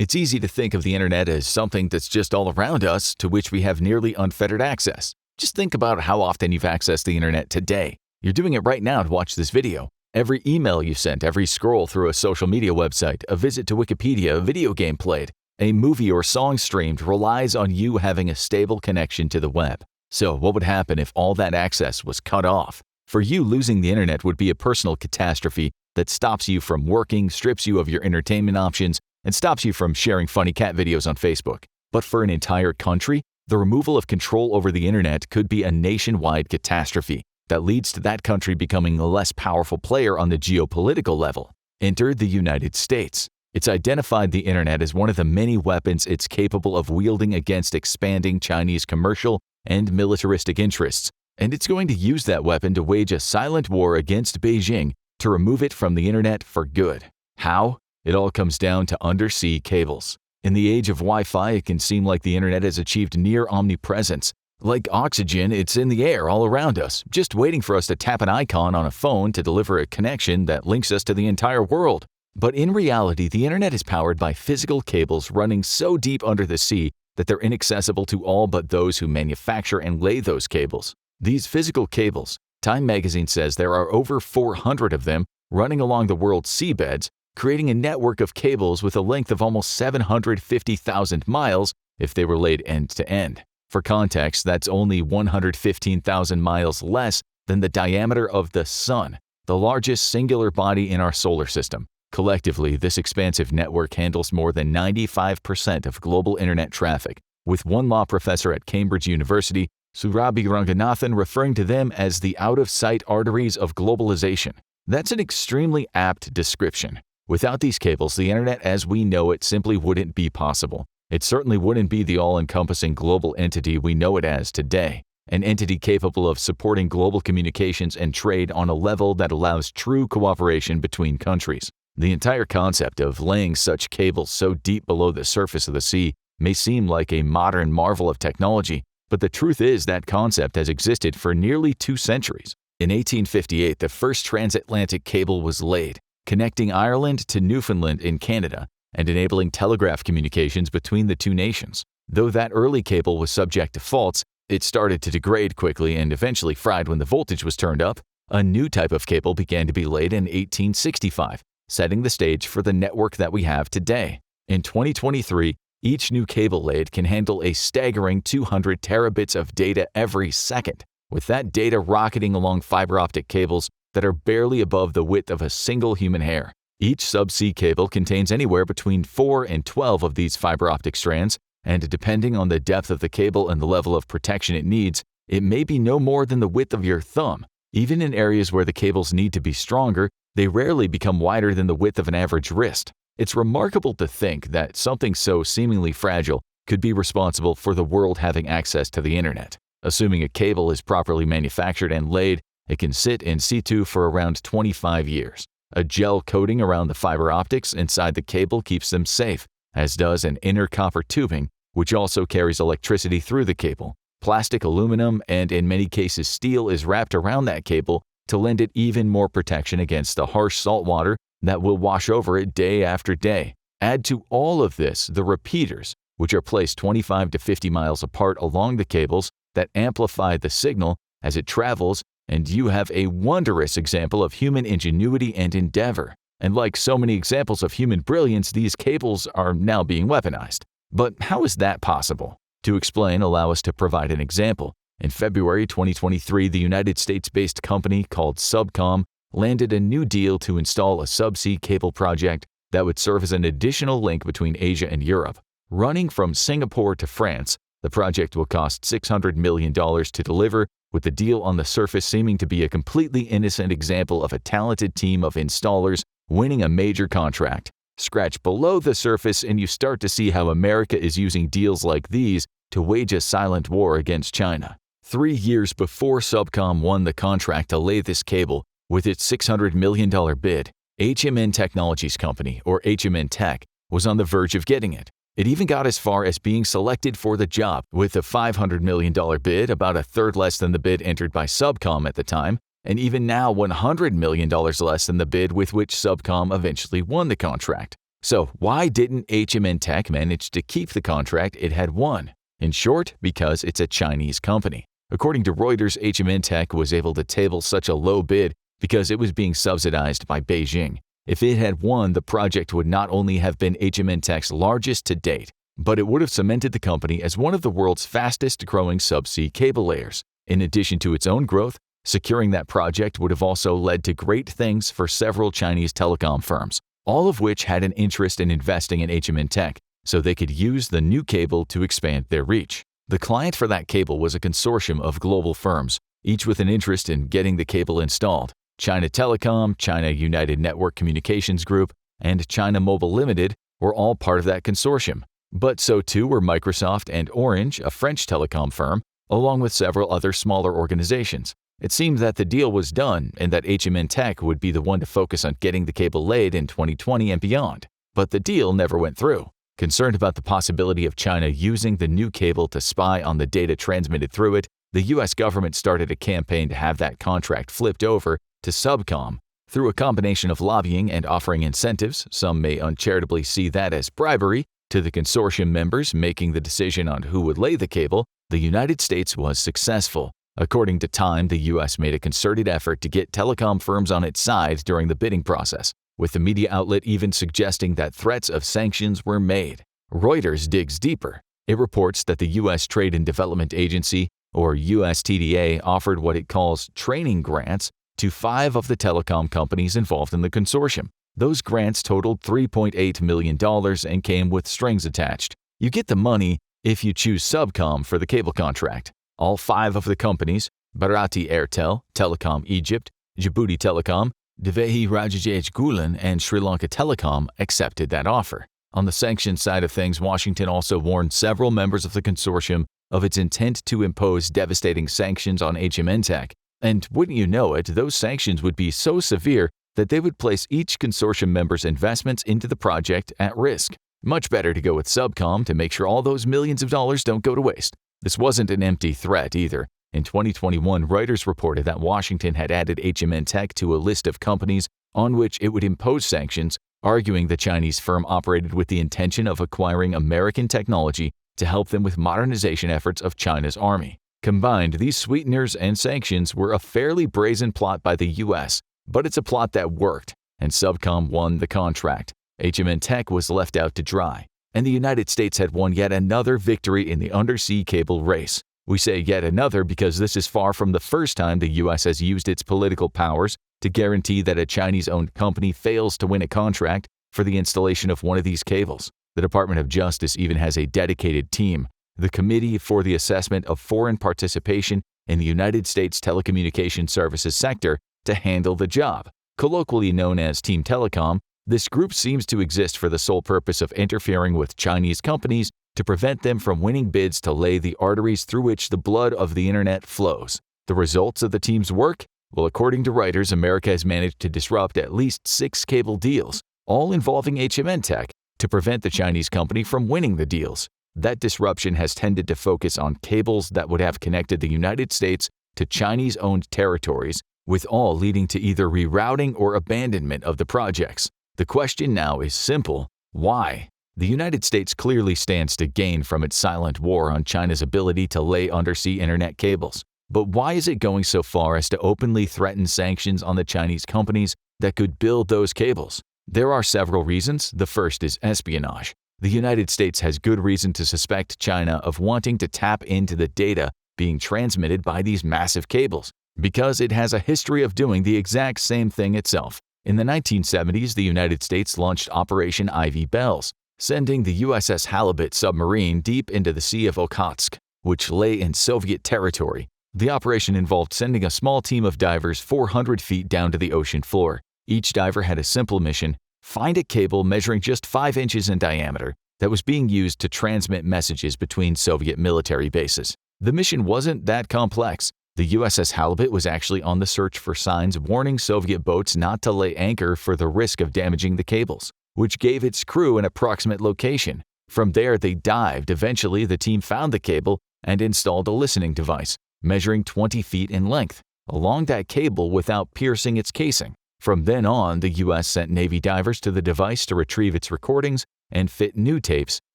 It's easy to think of the internet as something that's just all around us, to which we have nearly unfettered access. Just think about how often you've accessed the internet today. You're doing it right now to watch this video. Every email you sent, every scroll through a social media website, a visit to Wikipedia, a video game played, a movie or song streamed relies on you having a stable connection to the web. So what would happen if all that access was cut off? For you, losing the internet would be a personal catastrophe that stops you from working, strips you of your entertainment options, and stops you from sharing funny cat videos on Facebook. But for an entire country, the removal of control over the internet could be a nationwide catastrophe that leads to that country becoming a less powerful player on the geopolitical level. Enter the United States. It's identified the internet as one of the many weapons it's capable of wielding against expanding Chinese commercial and militaristic interests, and it's going to use that weapon to wage a silent war against Beijing to remove it from the internet for good. How? It all comes down to undersea cables. In the age of Wi-Fi, it can seem like the internet has achieved near omnipresence. Like oxygen, it's in the air all around us, just waiting for us to tap an icon on a phone to deliver a connection that links us to the entire world. But in reality, the internet is powered by physical cables running so deep under the sea that they're inaccessible to all but those who manufacture and lay those cables. These physical cables, Time magazine says there are over 400 of them running along the world's seabeds, creating a network of cables with a length of almost 750,000 miles if they were laid end to end. For context, that's only 115,000 miles less than the diameter of the Sun, the largest singular body in our solar system. Collectively, this expansive network handles more than 95% of global internet traffic, with one law professor at Cambridge University, Surabhi Ranganathan, referring to them as the out-of-sight arteries of globalization. That's an extremely apt description. Without these cables, the internet as we know it simply wouldn't be possible. It certainly wouldn't be the all-encompassing global entity we know it as today, an entity capable of supporting global communications and trade on a level that allows true cooperation between countries. The entire concept of laying such cables so deep below the surface of the sea may seem like a modern marvel of technology, but the truth is that concept has existed for nearly 2 centuries. In 1858, the first transatlantic cable was laid, connecting Ireland to Newfoundland in Canada and enabling telegraph communications between the two nations. Though that early cable was subject to faults, it started to degrade quickly and eventually fried when the voltage was turned up. A new type of cable began to be laid in 1865, setting the stage for the network that we have today. In 2023, each new cable laid can handle a staggering 200 terabits of data every second, with that data rocketing along fiber optic cables that are barely above the width of a single human hair. Each subsea cable contains anywhere between 4 and 12 of these fiber optic strands, and depending on the depth of the cable and the level of protection it needs, it may be no more than the width of your thumb. Even in areas where the cables need to be stronger, they rarely become wider than the width of an average wrist. It's remarkable to think that something so seemingly fragile could be responsible for the world having access to the internet. Assuming a cable is properly manufactured and laid, it can sit in situ for around 25 years. A gel coating around the fiber optics inside the cable keeps them safe, as does an inner copper tubing, which also carries electricity through the cable. Plastic, aluminum, and in many cases steel is wrapped around that cable to lend it even more protection against the harsh salt water that will wash over it day after day. Add to all of this the repeaters, which are placed 25 to 50 miles apart along the cables that amplify the signal as it travels, and you have a wondrous example of human ingenuity and endeavor. And like so many examples of human brilliance, these cables are now being weaponized. But how is that possible? To explain, allow us to provide an example. In February 2023, the United States-based company called Subcom landed a new deal to install a subsea cable project that would serve as an additional link between Asia and Europe. Running from Singapore to France, the project will cost $600 million to deliver, with the deal on the surface seeming to be a completely innocent example of a talented team of installers winning a major contract. Scratch below the surface and you start to see how America is using deals like these to wage a silent war against China. 3 years before Subcom won the contract to lay this cable, with its $600 million bid, HMN Technologies Company, or HMN Tech, was on the verge of getting it. It even got as far as being selected for the job, with a $500 million bid, about a third less than the bid entered by Subcom at the time, and even now $100 million less than the bid with which Subcom eventually won the contract. So why didn't HMN Tech manage to keep the contract it had won? In short, because it's a Chinese company. According to Reuters, HMN Tech was able to table such a low bid because it was being subsidized by Beijing. If it had won, the project would not only have been HMN Tech's largest to date, but it would have cemented the company as one of the world's fastest-growing subsea cable layers. In addition to its own growth, securing that project would have also led to great things for several Chinese telecom firms, all of which had an interest in investing in HMN Tech so they could use the new cable to expand their reach. The client for that cable was a consortium of global firms, each with an interest in getting the cable installed. China Telecom, China United Network Communications Group, and China Mobile Limited were all part of that consortium. But so too were Microsoft and Orange, a French telecom firm, along with several other smaller organizations. It seemed that the deal was done and that HMN Tech would be the one to focus on getting the cable laid in 2020 and beyond. But the deal never went through. Concerned about the possibility of China using the new cable to spy on the data transmitted through it, the U.S. government started a campaign to have that contract flipped over to Subcom. Through a combination of lobbying and offering incentives, some may uncharitably see that as bribery, to the consortium members making the decision on who would lay the cable, the United States was successful. According to Time, the U.S. made a concerted effort to get telecom firms on its side during the bidding process, with the media outlet even suggesting that threats of sanctions were made. Reuters digs deeper. It reports that the U.S. Trade and Development Agency, or USTDA, offered what it calls training grants to 5 of the telecom companies involved in the consortium. Those grants totaled $3.8 million and came with strings attached. You get the money if you choose Subcom for the cable contract. All 5 of the companies, Bharati Airtel, Telecom Egypt, Djibouti Telecom, Devehi Rajajaj Gulen, and Sri Lanka Telecom, accepted that offer. On the sanctions side of things, Washington also warned several members of the consortium of its intent to impose devastating sanctions on HMN Tech. And wouldn't you know it, those sanctions would be so severe that they would place each consortium member's investments into the project at risk. Much better to go with Subcom to make sure all those millions of dollars don't go to waste. This wasn't an empty threat either. In 2021, Reuters reported that Washington had added HMN Tech to a list of companies on which it would impose sanctions, arguing the Chinese firm operated with the intention of acquiring American technology to help them with modernization efforts of China's army. Combined, these sweeteners and sanctions were a fairly brazen plot by the U.S., but it's a plot that worked, and Subcom won the contract. HMN Tech was left out to dry, and the United States had won yet another victory in the undersea cable race. We say yet another because this is far from the first time the U.S. has used its political powers to guarantee that a Chinese-owned company fails to win a contract for the installation of one of these cables. The Department of Justice even has a dedicated team, the Committee for the Assessment of Foreign Participation in the United States Telecommunication Services sector, to handle the job. Colloquially known as Team Telecom, this group seems to exist for the sole purpose of interfering with Chinese companies to prevent them from winning bids to lay the arteries through which the blood of the internet flows. The results of the team's work? Well, according to writers, America has managed to disrupt at least 6 cable deals, all involving HMN Tech, to prevent the Chinese company from winning the deals. That disruption has tended to focus on cables that would have connected the United States to Chinese-owned territories, with all leading to either rerouting or abandonment of the projects. The question now is simple: why? The United States clearly stands to gain from its silent war on China's ability to lay undersea internet cables. But why is it going so far as to openly threaten sanctions on the Chinese companies that could build those cables? There are several reasons. The first is espionage. The United States has good reason to suspect China of wanting to tap into the data being transmitted by these massive cables, because it has a history of doing the exact same thing itself. In the 1970s, the United States launched Operation Ivy Bells, sending the USS Halibut submarine deep into the Sea of Okhotsk, which lay in Soviet territory. The operation involved sending a small team of divers 400 feet down to the ocean floor. Each diver had a simple mission: find a cable measuring just 5 inches in diameter that was being used to transmit messages between Soviet military bases. The mission wasn't that complex. The USS Halibut was actually on the search for signs warning Soviet boats not to lay anchor for the risk of damaging the cables, which gave its crew an approximate location. From there, they dived. Eventually, the team found the cable and installed a listening device, measuring 20 feet in length, along that cable without piercing its casing. From then on, the U.S. sent Navy divers to the device to retrieve its recordings and fit new tapes,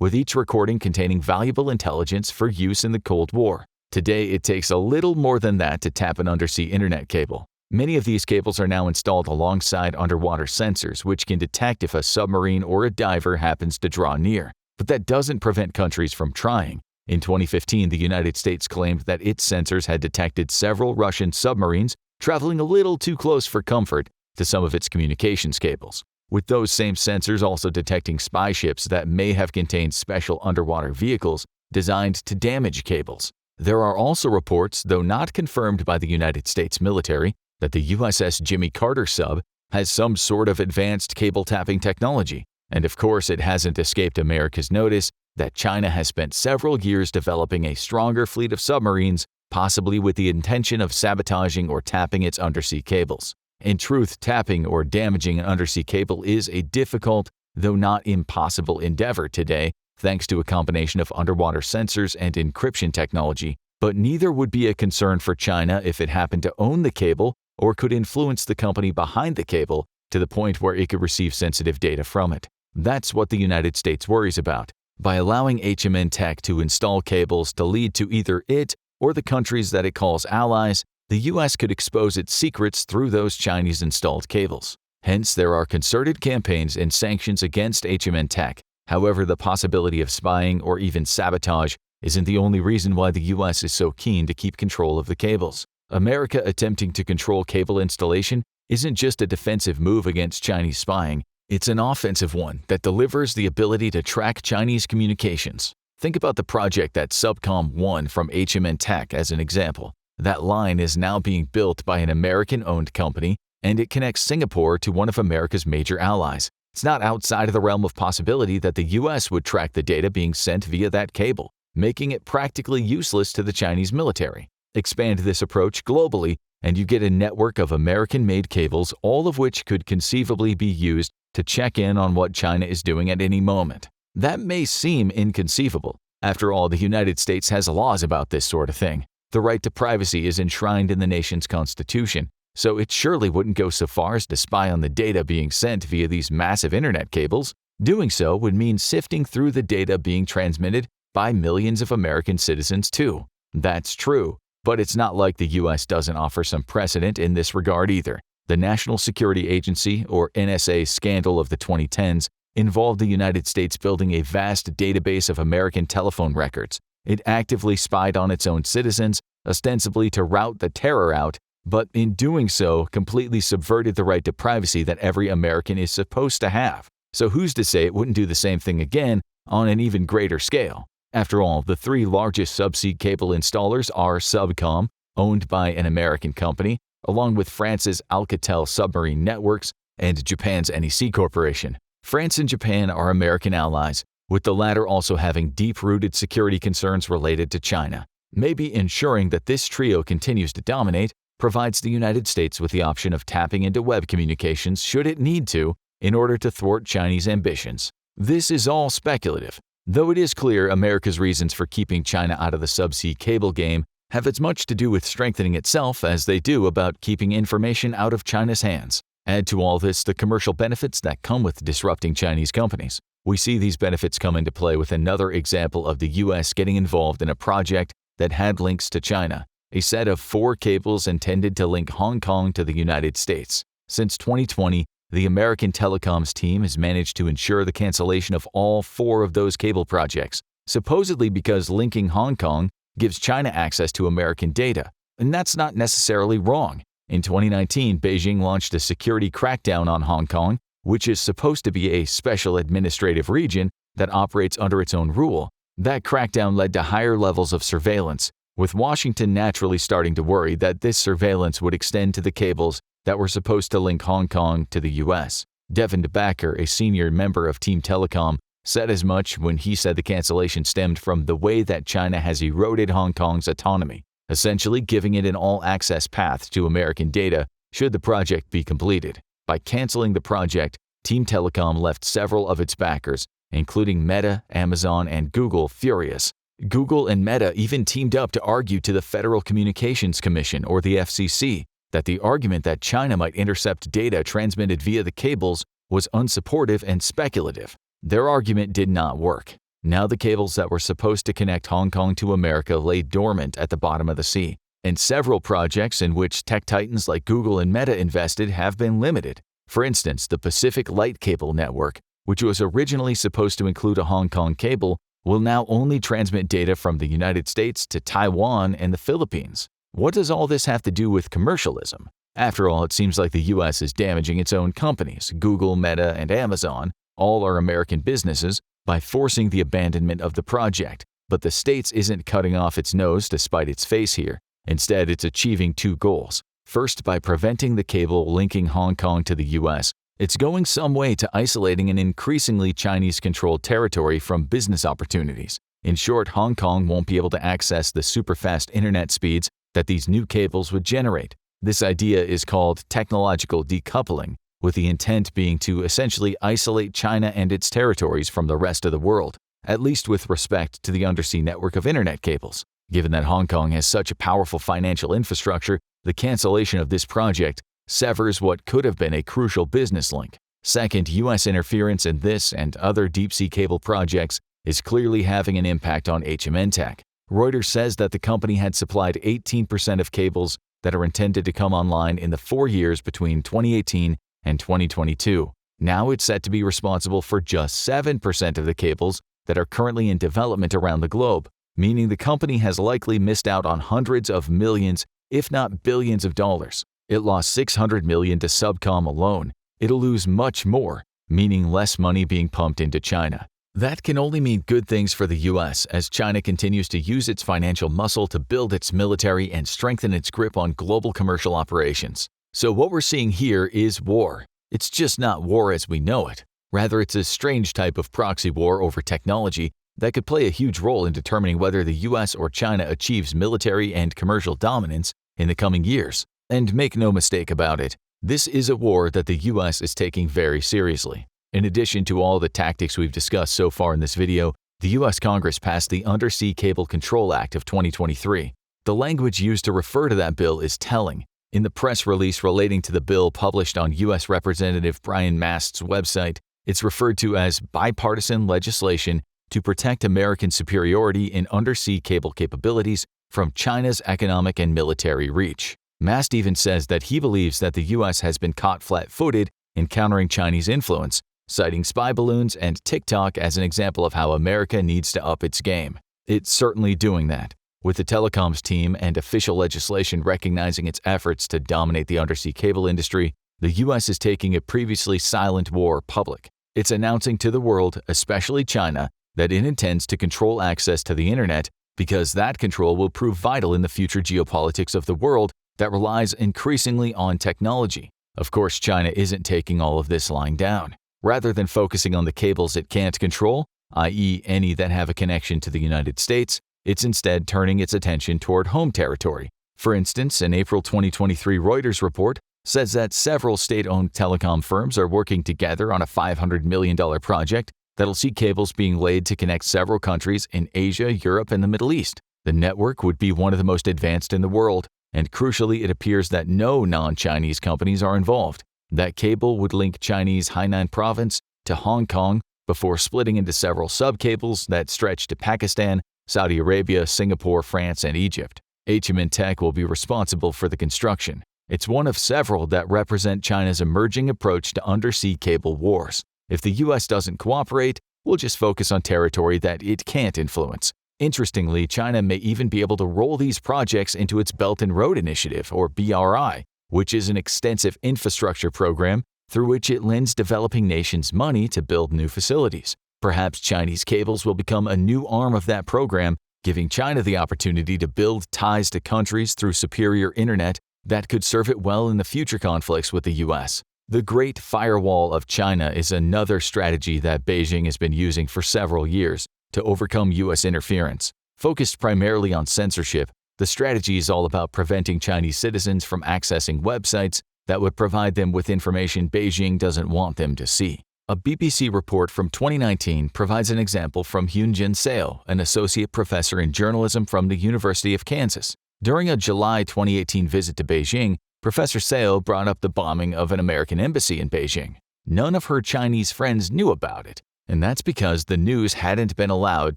with each recording containing valuable intelligence for use in the Cold War. Today, it takes a little more than that to tap an undersea internet cable. Many of these cables are now installed alongside underwater sensors, which can detect if a submarine or a diver happens to draw near. But that doesn't prevent countries from trying. In 2015, the United States claimed that its sensors had detected several Russian submarines traveling a little too close for comfort to some of its communications cables, with those same sensors also detecting spy ships that may have contained special underwater vehicles designed to damage cables. There are also reports, though not confirmed by the United States military, that the USS Jimmy Carter sub has some sort of advanced cable tapping technology. And of course, it hasn't escaped America's notice that China has spent several years developing a stronger fleet of submarines, possibly with the intention of sabotaging or tapping its undersea cables. In truth, tapping or damaging an undersea cable is a difficult, though not impossible endeavor today, thanks to a combination of underwater sensors and encryption technology, but neither would be a concern for China if it happened to own the cable or could influence the company behind the cable to the point where it could receive sensitive data from it. That's what the United States worries about. By allowing HMN Tech to install cables to lead to either it or the countries that it calls allies, the U.S. could expose its secrets through those Chinese-installed cables. Hence, there are concerted campaigns and sanctions against HMN Tech. However, the possibility of spying or even sabotage isn't the only reason why the U.S. is so keen to keep control of the cables. America attempting to control cable installation isn't just a defensive move against Chinese spying, it's an offensive one that delivers the ability to track Chinese communications. Think about the project that Subcom won from HMN Tech as an example. That line is now being built by an American-owned company, and it connects Singapore to one of America's major allies. It's not outside of the realm of possibility that the U.S. would track the data being sent via that cable, making it practically useless to the Chinese military. Expand this approach globally, and you get a network of American-made cables, all of which could conceivably be used to check in on what China is doing at any moment. That may seem inconceivable. After all, the United States has laws about this sort of thing. The right to privacy is enshrined in the nation's constitution, so it surely wouldn't go so far as to spy on the data being sent via these massive internet cables. Doing so would mean sifting through the data being transmitted by millions of American citizens too. That's true, but it's not like the U.S. doesn't offer some precedent in this regard either. The National Security Agency, or NSA, scandal of the 2010s involved the United States building a vast database of American telephone records. It actively spied on its own citizens, ostensibly to rout the terror out, but in doing so, completely subverted the right to privacy that every American is supposed to have. So who's to say it wouldn't do the same thing again on an even greater scale? After all, the three largest subsea cable installers are Subcom, owned by an American company, along with France's Alcatel Submarine Networks and Japan's NEC Corporation. France and Japan are American allies, with the latter also having deep-rooted security concerns related to China. Maybe ensuring that this trio continues to dominate provides the United States with the option of tapping into web communications should it need to in order to thwart Chinese ambitions. This is all speculative, though it is clear America's reasons for keeping China out of the subsea cable game have as much to do with strengthening itself as they do about keeping information out of China's hands. Add to all this the commercial benefits that come with disrupting Chinese companies. We see these benefits come into play with another example of the U.S. getting involved in a project that had links to China, a set of 4 cables intended to link Hong Kong to the United States. Since 2020, the American telecoms team has managed to ensure the cancellation of all 4 of those cable projects, supposedly because linking Hong Kong gives China access to American data. And that's not necessarily wrong. In 2019, Beijing launched a security crackdown on Hong Kong, which is supposed to be a special administrative region that operates under its own rule. That crackdown led to higher levels of surveillance, with Washington naturally starting to worry that this surveillance would extend to the cables that were supposed to link Hong Kong to the U.S. Devin DeBacker, a senior member of Team Telecom, said as much when he said the cancellation stemmed from the way that China has eroded Hong Kong's autonomy, essentially giving it an all-access path to American data should the project be completed. By canceling the project, Team Telecom left several of its backers, including Meta, Amazon, and Google, furious. Google and Meta even teamed up to argue to the Federal Communications Commission, or the FCC, that the argument that China might intercept data transmitted via the cables was unsupportive and speculative. Their argument did not work. Now the cables that were supposed to connect Hong Kong to America lay dormant at the bottom of the sea, and several projects in which tech titans like Google and Meta invested have been limited. For instance, the Pacific Light Cable Network, which was originally supposed to include a Hong Kong cable, will now only transmit data from the United States to Taiwan and the Philippines. What does all this have to do with commercialism? After all, it seems like the US is damaging its own companies, Google, Meta, and Amazon, all are American businesses, by forcing the abandonment of the project. But the States isn't cutting off its nose to spite its face here. Instead, it's achieving two goals. First, by preventing the cable linking Hong Kong to the US, it's going some way to isolating an increasingly Chinese-controlled territory from business opportunities. In short, Hong Kong won't be able to access the super-fast internet speeds that these new cables would generate. This idea is called technological decoupling, with the intent being to essentially isolate China and its territories from the rest of the world, at least with respect to the undersea network of internet cables. Given that Hong Kong has such a powerful financial infrastructure, the cancellation of this project severs what could have been a crucial business link. Second, U.S. interference in this and other deep-sea cable projects is clearly having an impact on HMN Tech. Reuters says that the company had supplied 18% of cables that are intended to come online in the 4 years between 2018 and 2022. Now it's set to be responsible for just 7% of the cables that are currently in development around the globe, meaning the company has likely missed out on hundreds of millions, if not billions of dollars. It lost $600 million to Subcom alone. It'll lose much more, meaning less money being pumped into China. That can only mean good things for the US as China continues to use its financial muscle to build its military and strengthen its grip on global commercial operations. So what we're seeing here is war. It's just not war as we know it. Rather, it's a strange type of proxy war over technology that could play a huge role in determining whether the US or China achieves military and commercial dominance in the coming years. And make no mistake about it, this is a war that the US is taking very seriously. In addition to all the tactics we've discussed so far in this video, the US Congress passed the Undersea Cable Control Act of 2023. The language used to refer to that bill is telling. In the press release relating to the bill published on U.S. Representative Brian Mast's website, it's referred to as bipartisan legislation to protect American superiority in undersea cable capabilities from China's economic and military reach. Mast even says that he believes that the U.S. has been caught flat-footed in countering Chinese influence, citing spy balloons and TikTok as an example of how America needs to up its game. It's certainly doing that. With the telecoms team and official legislation recognizing its efforts to dominate the undersea cable industry, the U.S. is taking a previously silent war public. It's announcing to the world, especially China, that it intends to control access to the internet because that control will prove vital in the future geopolitics of the world that relies increasingly on technology. Of course, China isn't taking all of this lying down. Rather than focusing on the cables it can't control, i.e. any that have a connection to the United States, it's instead turning its attention toward home territory. For instance, an April 2023 Reuters report says that several state-owned telecom firms are working together on a $500 million project that'll see cables being laid to connect several countries in Asia, Europe, and the Middle East. The network would be one of the most advanced in the world, and crucially, it appears that no non-Chinese companies are involved. That cable would link Chinese Hainan province to Hong Kong before splitting into several subcables that stretch to Pakistan, Saudi Arabia, Singapore, France, and Egypt. HMN Tech will be responsible for the construction. It's one of several that represent China's emerging approach to undersea cable wars. If the U.S. doesn't cooperate, we'll just focus on territory that it can't influence. Interestingly, China may even be able to roll these projects into its Belt and Road Initiative, or BRI, which is an extensive infrastructure program through which it lends developing nations money to build new facilities. Perhaps Chinese cables will become a new arm of that program, giving China the opportunity to build ties to countries through superior internet that could serve it well in the future conflicts with the U.S. The Great Firewall of China is another strategy that Beijing has been using for several years to overcome U.S. interference. Focused primarily on censorship, the strategy is all about preventing Chinese citizens from accessing websites that would provide them with information Beijing doesn't want them to see. A BBC report from 2019 provides an example from Hyunjin Seo, an associate professor in journalism from the University of Kansas. During a July 2018 visit to Beijing, Professor Seo brought up the bombing of an American embassy in Beijing. None of her Chinese friends knew about it, and that's because the news hadn't been allowed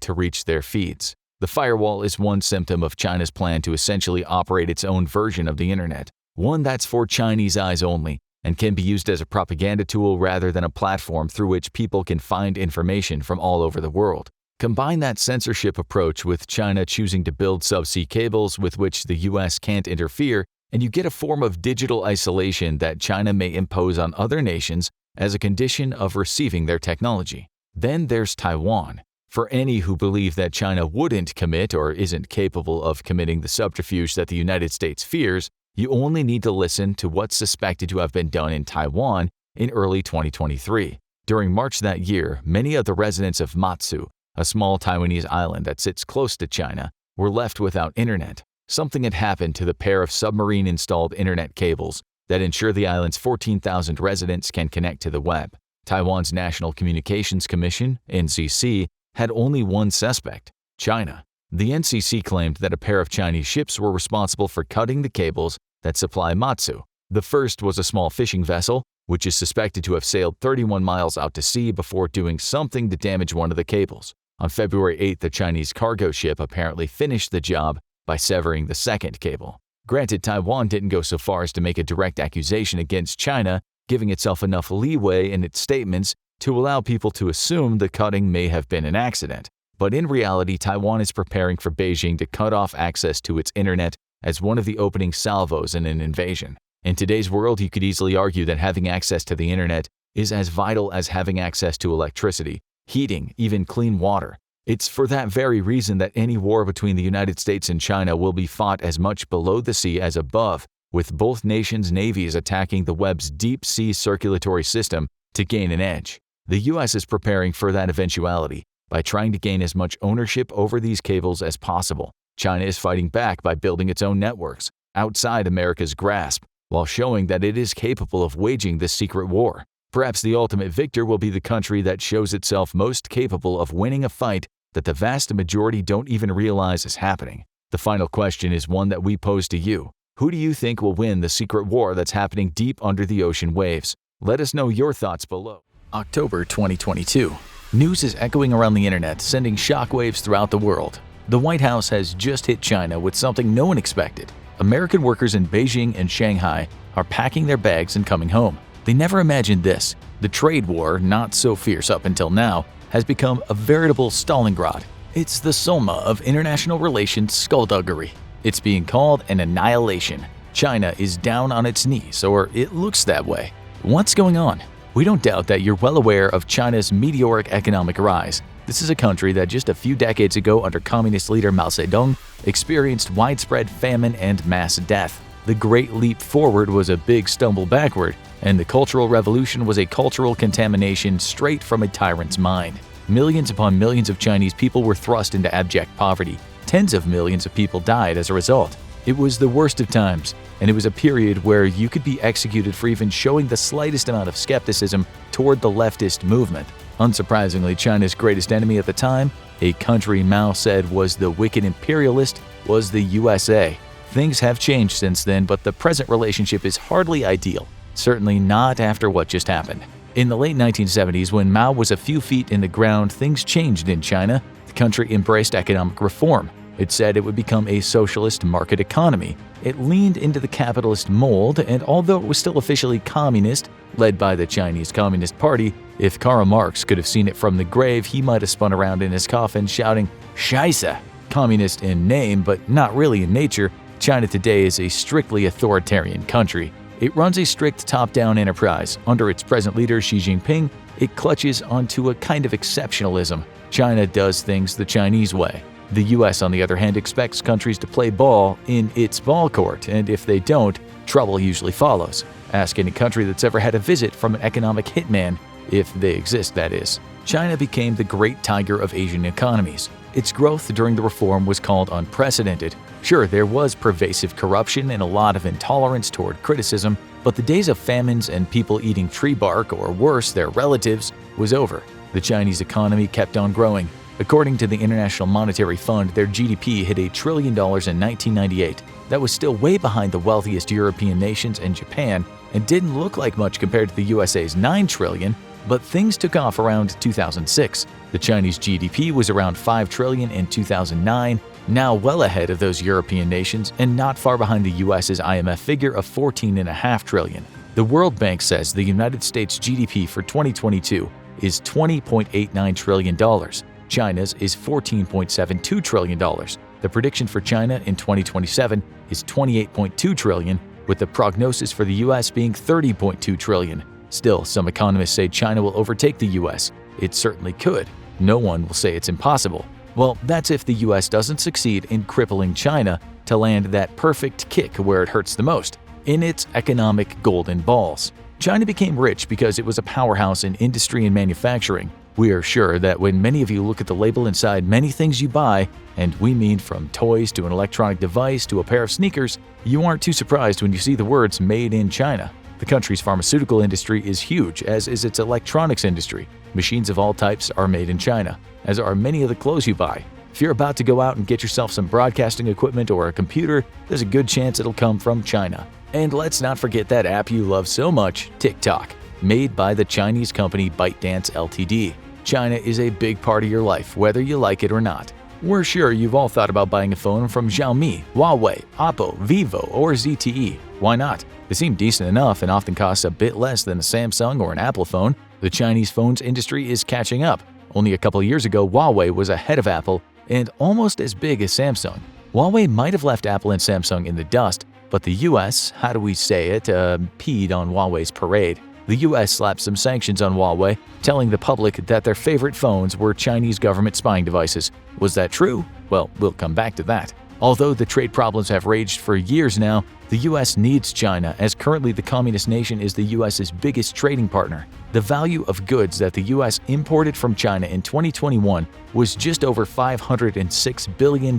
to reach their feeds. The firewall is one symptom of China's plan to essentially operate its own version of the internet, one that's for Chinese eyes only and can be used as a propaganda tool rather than a platform through which people can find information from all over the world. Combine that censorship approach with China choosing to build subsea cables with which the US can't interfere, and you get a form of digital isolation that China may impose on other nations as a condition of receiving their technology. Then there's Taiwan. For any who believe that China wouldn't commit or isn't capable of committing the subterfuge that the United States fears, you only need to listen to what's suspected to have been done in Taiwan in early 2023. During March that year, many of the residents of Matsu, a small Taiwanese island that sits close to China, were left without internet. Something had happened to the pair of submarine-installed internet cables that ensure the island's 14,000 residents can connect to the web. Taiwan's National Communications Commission, NCC, had only one suspect: China. The NCC claimed that a pair of Chinese ships were responsible for cutting the cables that supply Matsu. The first was a small fishing vessel, which is suspected to have sailed 31 miles out to sea before doing something to damage one of the cables. On February 8th, the Chinese cargo ship apparently finished the job by severing the second cable. Granted, Taiwan didn't go so far as to make a direct accusation against China, giving itself enough leeway in its statements to allow people to assume the cutting may have been an accident. But in reality, Taiwan is preparing for Beijing to cut off access to its internet as one of the opening salvos in an invasion. In today's world, you could easily argue that having access to the internet is as vital as having access to electricity, heating, even clean water. It's for that very reason that any war between the United States and China will be fought as much below the sea as above, with both nations' navies attacking the web's deep-sea circulatory system to gain an edge. The US is preparing for that eventuality by trying to gain as much ownership over these cables as possible. China is fighting back by building its own networks outside America's grasp, while showing that it is capable of waging this secret war. Perhaps the ultimate victor will be the country that shows itself most capable of winning a fight that the vast majority don't even realize is happening. The final question is one that we pose to you. Who do you think will win the secret war that's happening deep under the ocean waves? Let us know your thoughts below. October 2022. News is echoing around the internet, sending shockwaves throughout the world. The White House has just hit China with something no one expected. American workers in Beijing and Shanghai are packing their bags and coming home. They never imagined this. The trade war, not so fierce up until now, has become a veritable Stalingrad. It's the Soma of international relations skullduggery. It's being called an annihilation. China is down on its knees, or it looks that way. What's going on? We don't doubt that you're well aware of China's meteoric economic rise. This is a country that just a few decades ago under communist leader Mao Zedong experienced widespread famine and mass death. The Great Leap Forward was a big stumble backward, and the Cultural Revolution was a cultural contamination straight from a tyrant's mind. Millions upon millions of Chinese people were thrust into abject poverty. Tens of millions of people died as a result. It was the worst of times, and it was a period where you could be executed for even showing the slightest amount of skepticism toward the leftist movement. Unsurprisingly, China's greatest enemy at the time, a country Mao said was the wicked imperialist, was the USA. Things have changed since then, but the present relationship is hardly ideal. Certainly not after what just happened. In the late 1970s, when Mao was a few feet in the ground, things changed in China. The country embraced economic reform. It said it would become a socialist market economy. It leaned into the capitalist mold, and although it was still officially communist, led by the Chinese Communist Party, if Karl Marx could have seen it from the grave, he might have spun around in his coffin shouting, "Scheiße!" Communist in name, but not really in nature, China today is a strictly authoritarian country. It runs a strict top-down enterprise. Under its present leader, Xi Jinping, it clutches onto a kind of exceptionalism. China does things the Chinese way. The US, on the other hand, expects countries to play ball in its ball court, and if they don't, trouble usually follows. Ask any country that's ever had a visit from an economic hitman, if they exist, that is. China became the great tiger of Asian economies. Its growth during the reform was called unprecedented. Sure, there was pervasive corruption and a lot of intolerance toward criticism, but the days of famines and people eating tree bark, or worse, their relatives, was over. The Chinese economy kept on growing. According to the International Monetary Fund, their GDP hit $1 trillion in 1998. that was still way behind the wealthiest European nations and Japan and didn't look like much compared to the USA's $9 trillion, but things took off around 2006. The Chinese GDP was around $5 trillion in 2009, now well ahead of those European nations and not far behind the US's IMF figure of $14.5 trillion. The World Bank says the United States GDP for 2022 is $20.89 trillion. China's is $14.72 trillion. The prediction for China in 2027 is $28.2 trillion, with the prognosis for the US being $30.2 trillion. Still, some economists say China will overtake the US. It certainly could. No one will say it's impossible. Well, that's if the US doesn't succeed in crippling China to land that perfect kick where it hurts the most, in its economic golden balls. China became rich because it was a powerhouse in industry and manufacturing. We are sure that when many of you look at the label inside many things you buy, and we mean from toys to an electronic device to a pair of sneakers, you aren't too surprised when you see the words "Made in China." The country's pharmaceutical industry is huge, as is its electronics industry. Machines of all types are made in China, as are many of the clothes you buy. If you're about to go out and get yourself some broadcasting equipment or a computer, there's a good chance it'll come from China. And let's not forget that app you love so much, TikTok, made by the Chinese company ByteDance Ltd. China is a big part of your life, whether you like it or not. We're sure you've all thought about buying a phone from Xiaomi, Huawei, Oppo, Vivo, or ZTE. Why not? They seem decent enough and often cost a bit less than a Samsung or an Apple phone. The Chinese phones industry is catching up. Only a couple years ago, Huawei was ahead of Apple and almost as big as Samsung. Huawei might have left Apple and Samsung in the dust, but the US, how do we say it, peed on Huawei's parade. The US slapped some sanctions on Huawei, telling the public that their favorite phones were Chinese government spying devices. Was that true? Well, we'll come back to that. Although the trade problems have raged for years now, the US needs China, as currently the communist nation is the US's biggest trading partner. The value of goods that the US imported from China in 2021 was just over $506 billion,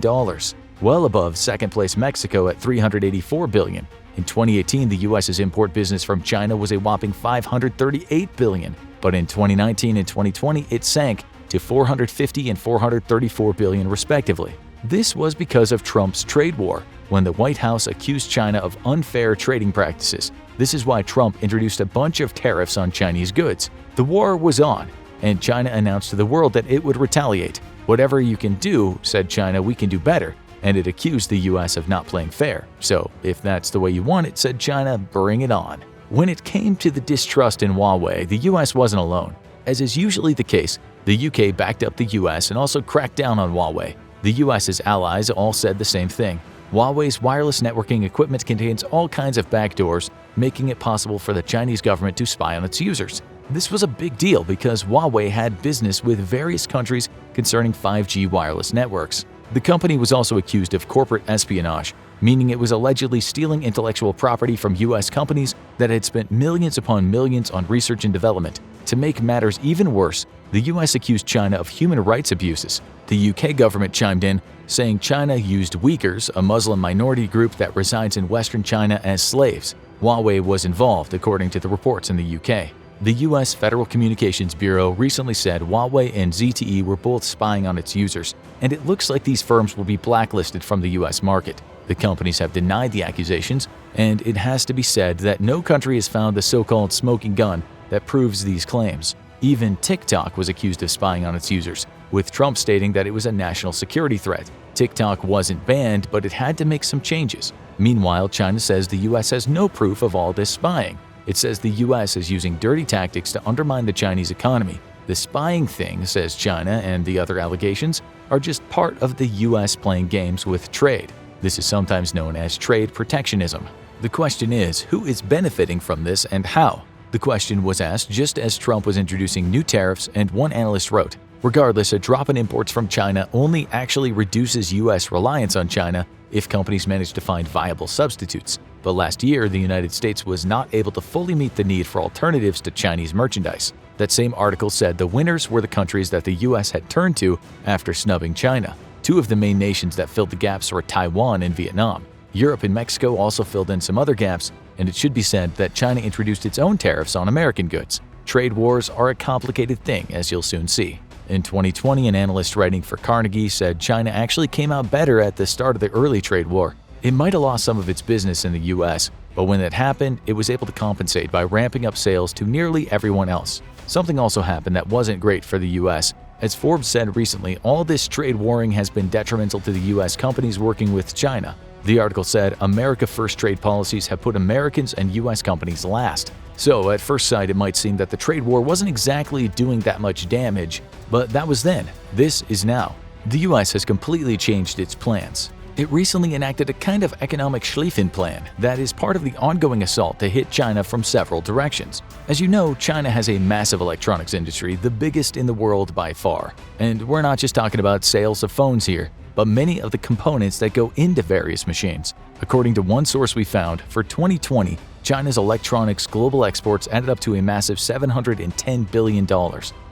well above second-place Mexico at $384 billion. In 2018, the US's import business from China was a whopping $538 billion, but in 2019 and 2020 it sank to $450 and $434 billion respectively. This was because of Trump's trade war, when the White House accused China of unfair trading practices. This is why Trump introduced a bunch of tariffs on Chinese goods. The war was on, and China announced to the world that it would retaliate. Whatever you can do, said China, we can do better. And it accused the US of not playing fair. So, if that's the way you want it, said China, bring it on. When it came to the distrust in Huawei, the US wasn't alone. As is usually the case, the UK backed up the US and also cracked down on Huawei. The US's allies all said the same thing. Huawei's wireless networking equipment contains all kinds of backdoors, making it possible for the Chinese government to spy on its users. This was a big deal because Huawei had business with various countries concerning 5G wireless networks. The company was also accused of corporate espionage, meaning it was allegedly stealing intellectual property from US companies that had spent millions upon millions on research and development. To make matters even worse, the US accused China of human rights abuses. The UK government chimed in, saying China used Uyghurs, a Muslim minority group that resides in Western China, as slaves. Huawei was involved, according to the reports in the UK. The US Federal Communications Bureau recently said Huawei and ZTE were both spying on its users, and it looks like these firms will be blacklisted from the US market. The companies have denied the accusations, and it has to be said that no country has found the so-called smoking gun that proves these claims. Even TikTok was accused of spying on its users, with Trump stating that it was a national security threat. TikTok wasn't banned, but it had to make some changes. Meanwhile, China says the US has no proof of all this spying. It says the US is using dirty tactics to undermine the Chinese economy. The spying thing, says China, and the other allegations are just part of the US playing games with trade. This is sometimes known as trade protectionism. The question is, who is benefiting from this and how? The question was asked just as Trump was introducing new tariffs, and one analyst wrote, regardless, a drop in imports from China only actually reduces US reliance on China if companies manage to find viable substitutes. But last year, the United States was not able to fully meet the need for alternatives to Chinese merchandise. That same article said the winners were the countries that the US had turned to after snubbing China. Two of the main nations that filled the gaps were Taiwan and Vietnam. Europe and Mexico also filled in some other gaps, and it should be said that China introduced its own tariffs on American goods. Trade wars are a complicated thing, as you'll soon see. In 2020, an analyst writing for Carnegie said China actually came out better at the start of the early trade war. It might have lost some of its business in the US, but when that happened, it was able to compensate by ramping up sales to nearly everyone else. Something also happened that wasn't great for the US. As Forbes said recently, all this trade warring has been detrimental to the US companies working with China. The article said America First trade policies have put Americans and US companies last. So at first sight, it might seem that the trade war wasn't exactly doing that much damage, but that was then. This is now. The US has completely changed its plans. It recently enacted a kind of economic Schlieffen plan that is part of the ongoing assault to hit China from several directions. As you know, China has a massive electronics industry, the biggest in the world by far. And we're not just talking about sales of phones here, but many of the components that go into various machines. According to one source we found, for 2020, China's electronics global exports added up to a massive $710 billion.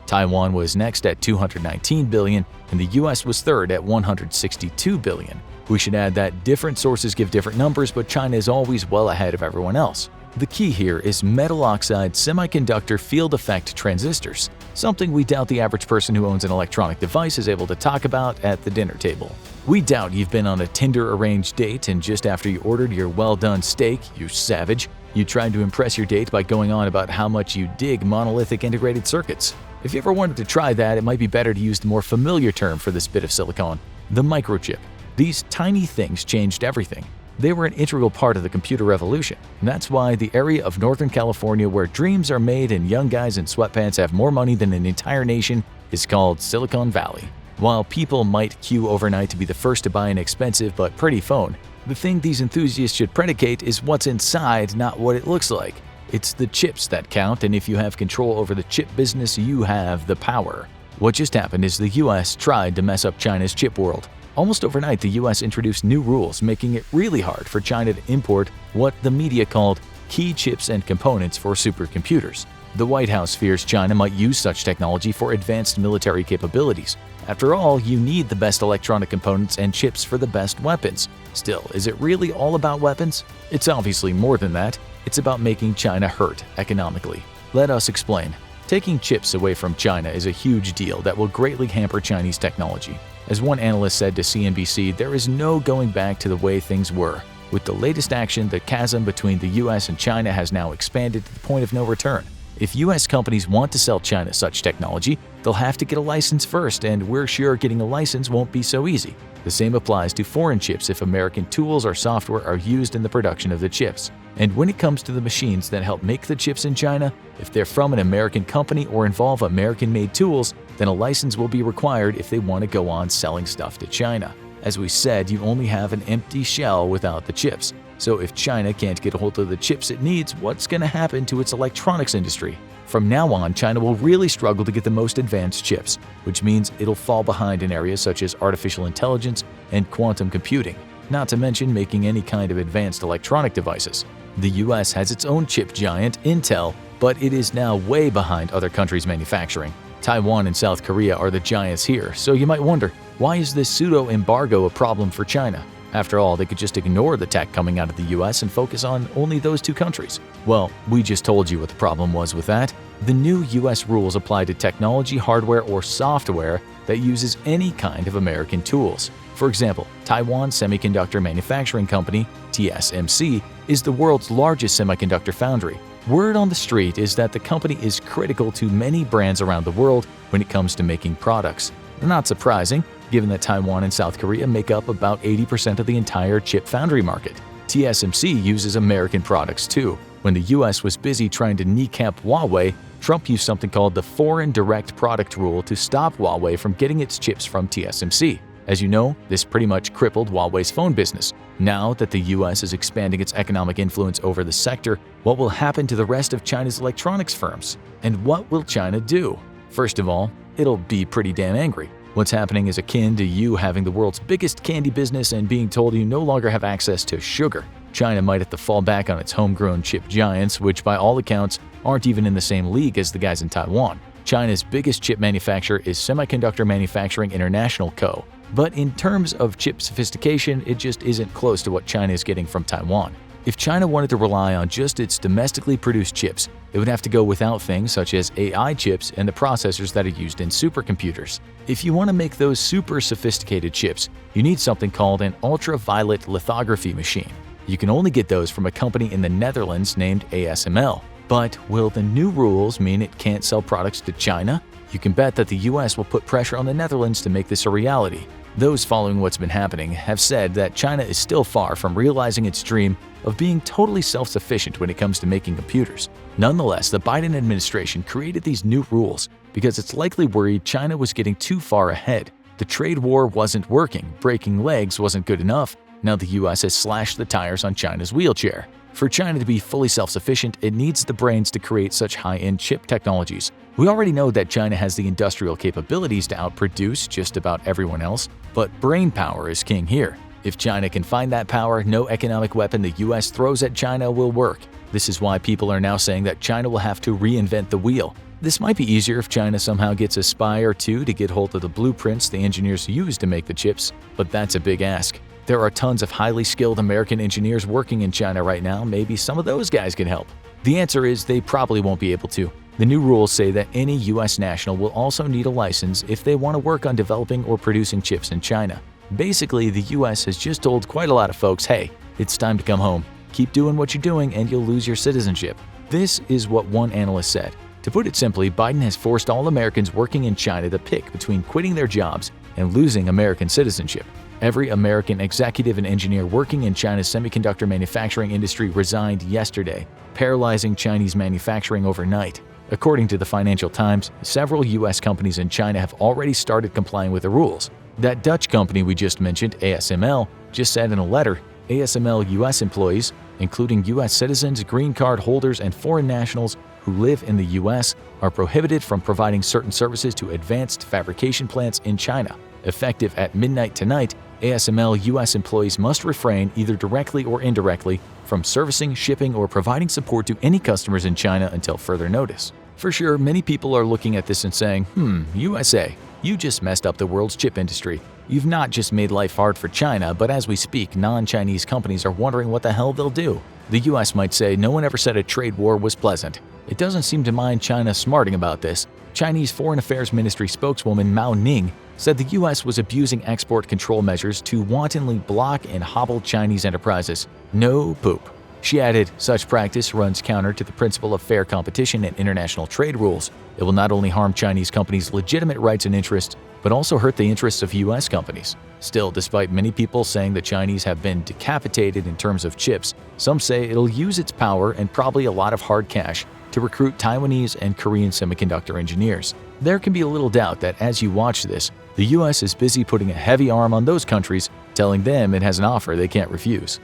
Taiwan was next at $219 billion, and the US was third at $162 billion. We should add that different sources give different numbers, but China is always well ahead of everyone else. The key here is metal oxide semiconductor field effect transistors, something we doubt the average person who owns an electronic device is able to talk about at the dinner table. We doubt you've been on a Tinder-arranged date and just after you ordered your well-done steak, you savage, you tried to impress your date by going on about how much you dig monolithic integrated circuits. If you ever wanted to try that, it might be better to use the more familiar term for this bit of silicon, the microchip. These tiny things changed everything. They were an integral part of the computer revolution. And that's why the area of Northern California where dreams are made and young guys in sweatpants have more money than an entire nation is called Silicon Valley. While people might queue overnight to be the first to buy an expensive but pretty phone, the thing these enthusiasts should predicate is what's inside, not what it looks like. It's the chips that count, and if you have control over the chip business, you have the power. What just happened is the US tried to mess up China's chip world. Almost overnight, the US introduced new rules, making it really hard for China to import what the media called key chips and components for supercomputers. The White House fears China might use such technology for advanced military capabilities. After all, you need the best electronic components and chips for the best weapons. Still, is it really all about weapons? It's obviously more than that. It's about making China hurt economically. Let us explain. Taking chips away from China is a huge deal that will greatly hamper Chinese technology. As one analyst said to CNBC, there is no going back to the way things were. With the latest action, the chasm between the US and China has now expanded to the point of no return. If US companies want to sell China such technology, they'll have to get a license first, and we're sure getting a license won't be so easy. The same applies to foreign chips if American tools or software are used in the production of the chips. And when it comes to the machines that help make the chips in China, if they're from an American company or involve American-made tools, then a license will be required if they want to go on selling stuff to China. As we said, you only have an empty shell without the chips. So if China can't get a hold of the chips it needs, what's going to happen to its electronics industry? From now on, China will really struggle to get the most advanced chips, which means it'll fall behind in areas such as artificial intelligence and quantum computing, not to mention making any kind of advanced electronic devices. The US has its own chip giant, Intel, but it is now way behind other countries' manufacturing. Taiwan and South Korea are the giants here, so you might wonder, why is this pseudo-embargo a problem for China? After all, they could just ignore the tech coming out of the US and focus on only those two countries. Well, we just told you what the problem was with that. The new US rules apply to technology, hardware, or software that uses any kind of American tools. For example, Taiwan Semiconductor Manufacturing Company, TSMC, is the world's largest semiconductor foundry. Word on the street is that the company is critical to many brands around the world when it comes to making products. Not surprising, given that Taiwan and South Korea make up about 80% of the entire chip foundry market. TSMC uses American products too. When the US was busy trying to kneecap Huawei, Trump used something called the Foreign Direct Product Rule to stop Huawei from getting its chips from TSMC. As you know, this pretty much crippled Huawei's phone business. Now that the US is expanding its economic influence over the sector, what will happen to the rest of China's electronics firms? And what will China do? First of all, it'll be pretty damn angry. What's happening is akin to you having the world's biggest candy business and being told you no longer have access to sugar. China might have to fall back on its homegrown chip giants, which by all accounts aren't even in the same league as the guys in Taiwan. China's biggest chip manufacturer is Semiconductor Manufacturing International Co. But in terms of chip sophistication, it just isn't close to what China is getting from Taiwan. If China wanted to rely on just its domestically produced chips, it would have to go without things such as AI chips and the processors that are used in supercomputers. If you want to make those super sophisticated chips, you need something called an ultraviolet lithography machine. You can only get those from a company in the Netherlands named ASML. But will the new rules mean it can't sell products to China? You can bet that the US will put pressure on the Netherlands to make this a reality. Those following what's been happening have said that China is still far from realizing its dream of being totally self-sufficient when it comes to making computers. Nonetheless, the Biden administration created these new rules because it's likely worried China was getting too far ahead. The trade war wasn't working, breaking legs wasn't good enough. Now the US has slashed the tires on China's wheelchair. For China to be fully self-sufficient, it needs the brains to create such high-end chip technologies. We already know that China has the industrial capabilities to outproduce just about everyone else, but brain power is king here. If China can find that power, no economic weapon the US throws at China will work. This is why people are now saying that China will have to reinvent the wheel. This might be easier if China somehow gets a spy or two to get hold of the blueprints the engineers use to make the chips, but that's a big ask. There are tons of highly skilled American engineers working in China right now. Maybe some of those guys can help. The answer is they probably won't be able to. The new rules say that any US national will also need a license if they want to work on developing or producing chips in China. Basically, the US has just told quite a lot of folks, hey, it's time to come home. Keep doing what you're doing and you'll lose your citizenship. This is what one analyst said. To put it simply, Biden has forced all Americans working in China to pick between quitting their jobs and losing American citizenship. Every American executive and engineer working in China's semiconductor manufacturing industry resigned yesterday, paralyzing Chinese manufacturing overnight. According to the Financial Times, several U.S. companies in China have already started complying with the rules. That Dutch company we just mentioned, ASML, just said in a letter, ASML U.S. employees, including U.S. citizens, green card holders, and foreign nationals who live in the U.S., are prohibited from providing certain services to advanced fabrication plants in China. Effective at midnight tonight, ASML U.S. employees must refrain either directly or indirectly from servicing, shipping, or providing support to any customers in China until further notice. For sure, many people are looking at this and saying, USA, you just messed up the world's chip industry. You've not just made life hard for China, but as we speak, non-Chinese companies are wondering what the hell they'll do. The US might say no one ever said a trade war was pleasant. It doesn't seem to mind China smarting about this. Chinese Foreign Affairs Ministry spokeswoman Mao Ning said the U.S. was abusing export control measures to wantonly block and hobble Chinese enterprises. No poop. She added, such practice runs counter to the principle of fair competition and international trade rules. It will not only harm Chinese companies' legitimate rights and interests, but also hurt the interests of U.S. companies. Still, despite many people saying the Chinese have been decapitated in terms of chips, some say it'll use its power and probably a lot of hard cash to recruit Taiwanese and Korean semiconductor engineers. There can be a little doubt that as you watch this, the US is busy putting a heavy arm on those countries, telling them it has an offer they can't refuse.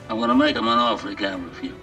I'm going to make them an offer they can't refuse.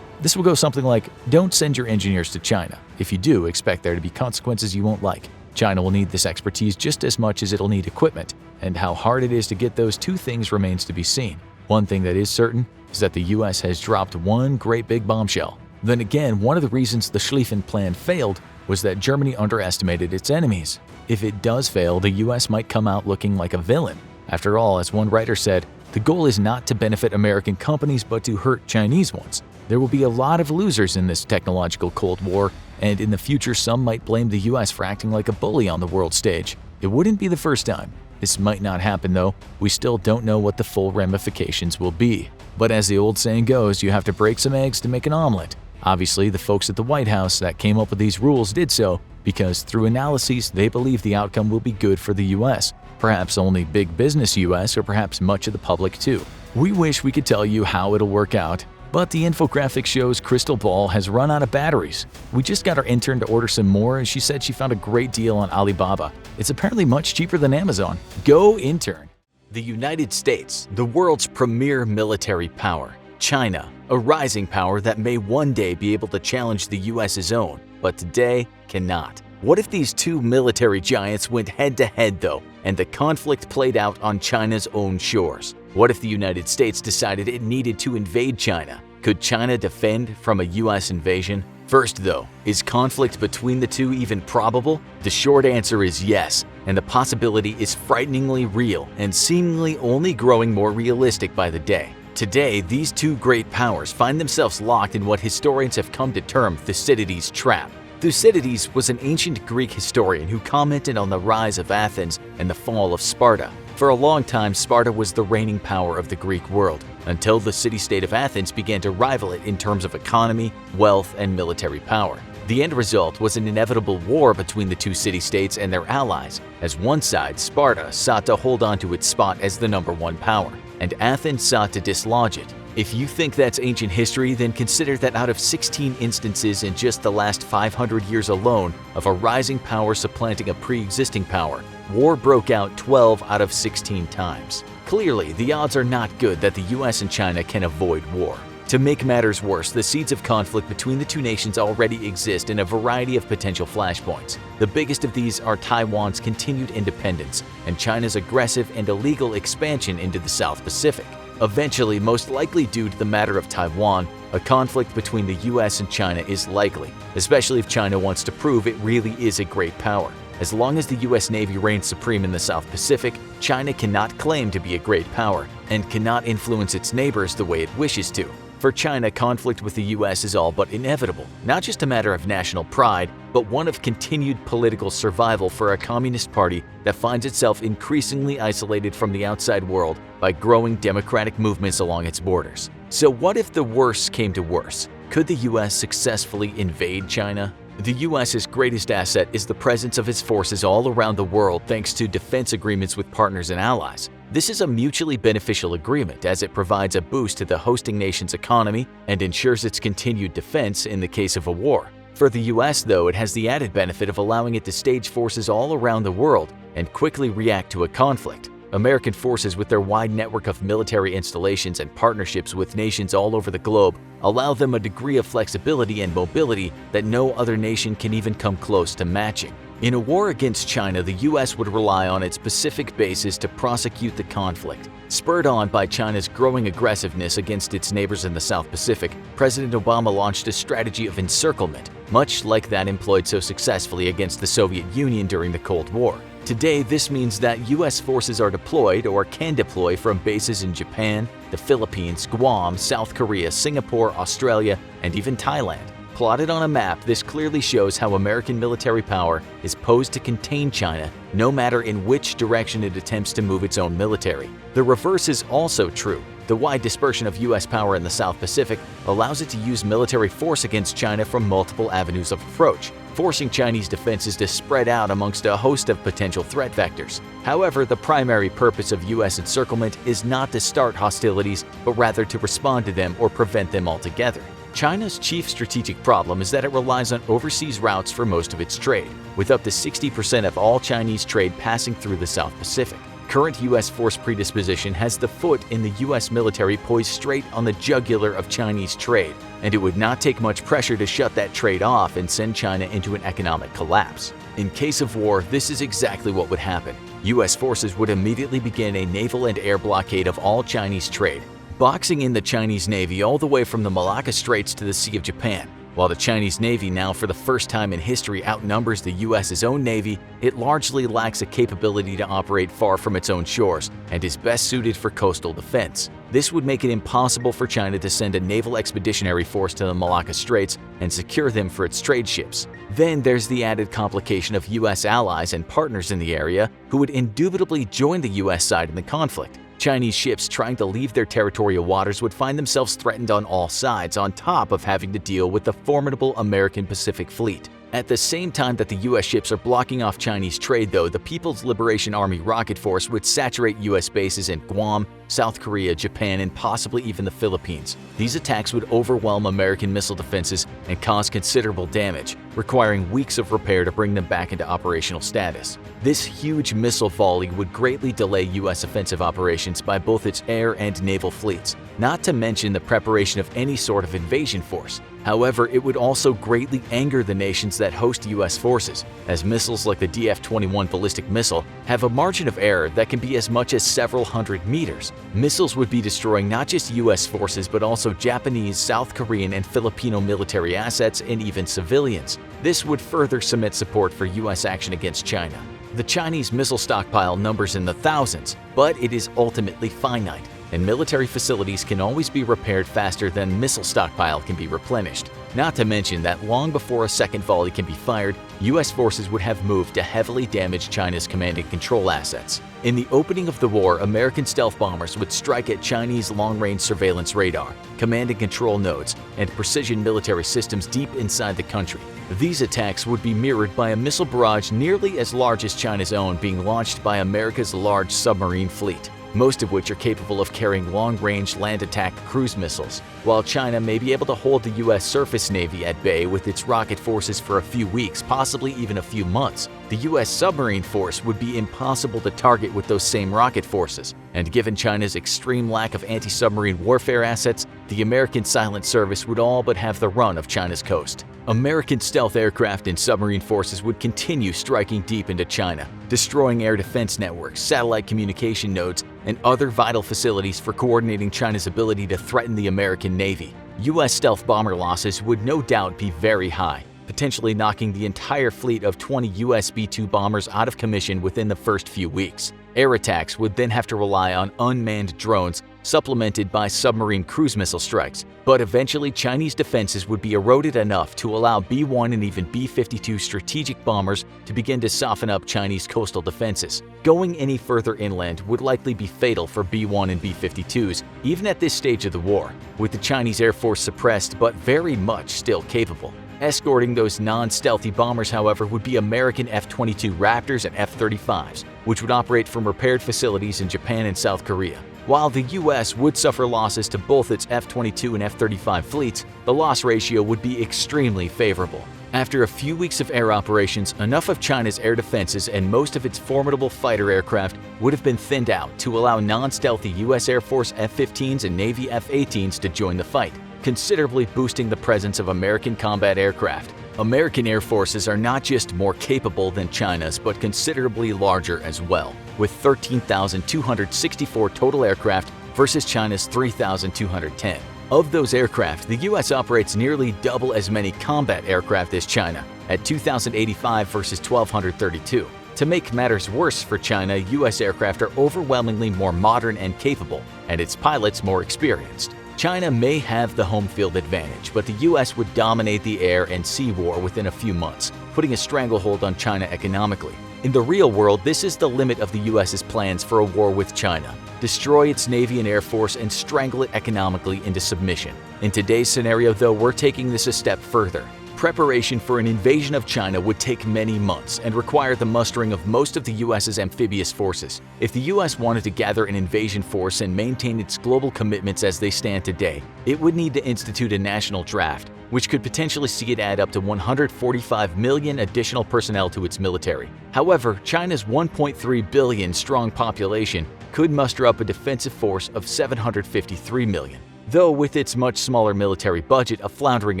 This will go something like, don't send your engineers to China. If you do, expect there to be consequences you won't like. China will need this expertise just as much as it'll need equipment, and how hard it is to get those two things remains to be seen. One thing that is certain is that the US has dropped one great big bombshell. Then again, one of the reasons the Schlieffen Plan failed was that Germany underestimated its enemies. If it does fail, the US might come out looking like a villain. After all, as one writer said, the goal is not to benefit American companies but to hurt Chinese ones. There will be a lot of losers in this technological Cold War, and in the future some might blame the US for acting like a bully on the world stage. It wouldn't be the first time. This might not happen though. We still don't know what the full ramifications will be. But as the old saying goes, you have to break some eggs to make an omelet. Obviously, the folks at the White House that came up with these rules did so because through analyses they believe the outcome will be good for the US. Perhaps only big business US, or perhaps much of the public too. We wish we could tell you how it'll work out, but the Infographics Show's crystal ball has run out of batteries. We just got our intern to order some more and she said she found a great deal on Alibaba. It's apparently much cheaper than Amazon. Go intern! The United States, the world's premier military power. China, a rising power that may one day be able to challenge the US's own, but today cannot. What if these two military giants went head-to-head though, and the conflict played out on China's own shores? What if the United States decided it needed to invade China? Could China defend from a US invasion? First though, is conflict between the two even probable? The short answer is yes, and the possibility is frighteningly real and seemingly only growing more realistic by the day. Today, these two great powers find themselves locked in what historians have come to term Thucydides' trap. Thucydides was an ancient Greek historian who commented on the rise of Athens and the fall of Sparta. For a long time, Sparta was the reigning power of the Greek world, until the city-state of Athens began to rival it in terms of economy, wealth, and military power. The end result was an inevitable war between the two city-states and their allies, as one side, Sparta, sought to hold on to its spot as the #1 power, and Athens sought to dislodge it. If you think that's ancient history, then consider that out of 16 instances in just the last 500 years alone of a rising power supplanting a pre-existing power, war broke out 12 out of 16 times. Clearly, the odds are not good that the US and China can avoid war. To make matters worse, the seeds of conflict between the two nations already exist in a variety of potential flashpoints. The biggest of these are Taiwan's continued independence and China's aggressive and illegal expansion into the South Pacific. Eventually, most likely due to the matter of Taiwan, a conflict between the US and China is likely, especially if China wants to prove it really is a great power. As long as the US Navy reigns supreme in the South Pacific, China cannot claim to be a great power and cannot influence its neighbors the way it wishes to. For China, conflict with the US is all but inevitable, not just a matter of national pride, but one of continued political survival for a communist party that finds itself increasingly isolated from the outside world by growing democratic movements along its borders. So what if the worst came to worse? Could the US successfully invade China? The US's greatest asset is the presence of its forces all around the world thanks to defense agreements with partners and allies. This is a mutually beneficial agreement as it provides a boost to the hosting nation's economy and ensures its continued defense in the case of a war. For the US, though, it has the added benefit of allowing it to stage forces all around the world and quickly react to a conflict. American forces, with their wide network of military installations and partnerships with nations all over the globe, allow them a degree of flexibility and mobility that no other nation can even come close to matching. In a war against China, the US would rely on its Pacific bases to prosecute the conflict. Spurred on by China's growing aggressiveness against its neighbors in the South Pacific, President Obama launched a strategy of encirclement, much like that employed so successfully against the Soviet Union during the Cold War. Today, this means that US forces are deployed or can deploy from bases in Japan, the Philippines, Guam, South Korea, Singapore, Australia, and even Thailand. Plotted on a map, this clearly shows how American military power is posed to contain China, no matter in which direction it attempts to move its own military. The reverse is also true. The wide dispersion of US power in the South Pacific allows it to use military force against China from multiple avenues of approach, forcing Chinese defenses to spread out amongst a host of potential threat vectors. However, the primary purpose of US encirclement is not to start hostilities, but rather to respond to them or prevent them altogether. China's chief strategic problem is that it relies on overseas routes for most of its trade, with up to 60% of all Chinese trade passing through the South Pacific. Current US force predisposition has the foot in the US military poised straight on the jugular of Chinese trade, and it would not take much pressure to shut that trade off and send China into an economic collapse. In case of war, this is exactly what would happen. US forces would immediately begin a naval and air blockade of all Chinese trade, boxing in the Chinese Navy all the way from the Malacca Straits to the Sea of Japan. While the Chinese Navy now for the first time in history outnumbers the US's own Navy, it largely lacks a capability to operate far from its own shores and is best suited for coastal defense. This would make it impossible for China to send a naval expeditionary force to the Malacca Straits and secure them for its trade ships. Then there's the added complication of US allies and partners in the area who would indubitably join the US side in the conflict. Chinese ships trying to leave their territorial waters would find themselves threatened on all sides, on top of having to deal with the formidable American Pacific Fleet. At the same time that the US ships are blocking off Chinese trade, though, the People's Liberation Army rocket force would saturate US bases in Guam, South Korea, Japan, and possibly even the Philippines. These attacks would overwhelm American missile defenses and cause considerable damage, requiring weeks of repair to bring them back into operational status. This huge missile volley would greatly delay US offensive operations by both its air and naval fleets, not to mention the preparation of any sort of invasion force. However, it would also greatly anger the nations that host US forces, as missiles like the DF-21 ballistic missile have a margin of error that can be as much as several hundred meters. Missiles would be destroying not just US forces but also Japanese, South Korean, and Filipino military assets and even civilians. This would further cement support for US action against China. The Chinese missile stockpile numbers in the thousands, but it is ultimately finite. and military facilities can always be repaired faster than missile stockpile can be replenished. Not to mention that long before a second volley can be fired, U.S. forces would have moved to heavily damage China's command and control assets. In the opening of the war, American stealth bombers would strike at Chinese long-range surveillance radar, command and control nodes, and precision military systems deep inside the country. These attacks would be mirrored by a missile barrage nearly as large as China's own being launched by America's large submarine fleet, most of which are capable of carrying long-range land attack cruise missiles. While China may be able to hold the U.S. surface navy at bay with its rocket forces for a few weeks, possibly even a few months, the U.S. submarine force would be impossible to target with those same rocket forces. And given China's extreme lack of anti-submarine warfare assets, the American Silent Service would all but have the run of China's coast. American stealth aircraft and submarine forces would continue striking deep into China, destroying air defense networks, satellite communication nodes, and other vital facilities for coordinating China's ability to threaten the American Navy. U.S. stealth bomber losses would no doubt be very high, potentially knocking the entire fleet of 20 U.S. B-2 bombers out of commission within the first few weeks. Air attacks would then have to rely on unmanned drones, supplemented by submarine cruise missile strikes, but eventually Chinese defenses would be eroded enough to allow B-1 and even B-52 strategic bombers to begin to soften up Chinese coastal defenses. Going any further inland would likely be fatal for B-1 and B-52s, even at this stage of the war, with the Chinese Air Force suppressed but very much still capable. Escorting those non-stealthy bombers, however, would be American F-22 Raptors and F-35s, which would operate from repaired facilities in Japan and South Korea. While the U.S. would suffer losses to both its F-22 and F-35 fleets, the loss ratio would be extremely favorable. After a few weeks of air operations, enough of China's air defenses and most of its formidable fighter aircraft would have been thinned out to allow non-stealthy U.S. Air Force F-15s and Navy F-18s to join the fight, considerably boosting the presence of American combat aircraft. American air forces are not just more capable than China's, but considerably larger as well, with 13,264 total aircraft versus China's 3,210. Of those aircraft, the U.S. operates nearly double as many combat aircraft as China, at 2,085 versus 1,232. To make matters worse for China, U.S. aircraft are overwhelmingly more modern and capable, and its pilots more experienced. China may have the home field advantage, but the U.S. would dominate the air and sea war within a few months, putting a stranglehold on China economically. In the real world, this is the limit of the U.S.'s plans for a war with China: destroy its Navy and Air Force and strangle it economically into submission. In today's scenario, though, we're taking this a step further. Preparation for an invasion of China would take many months and require the mustering of most of the U.S.'s amphibious forces. If the U.S. wanted to gather an invasion force and maintain its global commitments as they stand today, it would need to institute a national draft, which could potentially see it add up to 145 million additional personnel to its military. However, China's 1.3 billion strong population could muster up a defensive force of 753 million. Though with its much smaller military budget, a floundering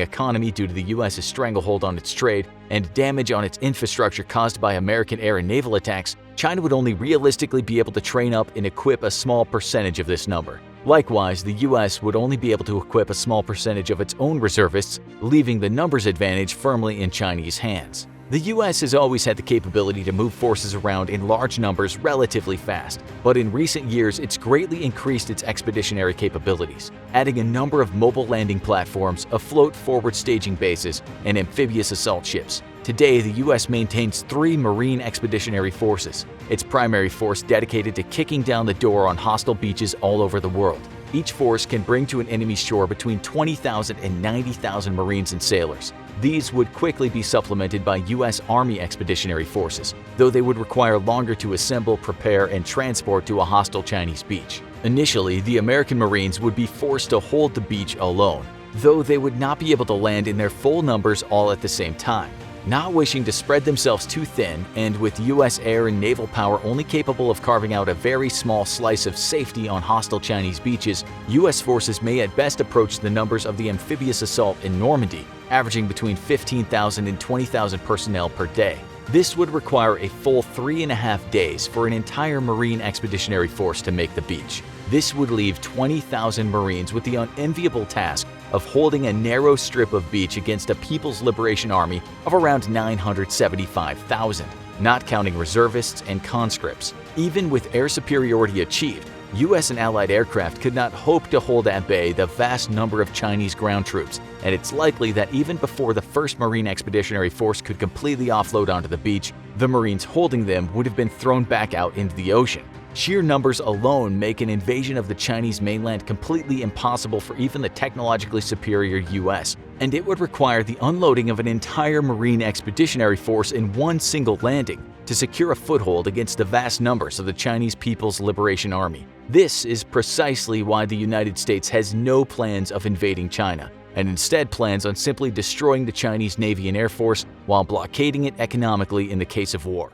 economy due to the U.S.'s stranglehold on its trade, and damage on its infrastructure caused by American air and naval attacks, China would only realistically be able to train up and equip a small percentage of this number. Likewise, the U.S. would only be able to equip a small percentage of its own reservists, leaving the numbers advantage firmly in Chinese hands. The U.S. has always had the capability to move forces around in large numbers relatively fast, but in recent years it's greatly increased its expeditionary capabilities, adding a number of mobile landing platforms, afloat forward staging bases, and amphibious assault ships. Today, the U.S. maintains 3 Marine Expeditionary Forces, its primary force dedicated to kicking down the door on hostile beaches all over the world. Each force can bring to an enemy's shore between 20,000 and 90,000 Marines and sailors. These would quickly be supplemented by U.S. Army Expeditionary Forces, though they would require longer to assemble, prepare, and transport to a hostile Chinese beach. Initially, the American Marines would be forced to hold the beach alone, though they would not be able to land in their full numbers all at the same time. Not wishing to spread themselves too thin, and with U.S. air and naval power only capable of carving out a very small slice of safety on hostile Chinese beaches, U.S. forces may at best approach the numbers of the amphibious assault in Normandy, averaging between 15,000 and 20,000 personnel per day. This would require a full 3.5 days for an entire Marine Expeditionary Force to make the beach. This would leave 20,000 Marines with the unenviable task of holding a narrow strip of beach against a People's Liberation Army of around 975,000, not counting reservists and conscripts. Even with air superiority achieved, U.S. and Allied aircraft could not hope to hold at bay the vast number of Chinese ground troops, and it's likely that even before the first Marine Expeditionary Force could completely offload onto the beach, the Marines holding them would have been thrown back out into the ocean. Sheer numbers alone make an invasion of the Chinese mainland completely impossible for even the technologically superior U.S., and it would require the unloading of an entire Marine Expeditionary Force in one single landing to secure a foothold against the vast numbers of the Chinese People's Liberation Army. This is precisely why the United States has no plans of invading China, and instead plans on simply destroying the Chinese Navy and Air Force while blockading it economically in the case of war.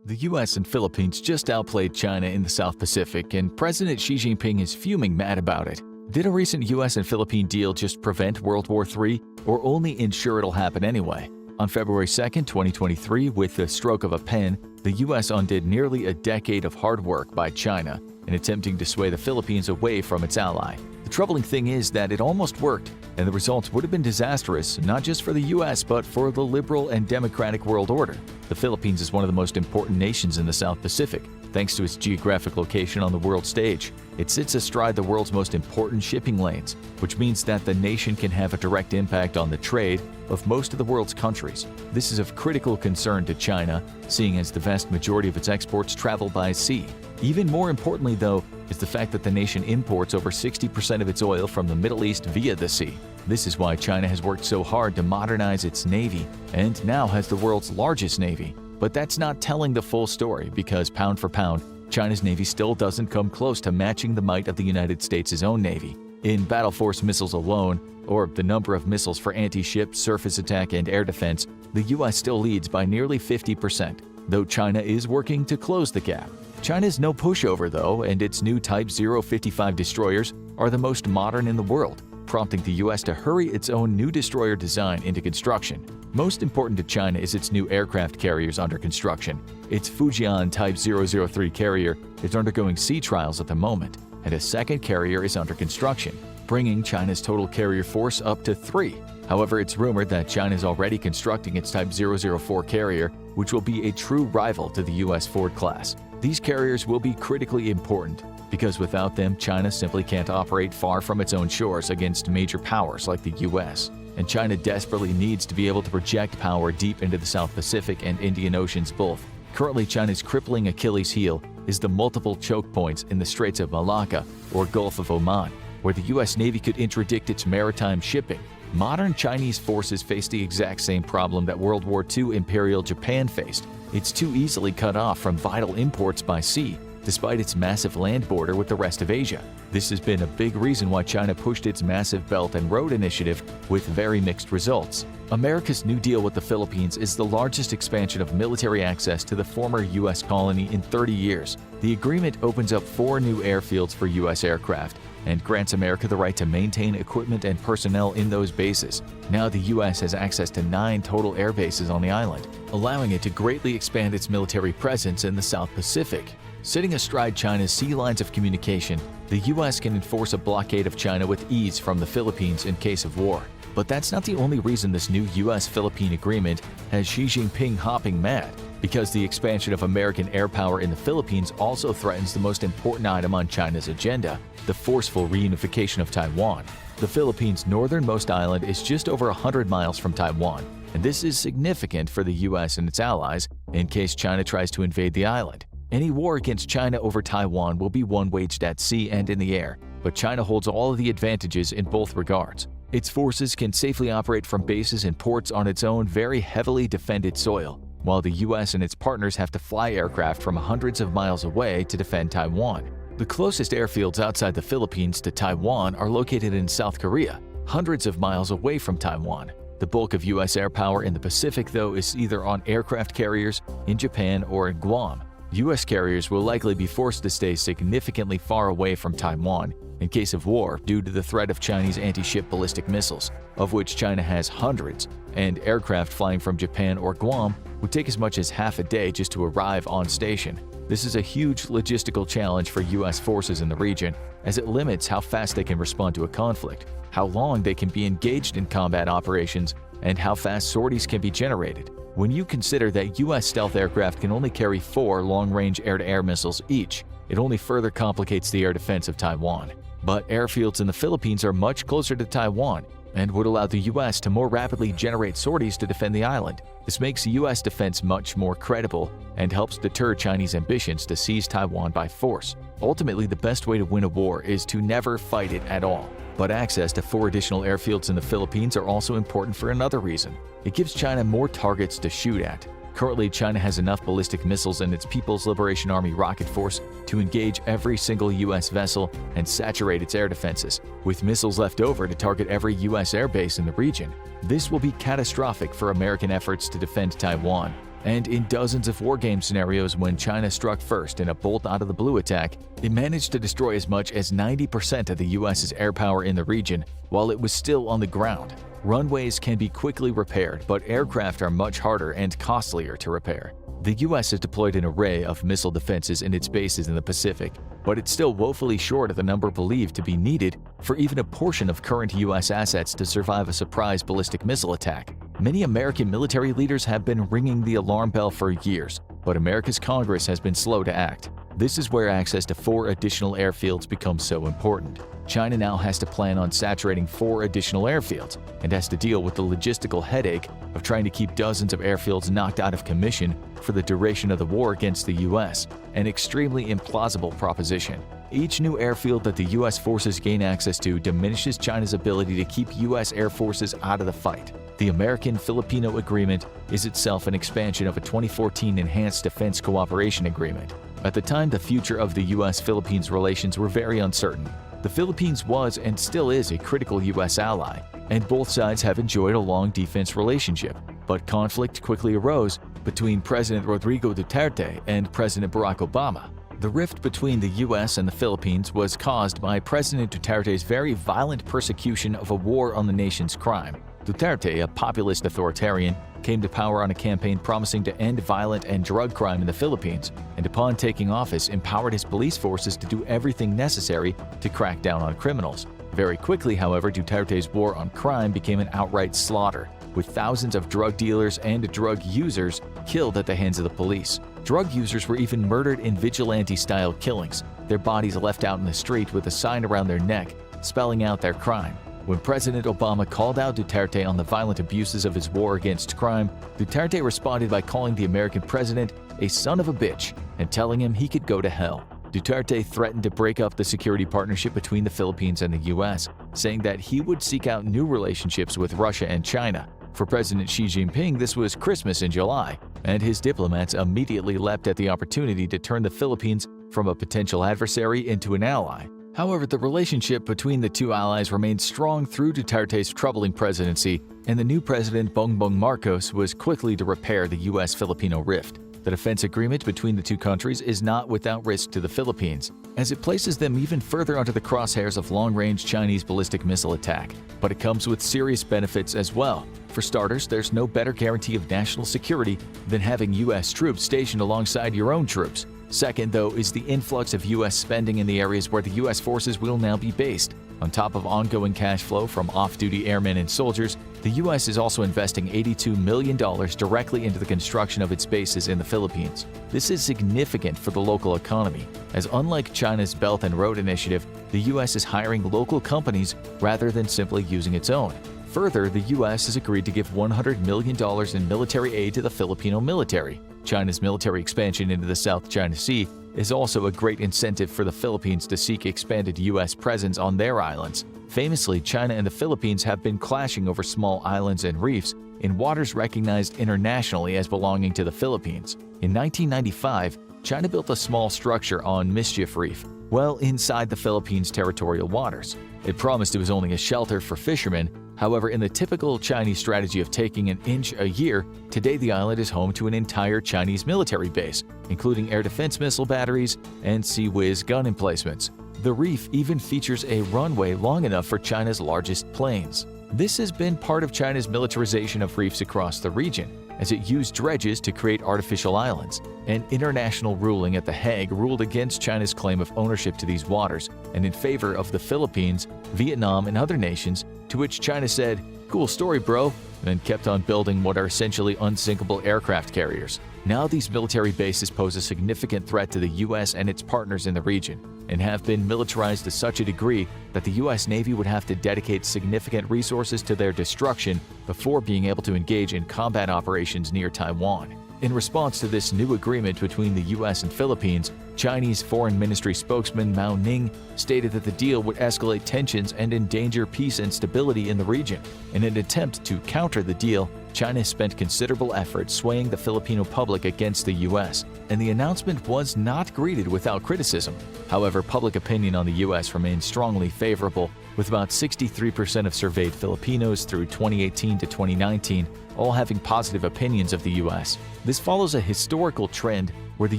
The US and Philippines just outplayed China in the South Pacific, and President Xi Jinping is fuming mad about it. Did a recent US and Philippine deal just prevent World War III, or only ensure it'll happen anyway? On February 2, 2023, with the stroke of a pen, the US undid nearly a decade of hard work by China in attempting to sway the Philippines away from its ally. The troubling thing is that it almost worked, and the results would have been disastrous not just for the US but for the liberal and democratic world order. The Philippines is one of the most important nations in the South Pacific, thanks to its geographic location on the world stage. It sits astride the world's most important shipping lanes, which means that the nation can have a direct impact on the trade of most of the world's countries. This is of critical concern to China, seeing as the vast majority of its exports travel by sea. Even more importantly, though, is the fact that the nation imports over 60% of its oil from the Middle East via the sea. This is why China has worked so hard to modernize its navy and now has the world's largest navy. But that's not telling the full story, because pound for pound, China's navy still doesn't come close to matching the might of the United States' own navy. In battle force missiles alone, or the number of missiles for anti-ship, surface attack, and air defense, the US still leads by nearly 50%, though China is working to close the gap. China's no pushover, though, and its new Type 055 destroyers are the most modern in the world, prompting the U.S. to hurry its own new destroyer design into construction. Most important to China is its new aircraft carriers under construction. Its Fujian Type 003 carrier is undergoing sea trials at the moment, and a second carrier is under construction, bringing China's total carrier force up to 3. However, it's rumored that China is already constructing its Type 004 carrier, which will be a true rival to the U.S. Ford class. These carriers will be critically important, because without them, China simply can't operate far from its own shores against major powers like the U.S. And China desperately needs to be able to project power deep into the South Pacific and Indian Oceans both. Currently, China's crippling Achilles heel is the multiple choke points in the Straits of Malacca or Gulf of Oman, where the U.S. Navy could interdict its maritime shipping. Modern Chinese forces face the exact same problem that World War II Imperial Japan faced. It's too easily cut off from vital imports by sea, despite its massive land border with the rest of Asia. This has been a big reason why China pushed its massive Belt and Road Initiative with very mixed results. America's New Deal with the Philippines is the largest expansion of military access to the former U.S. colony in 30 years. The agreement opens up 4 new airfields for U.S. aircraft and grants America the right to maintain equipment and personnel in those bases. Now the U.S. has access to 9 total air bases on the island, allowing it to greatly expand its military presence in the South Pacific. Sitting astride China's sea lines of communication, the U.S. can enforce a blockade of China with ease from the Philippines in case of war. But that's not the only reason this new U.S.-Philippine agreement has Xi Jinping hopping mad, because the expansion of American air power in the Philippines also threatens the most important item on China's agenda, the forceful reunification of Taiwan. The Philippines' northernmost island is just over 100 miles from Taiwan, and this is significant for the U.S. and its allies in case China tries to invade the island. Any war against China over Taiwan will be one waged at sea and in the air, but China holds all of the advantages in both regards. Its forces can safely operate from bases and ports on its own very heavily defended soil, while the U.S. and its partners have to fly aircraft from hundreds of miles away to defend Taiwan. The closest airfields outside the Philippines to Taiwan are located in South Korea, hundreds of miles away from Taiwan. The bulk of U.S. air power in the Pacific, though, is either on aircraft carriers, in Japan, or in Guam. U.S. carriers will likely be forced to stay significantly far away from Taiwan in case of war due to the threat of Chinese anti-ship ballistic missiles, of which China has hundreds, and aircraft flying from Japan or Guam would take as much as half a day just to arrive on station. This is a huge logistical challenge for U.S. forces in the region, as it limits how fast they can respond to a conflict, how long they can be engaged in combat operations, and how fast sorties can be generated. When you consider that U.S. stealth aircraft can only carry 4 long-range air-to-air missiles each, it only further complicates the air defense of Taiwan. But airfields in the Philippines are much closer to Taiwan and would allow the U.S. to more rapidly generate sorties to defend the island. This makes U.S. defense much more credible and helps deter Chinese ambitions to seize Taiwan by force. Ultimately, the best way to win a war is to never fight it at all. But access to 4 additional airfields in the Philippines are also important for another reason. It gives China more targets to shoot at. Currently, China has enough ballistic missiles in its People's Liberation Army rocket force to engage every single U.S. vessel and saturate its air defenses, with missiles left over to target every U.S. airbase in the region. This will be catastrophic for American efforts to defend Taiwan. And in dozens of wargame scenarios when China struck first in a bolt-out-of-the-blue attack, it managed to destroy as much as 90% of the U.S.'s air power in the region while it was still on the ground. Runways can be quickly repaired, but aircraft are much harder and costlier to repair. The U.S. has deployed an array of missile defenses in its bases in the Pacific, but it's still woefully short of the number believed to be needed for even a portion of current U.S. assets to survive a surprise ballistic missile attack. Many American military leaders have been ringing the alarm bell for years, but America's Congress has been slow to act. This is where access to 4 additional airfields becomes so important. China now has to plan on saturating 4 additional airfields and has to deal with the logistical headache of trying to keep dozens of airfields knocked out of commission for the duration of the war against the U.S., an extremely implausible proposition. Each new airfield that the U.S. forces gain access to diminishes China's ability to keep U.S. air forces out of the fight. The American-Filipino Agreement is itself an expansion of a 2014 Enhanced Defense Cooperation Agreement. At the time, the future of the U.S.-Philippines relations were very uncertain. The Philippines was and still is a critical U.S. ally, and both sides have enjoyed a long defense relationship. But conflict quickly arose between President Rodrigo Duterte and President Barack Obama. The rift between the U.S. and the Philippines was caused by President Duterte's very violent persecution of a war on the nation's crime. Duterte, a populist authoritarian, came to power on a campaign promising to end violent and drug crime in the Philippines, and upon taking office empowered his police forces to do everything necessary to crack down on criminals. Very quickly, however, Duterte's war on crime became an outright slaughter, with thousands of drug dealers and drug users killed at the hands of the police. Drug users were even murdered in vigilante-style killings, their bodies left out in the street with a sign around their neck spelling out their crime. When President Obama called out Duterte on the violent abuses of his war against crime, Duterte responded by calling the American president a son of a bitch and telling him he could go to hell. Duterte threatened to break up the security partnership between the Philippines and the U.S., saying that he would seek out new relationships with Russia and China. For President Xi Jinping, this was Christmas in July, and his diplomats immediately leapt at the opportunity to turn the Philippines from a potential adversary into an ally. However, the relationship between the two allies remained strong through Duterte's troubling presidency, and the new president Bongbong Marcos was quickly to repair the U.S.-Filipino rift. The defense agreement between the two countries is not without risk to the Philippines, as it places them even further under the crosshairs of long-range Chinese ballistic missile attack. But it comes with serious benefits as well. For starters, there's no better guarantee of national security than having U.S. troops stationed alongside your own troops. Second, though, is the influx of U.S. spending in the areas where the U.S. forces will now be based. On top of ongoing cash flow from off-duty airmen and soldiers, the U.S. is also investing $82 million directly into the construction of its bases in the Philippines. This is significant for the local economy, as unlike China's Belt and Road Initiative, the U.S. is hiring local companies rather than simply using its own. Further, the U.S. has agreed to give $100 million in military aid to the Filipino military. China's military expansion into the South China Sea is also a great incentive for the Philippines to seek expanded U.S. presence on their islands. Famously, China and the Philippines have been clashing over small islands and reefs in waters recognized internationally as belonging to the Philippines. In 1995, China built a small structure on Mischief Reef, well inside the Philippines' territorial waters. It promised it was only a shelter for fishermen. However, in the typical Chinese strategy of taking an inch a year, today the island is home to an entire Chinese military base, including air defense missile batteries and Sea Whiz gun emplacements. The reef even features a runway long enough for China's largest planes. This has been part of China's militarization of reefs across the region, as it used dredges to create artificial islands. An international ruling at The Hague ruled against China's claim of ownership to these waters and in favor of the Philippines, Vietnam, and other nations, to which China said, "Cool story, bro," and kept on building what are essentially unsinkable aircraft carriers. Now these military bases pose a significant threat to the U.S. and its partners in the region, and have been militarized to such a degree that the U.S. Navy would have to dedicate significant resources to their destruction before being able to engage in combat operations near Taiwan. In response to this new agreement between the U.S. and Philippines, Chinese Foreign Ministry spokesman Mao Ning stated that the deal would escalate tensions and endanger peace and stability in the region. In an attempt to counter the deal, China spent considerable effort swaying the Filipino public against the U.S., and the announcement was not greeted without criticism. However, public opinion on the U.S. remains strongly favorable, with about 63% of surveyed Filipinos through 2018 to 2019 all having positive opinions of the U.S. This follows a historical trend where the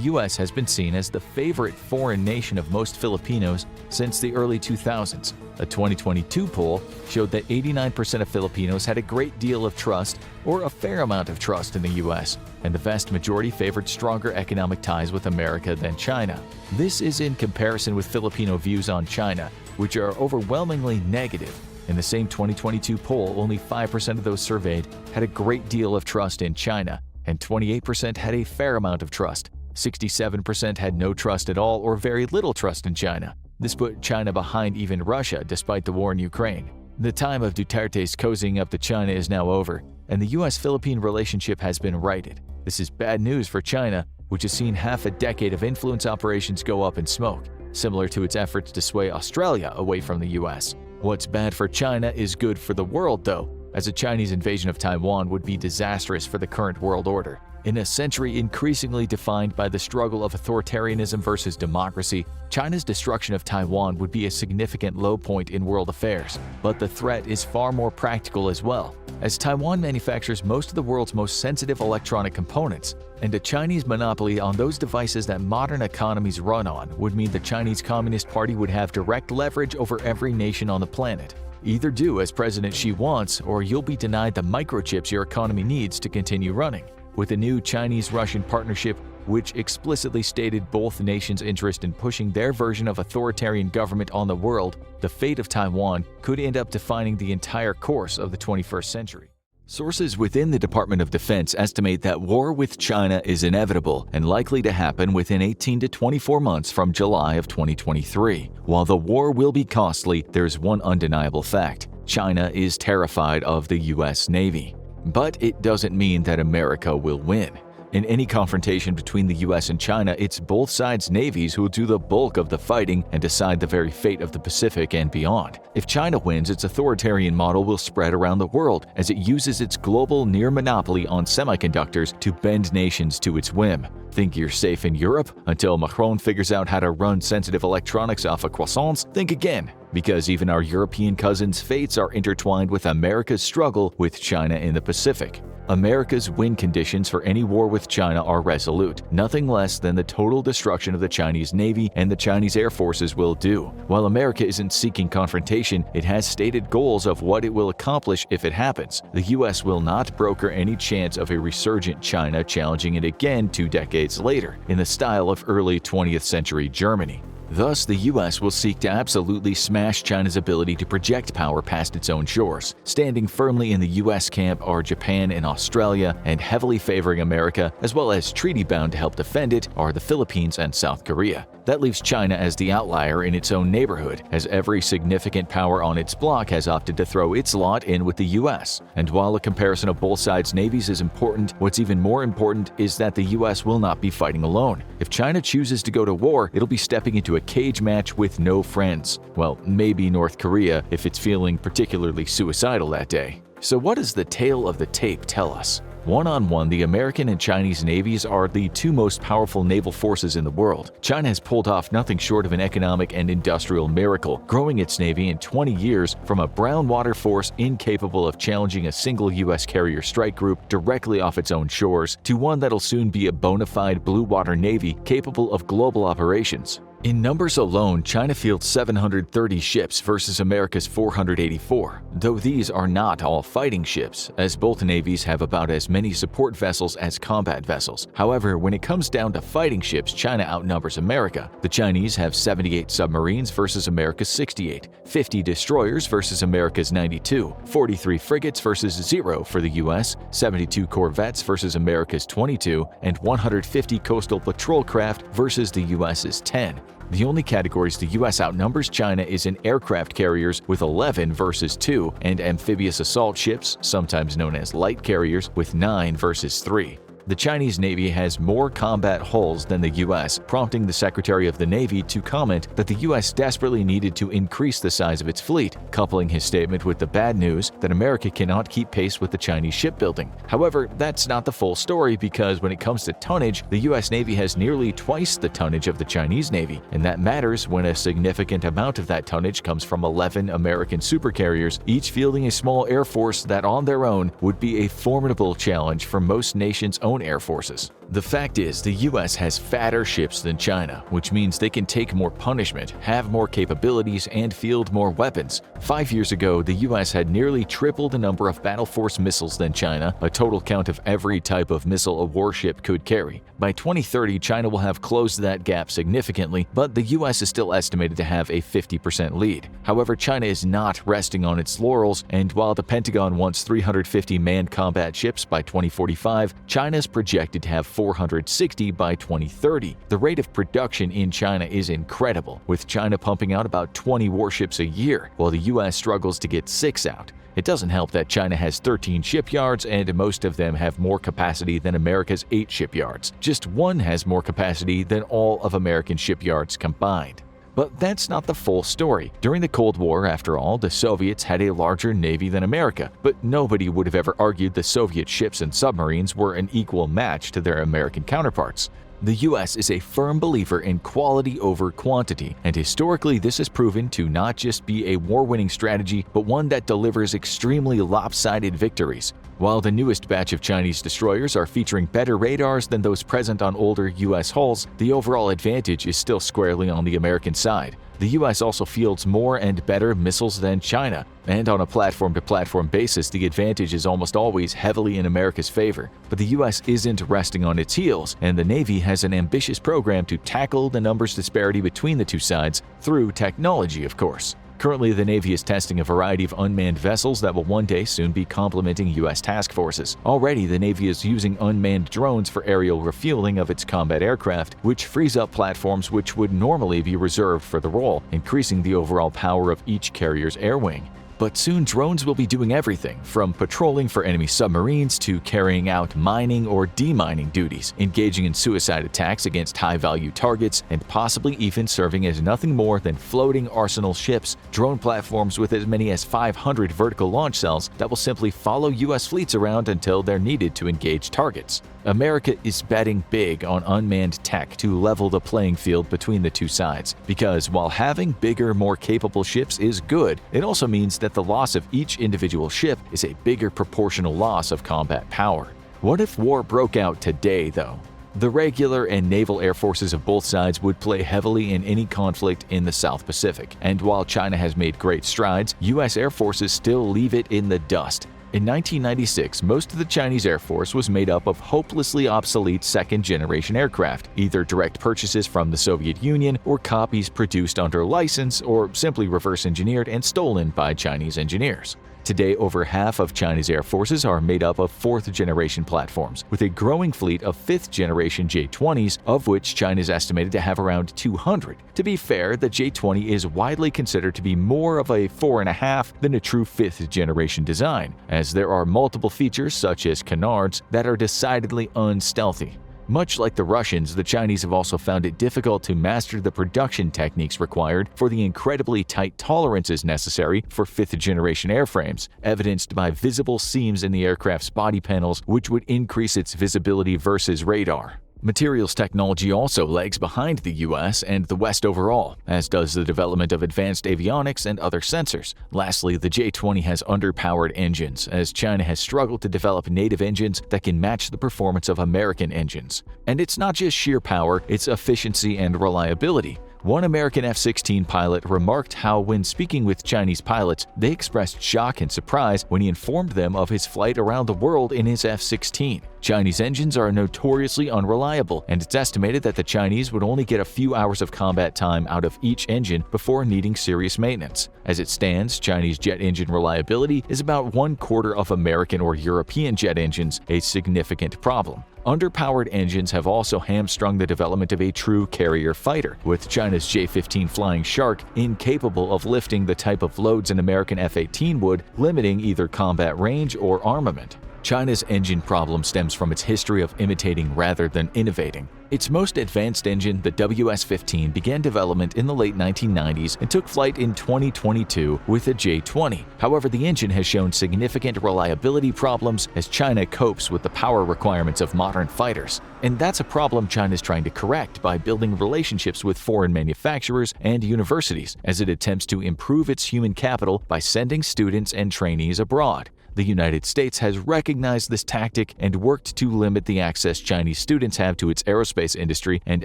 U.S. has been seen as the favorite foreign nation of most Filipinos since the early 2000s. A 2022 poll showed that 89% of Filipinos had a great deal of trust or a fair amount of trust in the U.S., and the vast majority favored stronger economic ties with America than China. This is in comparison with Filipino views on China, which are overwhelmingly negative. In the same 2022 poll, only 5% of those surveyed had a great deal of trust in China, and 28% had a fair amount of trust. 67% had no trust at all or very little trust in China. This put China behind even Russia despite the war in Ukraine. The time of Duterte's cozying up to China is now over, and the U.S.-Philippine relationship has been righted. This is bad news for China, which has seen half a decade of influence operations go up in smoke, similar to its efforts to sway Australia away from the U.S. What's bad for China is good for the world, though, as a Chinese invasion of Taiwan would be disastrous for the current world order. In a century increasingly defined by the struggle of authoritarianism versus democracy, China's destruction of Taiwan would be a significant low point in world affairs. But the threat is far more practical as well, as Taiwan manufactures most of the world's most sensitive electronic components, and a Chinese monopoly on those devices that modern economies run on would mean the Chinese Communist Party would have direct leverage over every nation on the planet. Either do as President Xi wants, or you'll be denied the microchips your economy needs to continue running. With the new Chinese-Russian partnership, which explicitly stated both nations' interest in pushing their version of authoritarian government on the world, the fate of Taiwan could end up defining the entire course of the 21st century. Sources within the Department of Defense estimate that war with China is inevitable and likely to happen within 18 to 24 months from July of 2023. While the war will be costly, there's one undeniable fact: China is terrified of the U.S. Navy. But it doesn't mean that America will win. In any confrontation between the U.S. and China, it's both sides' navies who do the bulk of the fighting and decide the very fate of the Pacific and beyond. If China wins, its authoritarian model will spread around the world as it uses its global near monopoly on semiconductors to bend nations to its whim. Think you're safe in Europe? Until Macron figures out how to run sensitive electronics off of croissants, think again. Because even our European cousins' fates are intertwined with America's struggle with China in the Pacific. America's win conditions for any war with China are resolute. Nothing less than the total destruction of the Chinese Navy and the Chinese Air Forces will do. While America isn't seeking confrontation, it has stated goals of what it will accomplish if it happens. The U.S. will not broker any chance of a resurgent China challenging it again 2 decades later, in the style of early 20th century Germany. Thus, the U.S. will seek to absolutely smash China's ability to project power past its own shores. Standing firmly in the U.S. camp are Japan and Australia, and heavily favoring America, as well as treaty-bound to help defend it, are the Philippines and South Korea. That leaves China as the outlier in its own neighborhood, as every significant power on its bloc has opted to throw its lot in with the U.S. And while a comparison of both sides' navies is important, what's even more important is that the U.S. will not be fighting alone. If China chooses to go to war, it'll be stepping into a cage match with no friends. Well, maybe North Korea if it's feeling particularly suicidal that day. So what does the tale of the tape tell us? One-on-one, the American and Chinese navies are the 2 most powerful naval forces in the world. China has pulled off nothing short of an economic and industrial miracle, growing its navy in 20 years from a brown water force incapable of challenging a single U.S. carrier strike group directly off its own shores to one that'll soon be a bona fide blue water navy capable of global operations. In numbers alone, China fields 730 ships versus America's 484, though these are not all fighting ships, as both navies have about as many support vessels as combat vessels. However, when it comes down to fighting ships, China outnumbers America. The Chinese have 78 submarines versus America's 68, 50 destroyers versus America's 92, 43 frigates versus 0 for the US, 72 corvettes versus America's 22, and 150 coastal patrol craft versus the US's 10. The only categories the US outnumbers China is in aircraft carriers with 11 versus 2 and amphibious assault ships, sometimes known as light carriers, with 9 versus 3. The Chinese Navy has more combat hulls than the US, prompting the Secretary of the Navy to comment that the US desperately needed to increase the size of its fleet, coupling his statement with the bad news that America cannot keep pace with the Chinese shipbuilding. However, that's not the full story, because when it comes to tonnage, the US Navy has nearly twice the tonnage of the Chinese Navy, and that matters when a significant amount of that tonnage comes from 11 American supercarriers, each fielding a small air force that on their own would be a formidable challenge for most nations' own air forces. The fact is, the US has fatter ships than China, which means they can take more punishment, have more capabilities, and field more weapons. 5 years ago, the US had nearly triple the number of battle force missiles than China, a total count of every type of missile a warship could carry. By 2030, China will have closed that gap significantly, but the US is still estimated to have a 50% lead. However, China is not resting on its laurels, and while the Pentagon wants 350 manned combat ships by 2045, China is projected to have 460 by 2030. The rate of production in China is incredible, with China pumping out about 20 warships a year, while the US struggles to get 6 out. It doesn't help that China has 13 shipyards, and most of them have more capacity than America's 8 shipyards. Just one has more capacity than all of American shipyards combined. But that's not the full story. During the Cold War, after all, the Soviets had a larger navy than America, but nobody would have ever argued the Soviet ships and submarines were an equal match to their American counterparts. The US is a firm believer in quality over quantity, and historically this has proven to not just be a war-winning strategy, but one that delivers extremely lopsided victories. While the newest batch of Chinese destroyers are featuring better radars than those present on older US hulls, the overall advantage is still squarely on the American side. The US also fields more and better missiles than China, and on a platform-to-platform basis, the advantage is almost always heavily in America's favor. But the US isn't resting on its heels, and the Navy has an ambitious program to tackle the numbers disparity between the two sides through technology, of course. Currently, the Navy is testing a variety of unmanned vessels that will one day soon be complementing U.S. task forces. Already, the Navy is using unmanned drones for aerial refueling of its combat aircraft, which frees up platforms which would normally be reserved for the role, increasing the overall power of each carrier's air wing. But soon drones will be doing everything, from patrolling for enemy submarines to carrying out mining or demining duties, engaging in suicide attacks against high-value targets, and possibly even serving as nothing more than floating arsenal ships, drone platforms with as many as 500 vertical launch cells that will simply follow U.S. fleets around until they're needed to engage targets. America is betting big on unmanned tech to level the playing field between the two sides, because while having bigger, more capable ships is good, it also means that the loss of each individual ship is a bigger proportional loss of combat power. What if war broke out today, though? The regular and naval air forces of both sides would play heavily in any conflict in the South Pacific, and while China has made great strides, U.S. air forces still leave it in the dust. In 1996, most of the Chinese Air Force was made up of hopelessly obsolete second-generation aircraft, either direct purchases from the Soviet Union or copies produced under license or simply reverse-engineered and stolen by Chinese engineers. Today, over half of China's air forces are made up of fourth-generation platforms, with a growing fleet of fifth-generation J-20s, of which China is estimated to have around 200. To be fair, the J-20 is widely considered to be more of a 4.5 than a true fifth-generation design, as there are multiple features such as canards that are decidedly unstealthy. Much like the Russians, the Chinese have also found it difficult to master the production techniques required for the incredibly tight tolerances necessary for fifth-generation airframes, evidenced by visible seams in the aircraft's body panels, which would increase its visibility versus radar. Materials technology also lags behind the US and the West overall, as does the development of advanced avionics and other sensors. Lastly, the J-20 has underpowered engines, as China has struggled to develop native engines that can match the performance of American engines. And it's not just sheer power, it's efficiency and reliability. One American F-16 pilot remarked how when speaking with Chinese pilots, they expressed shock and surprise when he informed them of his flight around the world in his F-16. Chinese engines are notoriously unreliable, and it's estimated that the Chinese would only get a few hours of combat time out of each engine before needing serious maintenance. As it stands, Chinese jet engine reliability is about 1/4 of American or European jet engines, a significant problem. Underpowered engines have also hamstrung the development of a true carrier fighter, with China's J-15 Flying Shark incapable of lifting the type of loads an American F-18 would, limiting either combat range or armament. China's engine problem stems from its history of imitating rather than innovating. Its most advanced engine, the WS-15, began development in the late 1990s and took flight in 2022 with a J-20. However, the engine has shown significant reliability problems as China copes with the power requirements of modern fighters. And that's a problem China is trying to correct by building relationships with foreign manufacturers and universities as it attempts to improve its human capital by sending students and trainees abroad. The United States has recognized this tactic and worked to limit the access Chinese students have to its aerospace industry and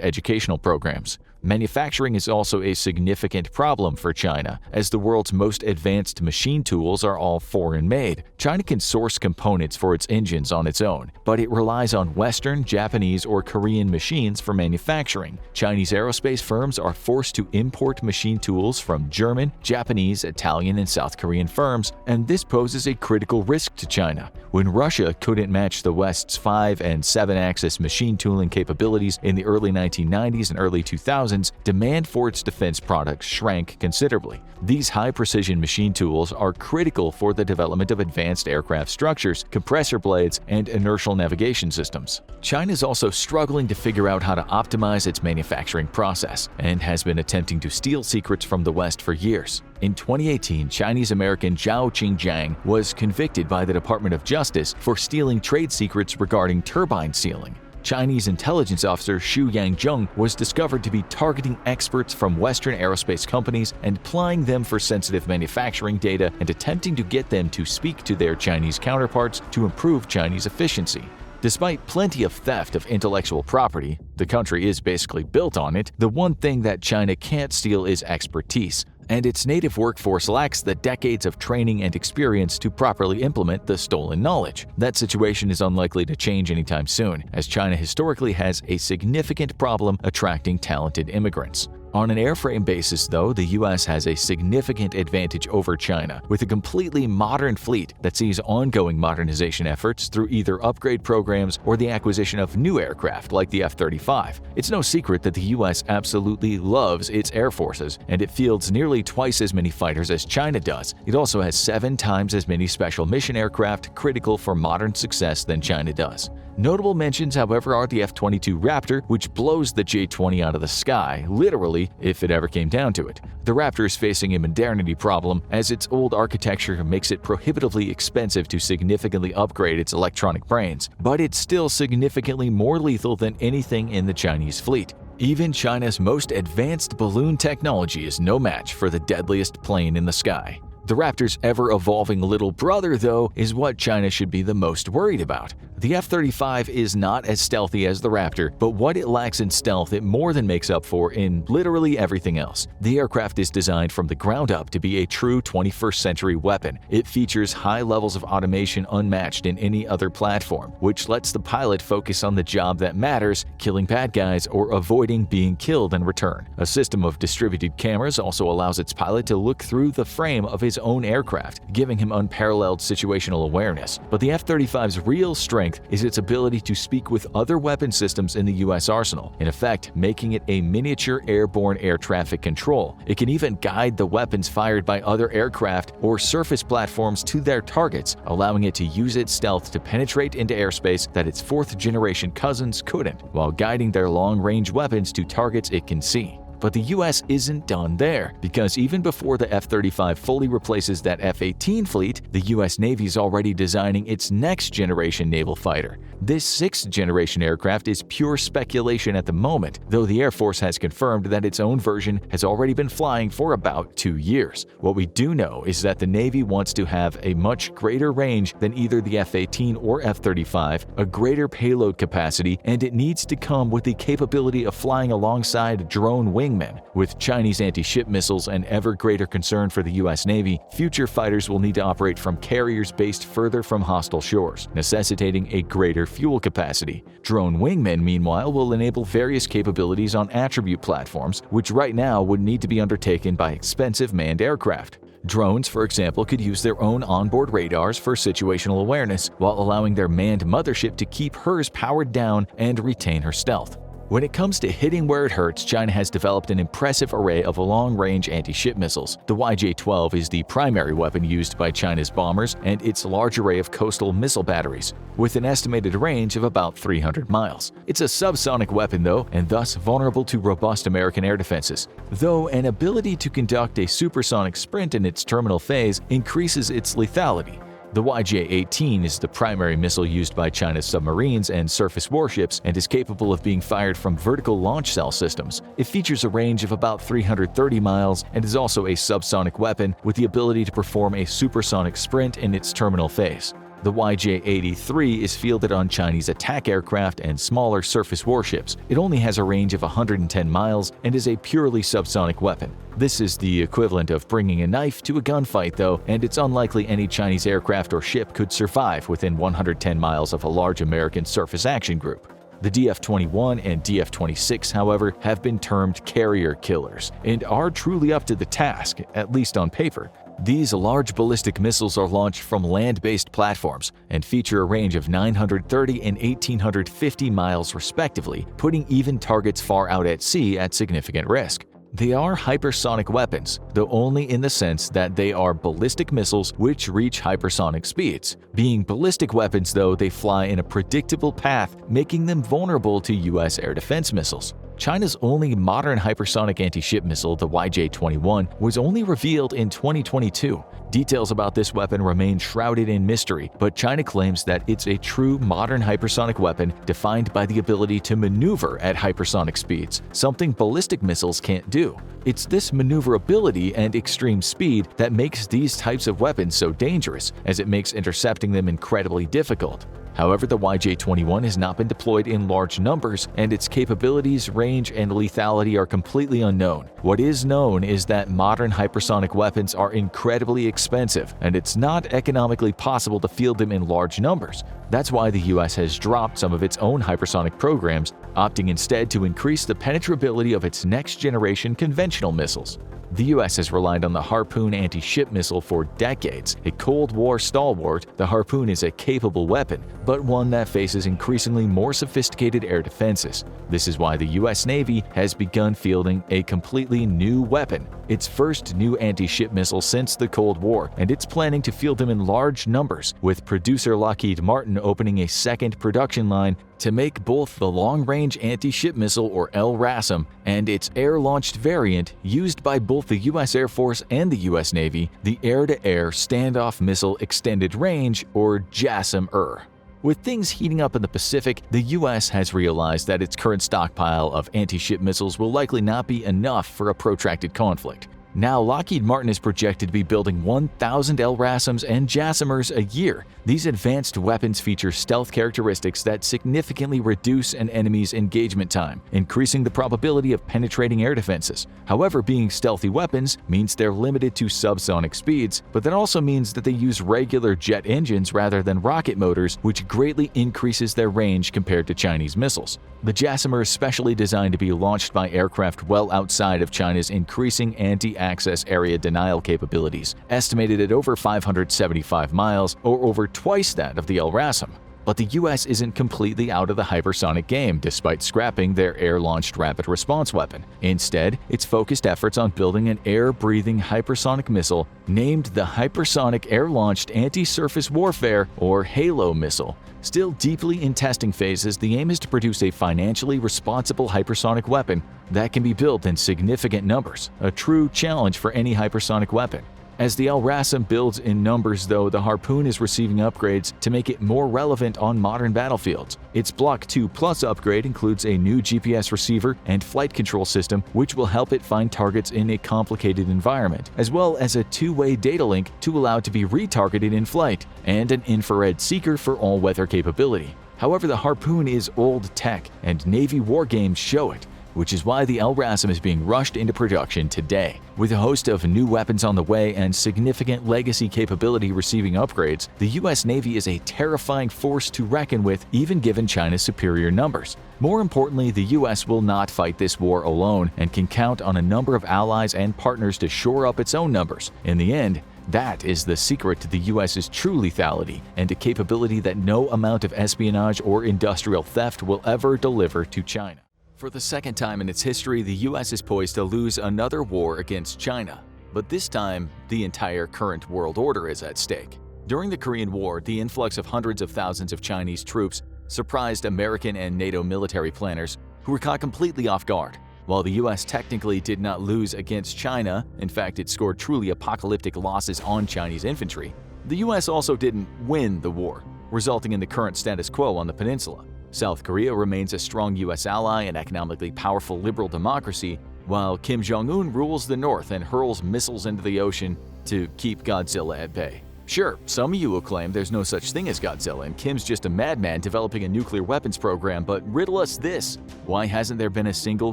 educational programs. Manufacturing is also a significant problem for China, as the world's most advanced machine tools are all foreign-made. China can source components for its engines on its own, but it relies on Western, Japanese, or Korean machines for manufacturing. Chinese aerospace firms are forced to import machine tools from German, Japanese, Italian, and South Korean firms, and this poses a critical risk to China. When Russia couldn't match the West's 5- and 7-axis machine tooling capabilities in the early 1990s and early 2000s, demand for its defense products shrank considerably. These high-precision machine tools are critical for the development of advanced aircraft structures, compressor blades, and inertial navigation systems. China is also struggling to figure out how to optimize its manufacturing process and has been attempting to steal secrets from the West for years. In 2018, Chinese-American Zhao Qingjiang was convicted by the Department of Justice for stealing trade secrets regarding turbine sealing. Chinese intelligence officer Xu Yangzheng was discovered to be targeting experts from Western aerospace companies and plying them for sensitive manufacturing data and attempting to get them to speak to their Chinese counterparts to improve Chinese efficiency. Despite plenty of theft of intellectual property, the country is basically built on it, the one thing that China can't steal is expertise, and its native workforce lacks the decades of training and experience to properly implement the stolen knowledge. That situation is unlikely to change anytime soon, as China historically has a significant problem attracting talented immigrants. On an airframe basis, though, the US has a significant advantage over China, with a completely modern fleet that sees ongoing modernization efforts through either upgrade programs or the acquisition of new aircraft like the F-35. It's no secret that the US absolutely loves its air forces, and it fields nearly twice as many fighters as China does. It also has 7 times as many special mission aircraft critical for modern success than China does. Notable mentions, however, are the F-22 Raptor, which blows the J-20 out of the sky, literally, if it ever came down to it. The Raptor is facing a modernity problem, as its old architecture makes it prohibitively expensive to significantly upgrade its electronic brains, but it's still significantly more lethal than anything in the Chinese fleet. Even China's most advanced balloon technology is no match for the deadliest plane in the sky. The Raptor's ever-evolving little brother, though, is what China should be the most worried about. The F-35 is not as stealthy as the Raptor, but what it lacks in stealth it more than makes up for in literally everything else. The aircraft is designed from the ground up to be a true 21st century weapon. It features high levels of automation unmatched in any other platform, which lets the pilot focus on the job that matters, killing bad guys or avoiding being killed in return. A system of distributed cameras also allows its pilot to look through the frame of his own aircraft, giving him unparalleled situational awareness. But the F-35's real strength is its ability to speak with other weapon systems in the U.S. arsenal, in effect making it a miniature airborne air traffic control. It can even guide the weapons fired by other aircraft or surface platforms to their targets, allowing it to use its stealth to penetrate into airspace that its fourth-generation cousins couldn't, while guiding their long-range weapons to targets it can see. But the US isn't done there, because even before the F-35 fully replaces that F-18 fleet, the US Navy is already designing its next-generation naval fighter. This 6th-generation aircraft is pure speculation at the moment, though the Air Force has confirmed that its own version has already been flying for about 2 years. What we do know is that the Navy wants to have a much greater range than either the F-18 or F-35, a greater payload capacity, and it needs to come with the capability of flying alongside drone wing wingmen. With Chinese anti-ship missiles an ever greater concern for the U.S. Navy, future fighters will need to operate from carriers based further from hostile shores, necessitating a greater fuel capacity. Drone wingmen, meanwhile, will enable various capabilities on attribute platforms, which right now would need to be undertaken by expensive manned aircraft. Drones, for example, could use their own onboard radars for situational awareness, while allowing their manned mothership to keep hers powered down and retain her stealth. When it comes to hitting where it hurts, China has developed an impressive array of long-range anti-ship missiles. The YJ-12 is the primary weapon used by China's bombers and its large array of coastal missile batteries, with an estimated range of about 300 miles. It's a subsonic weapon, though, and thus vulnerable to robust American air defenses, though an ability to conduct a supersonic sprint in its terminal phase increases its lethality. The YJ-18 is the primary missile used by China's submarines and surface warships and is capable of being fired from vertical launch cell systems. It features a range of about 330 miles and is also a subsonic weapon with the ability to perform a supersonic sprint in its terminal phase. The YJ-83 is fielded on Chinese attack aircraft and smaller surface warships. It only has a range of 110 miles and is a purely subsonic weapon. This is the equivalent of bringing a knife to a gunfight, though, and it's unlikely any Chinese aircraft or ship could survive within 110 miles of a large American surface action group. The DF-21 and DF-26, however, have been termed carrier killers and are truly up to the task, at least on paper. These large ballistic missiles are launched from land-based platforms and feature a range of 930 and 1,850 miles respectively, putting even targets far out at sea at significant risk. They are hypersonic weapons, though only in the sense that they are ballistic missiles which reach hypersonic speeds. Being ballistic weapons, though, they fly in a predictable path, making them vulnerable to U.S. air defense missiles. China's only modern hypersonic anti-ship missile, the YJ-21, was only revealed in 2022. Details about this weapon remain shrouded in mystery, but China claims that it's a true modern hypersonic weapon defined by the ability to maneuver at hypersonic speeds, something ballistic missiles can't do. It's this maneuverability and extreme speed that makes these types of weapons so dangerous, as it makes intercepting them incredibly difficult. However, the YJ-21 has not been deployed in large numbers, and its capabilities, range, and lethality are completely unknown. What is known is that modern hypersonic weapons are incredibly expensive, and it's not economically possible to field them in large numbers. That's why the US has dropped some of its own hypersonic programs, opting instead to increase the penetrability of its next-generation conventional missiles. The U.S. has relied on the Harpoon anti-ship missile for decades. A Cold War stalwart, the Harpoon is a capable weapon, but one that faces increasingly more sophisticated air defenses. This is why the U.S. Navy has begun fielding a completely new weapon, its first new anti-ship missile since the Cold War, and it's planning to field them in large numbers, with producer Lockheed Martin opening a second production line to make both the long-range anti-ship missile, or LRASM, and its air-launched variant used by both the U.S. Air Force and the U.S. Navy, the Air-to-Air Standoff Missile Extended Range, or JASSM-ER. With things heating up in the Pacific, the U.S. has realized that its current stockpile of anti-ship missiles will likely not be enough for a protracted conflict. Now, Lockheed Martin is projected to be building 1,000 LRASMs and JASSMers a year. These advanced weapons feature stealth characteristics that significantly reduce an enemy's engagement time, increasing the probability of penetrating air defenses. However, being stealthy weapons means they're limited to subsonic speeds, but that also means that they use regular jet engines rather than rocket motors, which greatly increases their range compared to Chinese missiles. The JASSMer is specially designed to be launched by aircraft well outside of China's increasing anti-access area denial capabilities, estimated at over 575 miles, or over twice that of the LRASM. But the US isn't completely out of the hypersonic game, despite scrapping their air-launched rapid response weapon. Instead, it's focused efforts on building an air-breathing hypersonic missile named the Hypersonic Air-Launched Anti-Surface Warfare, or HALO missile. Still deeply in testing phases, the aim is to produce a financially responsible hypersonic weapon that can be built in significant numbers, a true challenge for any hypersonic weapon. As the LRASM builds in numbers, though, the Harpoon is receiving upgrades to make it more relevant on modern battlefields. Its Block 2 Plus upgrade includes a new GPS receiver and flight control system, which will help it find targets in a complicated environment, as well as a two-way data link to allow it to be retargeted in flight, and an infrared seeker for all-weather capability. However, the Harpoon is old tech, and Navy war games show it. which is why the LRASM is being rushed into production today. With a host of new weapons on the way and significant legacy capability receiving upgrades, the US Navy is a terrifying force to reckon with, even given China's superior numbers. More importantly, the US will not fight this war alone and can count on a number of allies and partners to shore up its own numbers. In the end, that is the secret to the US's true lethality and a capability that no amount of espionage or industrial theft will ever deliver to China. For the second time in its history, the US is poised to lose another war against China. But this time, the entire current world order is at stake. During the Korean War, the influx of hundreds of thousands of Chinese troops surprised American and NATO military planners who were caught completely off guard. While the US technically did not lose against China, in fact it scored truly apocalyptic losses on Chinese infantry, the US also didn't win the war, resulting in the current status quo on the peninsula. South Korea remains a strong US ally and economically powerful liberal democracy, while Kim Jong-un rules the north and hurls missiles into the ocean to keep Godzilla at bay. Sure, some of you will claim there's no such thing as Godzilla and Kim's just a madman developing a nuclear weapons program, but riddle us this: why hasn't there been a single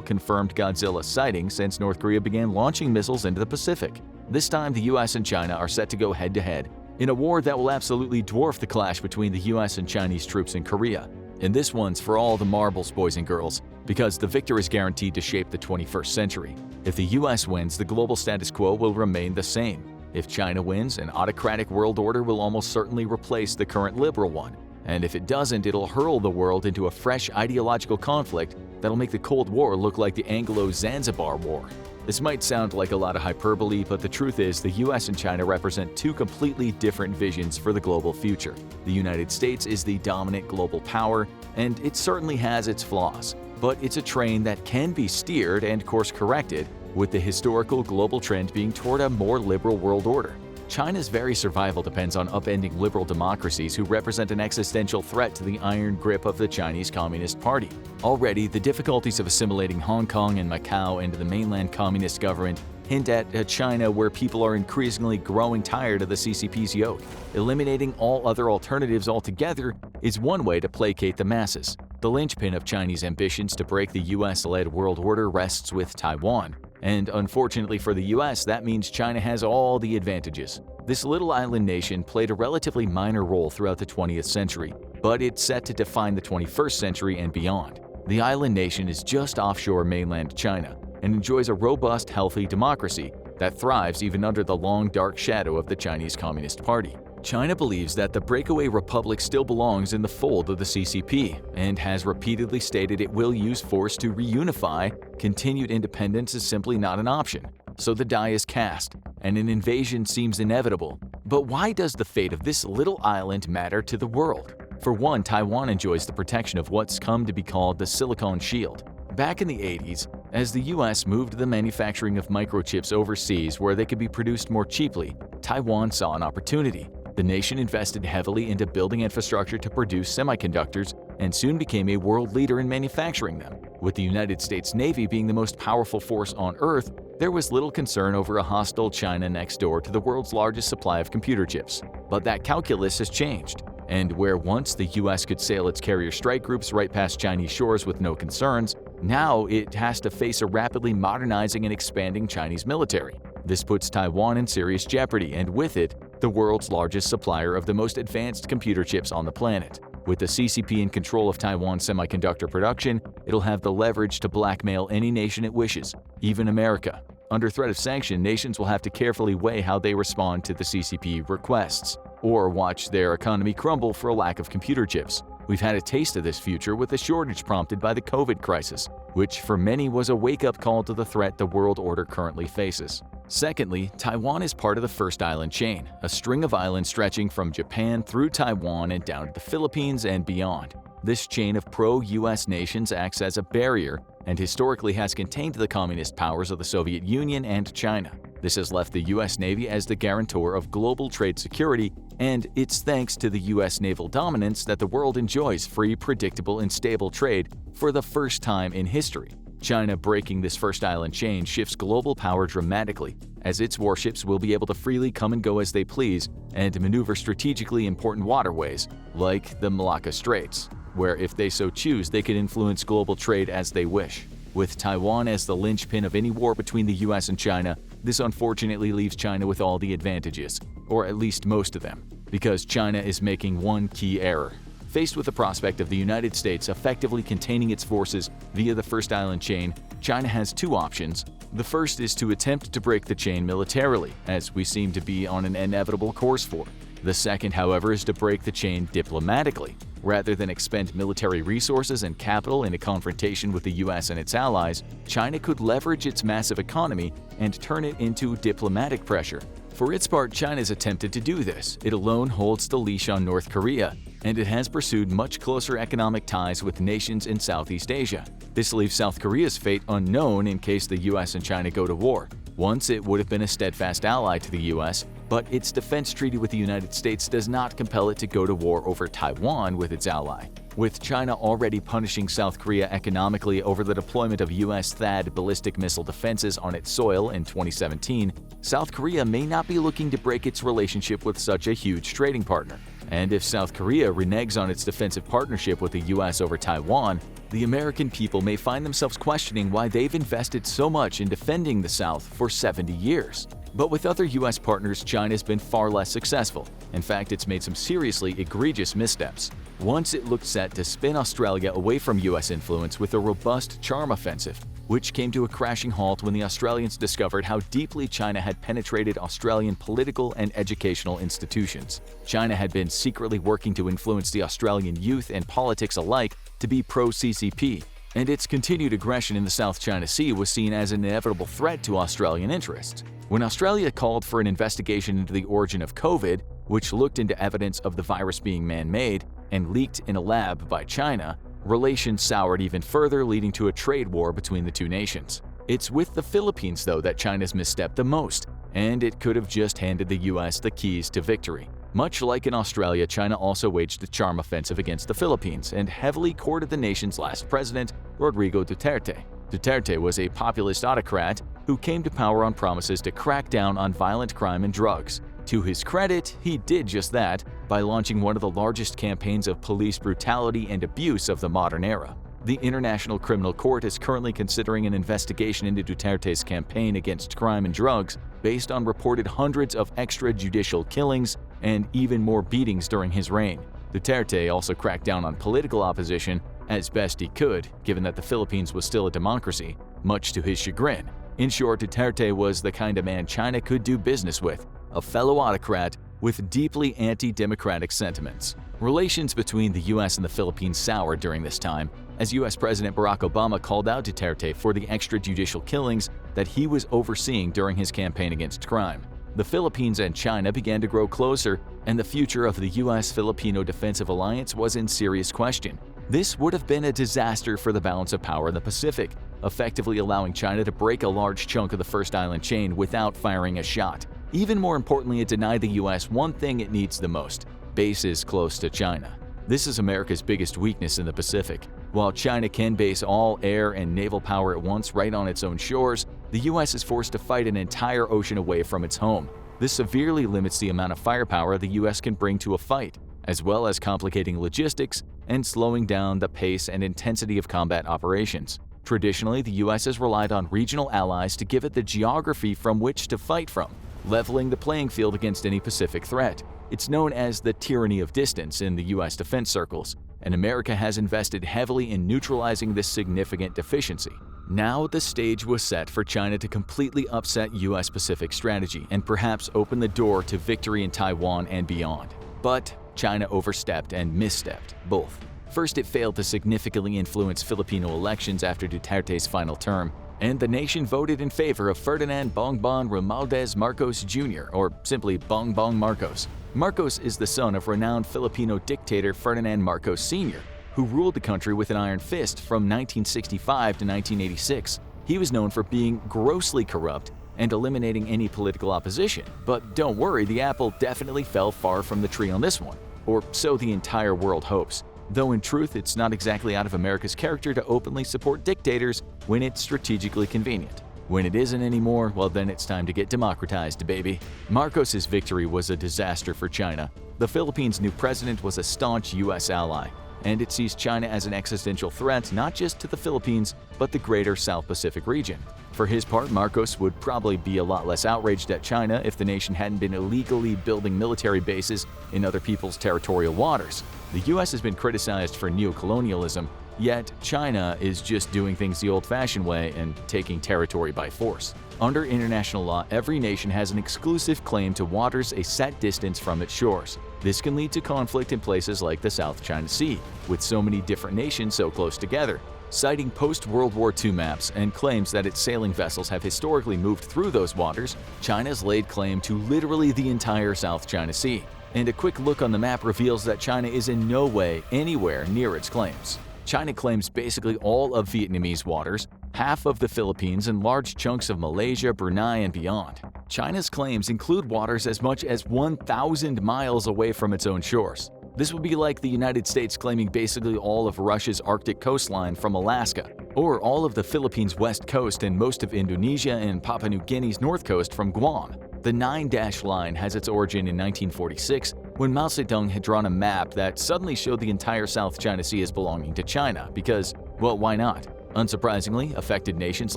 confirmed Godzilla sighting since North Korea began launching missiles into the Pacific? This time, the US and China are set to go head-to-head in a war that will absolutely dwarf the clash between the US and Chinese troops in Korea. And this one's for all the marbles, boys and girls, because the victor is guaranteed to shape the 21st century. If the US wins, the global status quo will remain the same. If China wins, an autocratic world order will almost certainly replace the current liberal one. And if it doesn't, it'll hurl the world into a fresh ideological conflict that'll make the Cold War look like the Anglo-Zanzibar War. This might sound like a lot of hyperbole, but the truth is the US and China represent two completely different visions for the global future. The United States is the dominant global power, and it certainly has its flaws. But it's a train that can be steered and course-corrected, with the historical global trend being toward a more liberal world order. China's very survival depends on upending liberal democracies who represent an existential threat to the iron grip of the Chinese Communist Party. Already, the difficulties of assimilating Hong Kong and Macau into the mainland communist government hint at a China where people are increasingly growing tired of the CCP's yoke. Eliminating all other alternatives altogether is one way to placate the masses. The linchpin of Chinese ambitions to break the US-led world order rests with Taiwan. And unfortunately for the US, that means China has all the advantages. This little island nation played a relatively minor role throughout the 20th century, but it's set to define the 21st century and beyond. The island nation is just offshore mainland China and enjoys a robust, healthy democracy that thrives even under the long, dark shadow of the Chinese Communist Party. China believes that the breakaway republic still belongs in the fold of the CCP and has repeatedly stated it will use force to reunify. Continued independence is simply not an option. So the die is cast, and an invasion seems inevitable. But why does the fate of this little island matter to the world? For one, Taiwan enjoys the protection of what's come to be called the Silicon Shield. Back in the 80s, as the US moved the manufacturing of microchips overseas where they could be produced more cheaply, Taiwan saw an opportunity. The nation invested heavily into building infrastructure to produce semiconductors and soon became a world leader in manufacturing them. With the United States Navy being the most powerful force on Earth, there was little concern over a hostile China next door to the world's largest supply of computer chips. But that calculus has changed, and where once the US could sail its carrier strike groups right past Chinese shores with no concerns, now it has to face a rapidly modernizing and expanding Chinese military. This puts Taiwan in serious jeopardy, and with it, the world's largest supplier of the most advanced computer chips on the planet. With the CCP in control of Taiwan's semiconductor production, it'll have the leverage to blackmail any nation it wishes, even America. Under threat of sanction, nations will have to carefully weigh how they respond to the CCP requests, or watch their economy crumble for a lack of computer chips. We've had a taste of this future with the shortage prompted by the COVID crisis, which for many was a wake-up call to the threat the world order currently faces. Secondly, Taiwan is part of the first island chain, a string of islands stretching from Japan through Taiwan and down to the Philippines and beyond. This chain of pro-US nations acts as a barrier and historically has contained the communist powers of the Soviet Union and China. This has left the US Navy as the guarantor of global trade security, and it's thanks to the US naval dominance that the world enjoys free, predictable, and stable trade for the first time in history. China breaking this first island chain shifts global power dramatically, as its warships will be able to freely come and go as they please and maneuver strategically important waterways, like the Malacca Straits, where if they so choose they can influence global trade as they wish. With Taiwan as the linchpin of any war between the US and China, this unfortunately leaves China with all the advantages, or at least most of them, because China is making one key error. Faced with the prospect of the United States effectively containing its forces via the First Island chain, China has two options. The first is to attempt to break the chain militarily, as we seem to be on an inevitable course for. The second, however, is to break the chain diplomatically. Rather than expend military resources and capital in a confrontation with the US and its allies, China could leverage its massive economy and turn it into diplomatic pressure. For its part, China's attempted to do this. It alone holds the leash on North Korea, and it has pursued much closer economic ties with nations in Southeast Asia. This leaves South Korea's fate unknown in case the US and China go to war. Once it would have been a steadfast ally to the US, but its defense treaty with the United States does not compel it to go to war over Taiwan with its ally. With China already punishing South Korea economically over the deployment of US THAAD ballistic missile defenses on its soil in 2017, South Korea may not be looking to break its relationship with such a huge trading partner. And if South Korea reneges on its defensive partnership with the US over Taiwan, the American people may find themselves questioning why they've invested so much in defending the South for 70 years. But with other US partners, China's been far less successful. In fact, it's made some seriously egregious missteps. Once it looked set to spin Australia away from US influence with a robust charm offensive, which came to a crashing halt when the Australians discovered how deeply China had penetrated Australian political and educational institutions. China had been secretly working to influence the Australian youth and politics alike to be pro-CCP, and its continued aggression in the South China Sea was seen as an inevitable threat to Australian interests. When Australia called for an investigation into the origin of COVID, which looked into evidence of the virus being man-made and leaked in a lab by China, relations soured even further, leading to a trade war between the two nations. It's with the Philippines, though, that China's misstepped the most, and it could have just handed the US the keys to victory. Much like in Australia, China also waged the charm offensive against the Philippines and heavily courted the nation's last president, Rodrigo Duterte. Duterte was a populist autocrat who came to power on promises to crack down on violent crime and drugs. To his credit, he did just that by launching one of the largest campaigns of police brutality and abuse of the modern era. The International Criminal Court is currently considering an investigation into Duterte's campaign against crime and drugs based on reported hundreds of extrajudicial killings and even more beatings during his reign. Duterte also cracked down on political opposition as best he could, given that the Philippines was still a democracy, much to his chagrin. In short, Duterte was the kind of man China could do business with, a fellow autocrat with deeply anti-democratic sentiments. Relations between the US and the Philippines soured during this time, as US President Barack Obama called out Duterte for the extrajudicial killings that he was overseeing during his campaign against crime. The Philippines and China began to grow closer, and the future of the US-Filipino defensive alliance was in serious question. This would have been a disaster for the balance of power in the Pacific, effectively allowing China to break a large chunk of the First Island chain without firing a shot. Even more importantly, it denied the US one thing it needs the most: bases close to China. This is America's biggest weakness in the Pacific. While China can base all air and naval power at once right on its own shores, the US is forced to fight an entire ocean away from its home. This severely limits the amount of firepower the US can bring to a fight, as well as complicating logistics and slowing down the pace and intensity of combat operations. Traditionally, the US has relied on regional allies to give it the geography from which to fight from, leveling the playing field against any Pacific threat. It's known as the tyranny of distance in the US defense circles, and America has invested heavily in neutralizing this significant deficiency. Now the stage was set for China to completely upset US Pacific strategy and perhaps open the door to victory in Taiwan and beyond. But China overstepped and misstepped, both. First, it failed to significantly influence Filipino elections after Duterte's final term, and the nation voted in favor of Ferdinand Bongbong Romualdez Marcos Jr., or simply Bongbong Marcos. Marcos is the son of renowned Filipino dictator Ferdinand Marcos Sr., who ruled the country with an iron fist from 1965 to 1986. He was known for being grossly corrupt and eliminating any political opposition. But don't worry, the apple definitely fell far from the tree on this one, or so the entire world hopes. Though in truth, it's not exactly out of America's character to openly support dictators when it's strategically convenient. When it isn't anymore, well then it's time to get democratized, baby. Marcos's victory was a disaster for China. The Philippines' new president was a staunch US ally. and it sees China as an existential threat not just to the Philippines, but the greater South Pacific region. For his part, Marcos would probably be a lot less outraged at China if the nation hadn't been illegally building military bases in other people's territorial waters. The US has been criticized for neocolonialism, yet China is just doing things the old-fashioned way and taking territory by force. Under international law, every nation has an exclusive claim to waters a set distance from its shores. This can lead to conflict in places like the South China Sea, with so many different nations so close together. Citing post-World War II maps and claims that its sailing vessels have historically moved through those waters, China's laid claim to literally the entire South China Sea. And a quick look on the map reveals that China is in no way anywhere near its claims. China claims basically all of Vietnamese waters, half of the Philippines, and large chunks of Malaysia, Brunei, and beyond. China's claims include waters as much as 1,000 miles away from its own shores. This would be like the United States claiming basically all of Russia's Arctic coastline from Alaska, or all of the Philippines' west coast and most of Indonesia and Papua New Guinea's north coast from Guam. The 9-dash line has its origin in 1946, when Mao Zedong had drawn a map that suddenly showed the entire South China Sea as belonging to China because, well, why not? Unsurprisingly, affected nations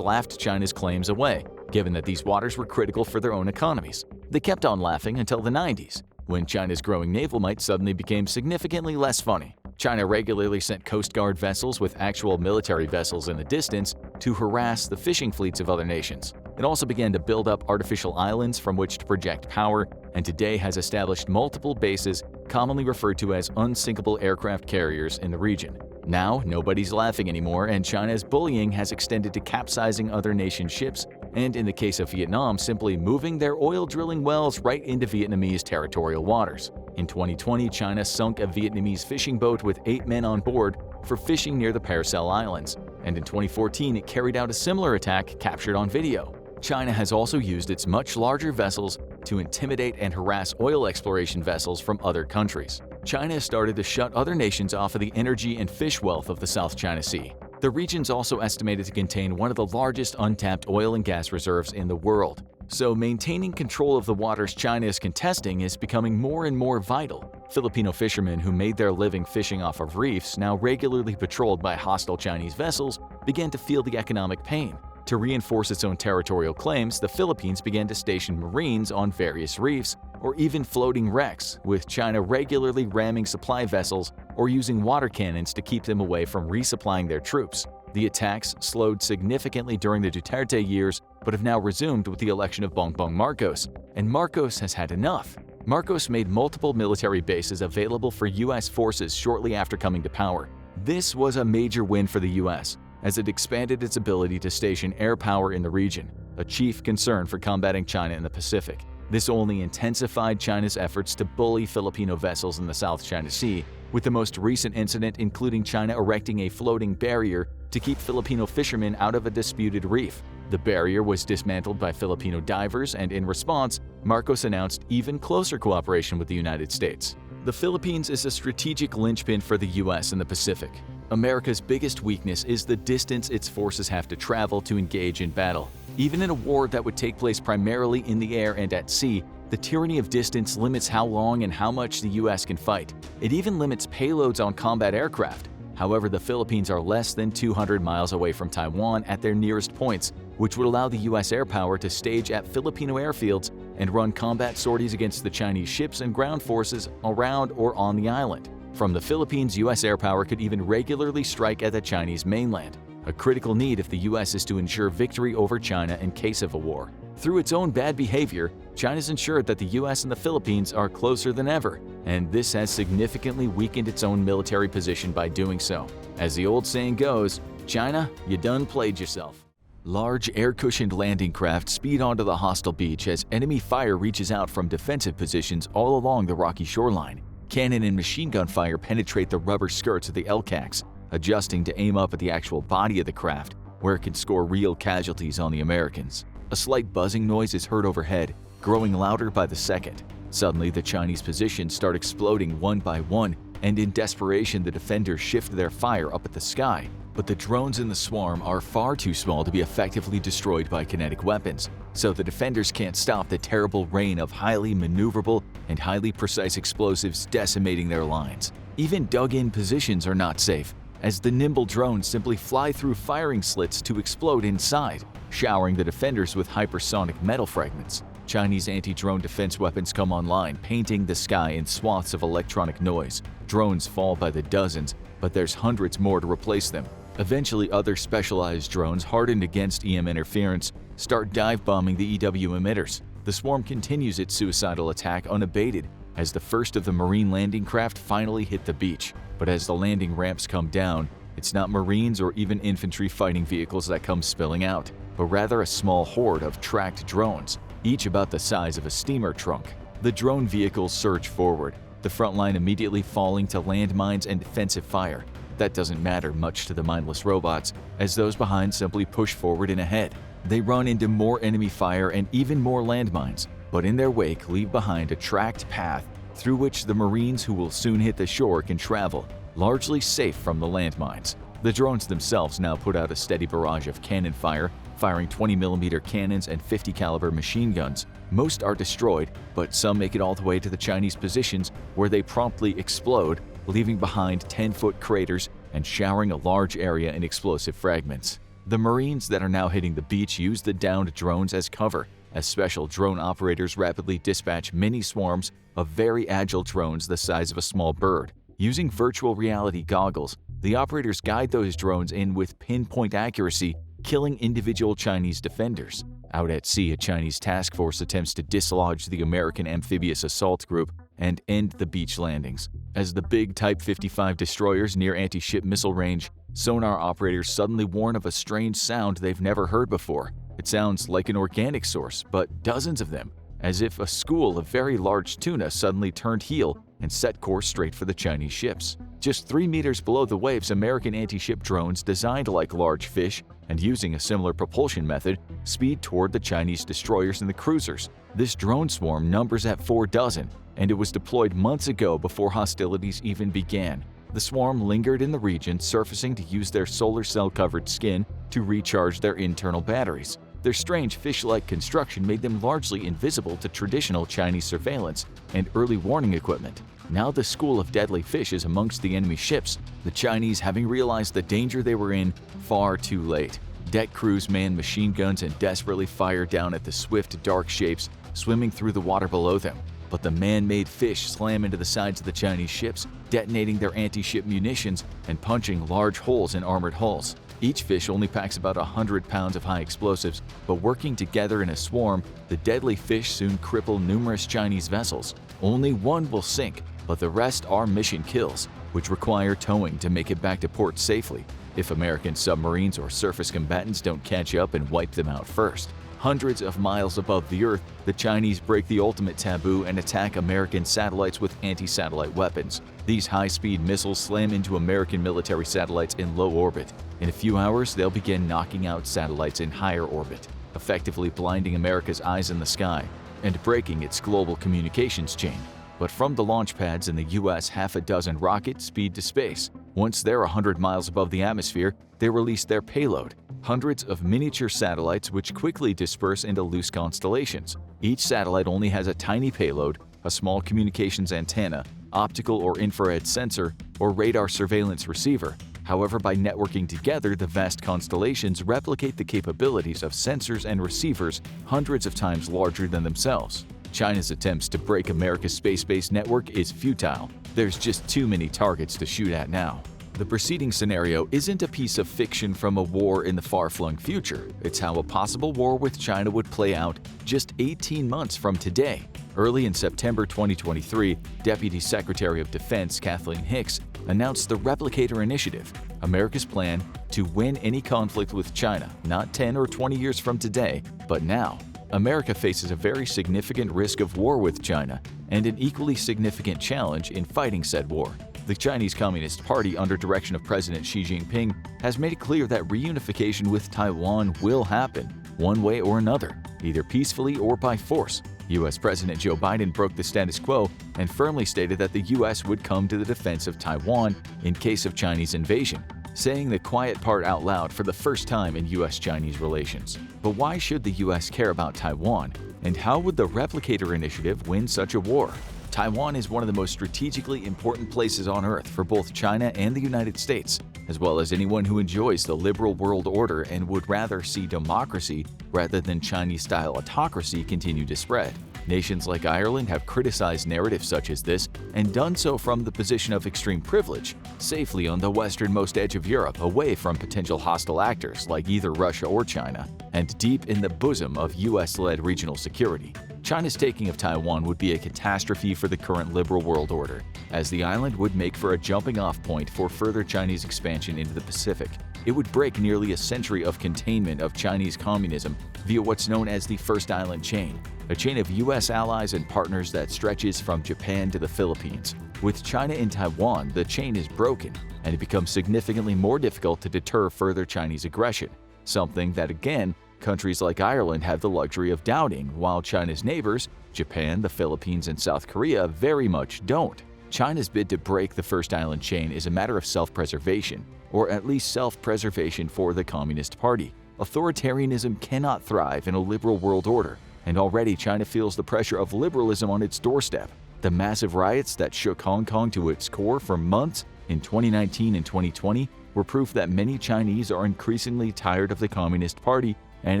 laughed China's claims away, given that these waters were critical for their own economies. They kept on laughing until the 90s, when China's growing naval might suddenly became significantly less funny. China regularly sent Coast Guard vessels with actual military vessels in the distance to harass the fishing fleets of other nations. It also began to build up artificial islands from which to project power, and today has established multiple bases commonly referred to as unsinkable aircraft carriers in the region. Now, nobody's laughing anymore, and China's bullying has extended to capsizing other nations' ships, and in the case of Vietnam, simply moving their oil drilling wells right into Vietnamese territorial waters. In 2020, China sunk a Vietnamese fishing boat with 8 men on board for fishing near the Paralyzed Islands, and in 2014 it carried out a similar attack captured on video. China has also used its much larger vessels to intimidate and harass oil exploration vessels from other countries. China has started to shut other nations off of the energy and fish wealth of the South China Sea. The region's also estimated to contain one of the largest untapped oil and gas reserves in the world. So maintaining control of the waters China is contesting is becoming more and more vital. Filipino fishermen who made their living fishing off of reefs, now regularly patrolled by hostile Chinese vessels, began to feel the economic pain. To reinforce its own territorial claims, the Philippines began to station Marines on various reefs, or even floating wrecks, with China regularly ramming supply vessels or using water cannons to keep them away from resupplying their troops. The attacks slowed significantly during the Duterte years, but have now resumed with the election of Bongbong Marcos, and Marcos has had enough. Marcos made multiple military bases available for U.S. forces shortly after coming to power. This was a major win for the U.S., as it expanded its ability to station air power in the region, a chief concern for combating China in the Pacific. This only intensified China's efforts to bully Filipino vessels in the South China Sea, with the most recent incident including China erecting a floating barrier to keep Filipino fishermen out of a disputed reef. The barrier was dismantled by Filipino divers, and in response, Marcos announced even closer cooperation with the United States. The Philippines is a strategic linchpin for the U.S. in the Pacific. America's biggest weakness is the distance its forces have to travel to engage in battle. Even in a war that would take place primarily in the air and at sea, the tyranny of distance limits how long and how much the U.S. can fight. It even limits payloads on combat aircraft. However, the Philippines are less than 200 miles away from Taiwan at their nearest points, which would allow the U.S. air power to stage at Filipino airfields and run combat sorties against the Chinese ships and ground forces around or on the island. From the Philippines, U.S. air power could even regularly strike at the Chinese mainland, a critical need if the U.S. is to ensure victory over China in case of a war. Through its own bad behavior, China's ensured that the U.S. and the Philippines are closer than ever, and this has significantly weakened its own military position by doing so. As the old saying goes, China, you done played yourself. Large air-cushioned landing craft speed onto the hostile beach as enemy fire reaches out from defensive positions all along the rocky shoreline. Cannon and machine gun fire penetrate the rubber skirts of the LCACs, adjusting to aim up at the actual body of the craft, where it can score real casualties on the Americans. A slight buzzing noise is heard overhead, growing louder by the second. Suddenly, the Chinese positions start exploding one by one, and in desperation, the defenders shift their fire up at the sky. But the drones in the swarm are far too small to be effectively destroyed by kinetic weapons, so the defenders can't stop the terrible rain of highly maneuverable and highly precise explosives decimating their lines. Even dug-in positions are not safe, as the nimble drones simply fly through firing slits to explode inside, showering the defenders with hypersonic metal fragments. Chinese anti-drone defense weapons come online, painting the sky in swaths of electronic noise. Drones fall by the dozens, but there's hundreds more to replace them. Eventually, other specialized drones hardened against EM interference start dive-bombing the EW emitters. The swarm continues its suicidal attack unabated as the first of the Marine landing craft finally hit the beach. But as the landing ramps come down, it's not Marines or even infantry fighting vehicles that come spilling out, but rather a small horde of tracked drones, each about the size of a steamer trunk. The drone vehicles surge forward, the front line immediately falling to landmines and defensive fire. That doesn't matter much to the mindless robots, as those behind simply push forward and ahead. They run into more enemy fire and even more landmines, but in their wake leave behind a tracked path through which the Marines who will soon hit the shore can travel, largely safe from the landmines. The drones themselves now put out a steady barrage of cannon fire, firing 20mm cannons and 50 caliber machine guns. Most are destroyed, but some make it all the way to the Chinese positions where they promptly explode, leaving behind 10-foot craters and showering a large area in explosive fragments. The Marines that are now hitting the beach use the downed drones as cover, as special drone operators rapidly dispatch mini swarms of very agile drones the size of a small bird. Using virtual reality goggles, the operators guide those drones in with pinpoint accuracy, killing individual Chinese defenders. Out at sea, a Chinese task force attempts to dislodge the American amphibious assault group and end the beach landings. As the big Type 55 destroyers near anti-ship missile range, sonar operators suddenly warn of a strange sound they've never heard before. It sounds like an organic source, but dozens of them, as if a school of very large tuna suddenly turned heel and set course straight for the Chinese ships. Just 3 meters below the waves, American anti-ship drones designed like large fish and using a similar propulsion method speed toward the Chinese destroyers and the cruisers. This drone swarm numbers at 4 dozen, and it was deployed months ago before hostilities even began. The swarm lingered in the region, surfacing to use their solar cell-covered skin to recharge their internal batteries. Their strange fish-like construction made them largely invisible to traditional Chinese surveillance and early warning equipment. Now the school of deadly fish is amongst the enemy ships, the Chinese having realized the danger they were in far too late. Deck crews man machine guns and desperately fire down at the swift, dark shapes swimming through the water below them. But the man-made fish slam into the sides of the Chinese ships, detonating their anti-ship munitions and punching large holes in armored hulls. Each fish only packs about 100 pounds of high explosives, but working together in a swarm, the deadly fish soon cripple numerous Chinese vessels. Only one will sink, but the rest are mission kills, which require towing to make it back to port safely, if American submarines or surface combatants don't catch up and wipe them out first. Hundreds of miles above the Earth, the Chinese break the ultimate taboo and attack American satellites with anti-satellite weapons. These high-speed missiles slam into American military satellites in low orbit. In a few hours, they'll begin knocking out satellites in higher orbit, effectively blinding America's eyes in the sky and breaking its global communications chain. But from the launch pads in the US, half a dozen rockets speed to space. Once they're 100 miles above the atmosphere, they release their payload, hundreds of miniature satellites which quickly disperse into loose constellations. Each satellite only has a tiny payload, a small communications antenna, optical or infrared sensor, or radar surveillance receiver. However, by networking together, the vast constellations replicate the capabilities of sensors and receivers hundreds of times larger than themselves. China's attempts to break America's space-based network is futile. There's just too many targets to shoot at now. The preceding scenario isn't a piece of fiction from a war in the far-flung future. It's how a possible war with China would play out just 18 months from today. Early in September 2023, Deputy Secretary of Defense Kathleen Hicks announced the Replicator Initiative, America's plan to win any conflict with China, not 10 or 20 years from today, but now. America faces a very significant risk of war with China and an equally significant challenge in fighting said war. The Chinese Communist Party, under direction of President Xi Jinping, has made it clear that reunification with Taiwan will happen, one way or another, either peacefully or by force. U.S. President Joe Biden broke the status quo and firmly stated that the U.S. would come to the defense of Taiwan in case of Chinese invasion, saying the quiet part out loud for the first time in U.S.-Chinese relations. But why should the U.S. care about Taiwan, and how would the Replicator Initiative win such a war? Taiwan is one of the most strategically important places on Earth for both China and the United States, as well as anyone who enjoys the liberal world order and would rather see democracy rather than Chinese-style autocracy continue to spread. Nations like Ireland have criticized narratives such as this and done so from the position of extreme privilege, safely on the westernmost edge of Europe, away from potential hostile actors like either Russia or China, and deep in the bosom of US-led regional security. China's taking of Taiwan would be a catastrophe for the current liberal world order, as the island would make for a jumping-off point for further Chinese expansion into the Pacific. It would break nearly a century of containment of Chinese communism via what's known as the First Island Chain, a chain of US allies and partners that stretches from Japan to the Philippines. With China in Taiwan, the chain is broken, and it becomes significantly more difficult to deter further Chinese aggression, something that, again, countries like Ireland have the luxury of doubting, while China's neighbors, Japan, the Philippines, and South Korea, very much don't. China's bid to break the First Island Chain is a matter of self-preservation, or at least self-preservation for the Communist Party. Authoritarianism cannot thrive in a liberal world order, and already China feels the pressure of liberalism on its doorstep. The massive riots that shook Hong Kong to its core for months in 2019 and 2020 were proof that many Chinese are increasingly tired of the Communist Party and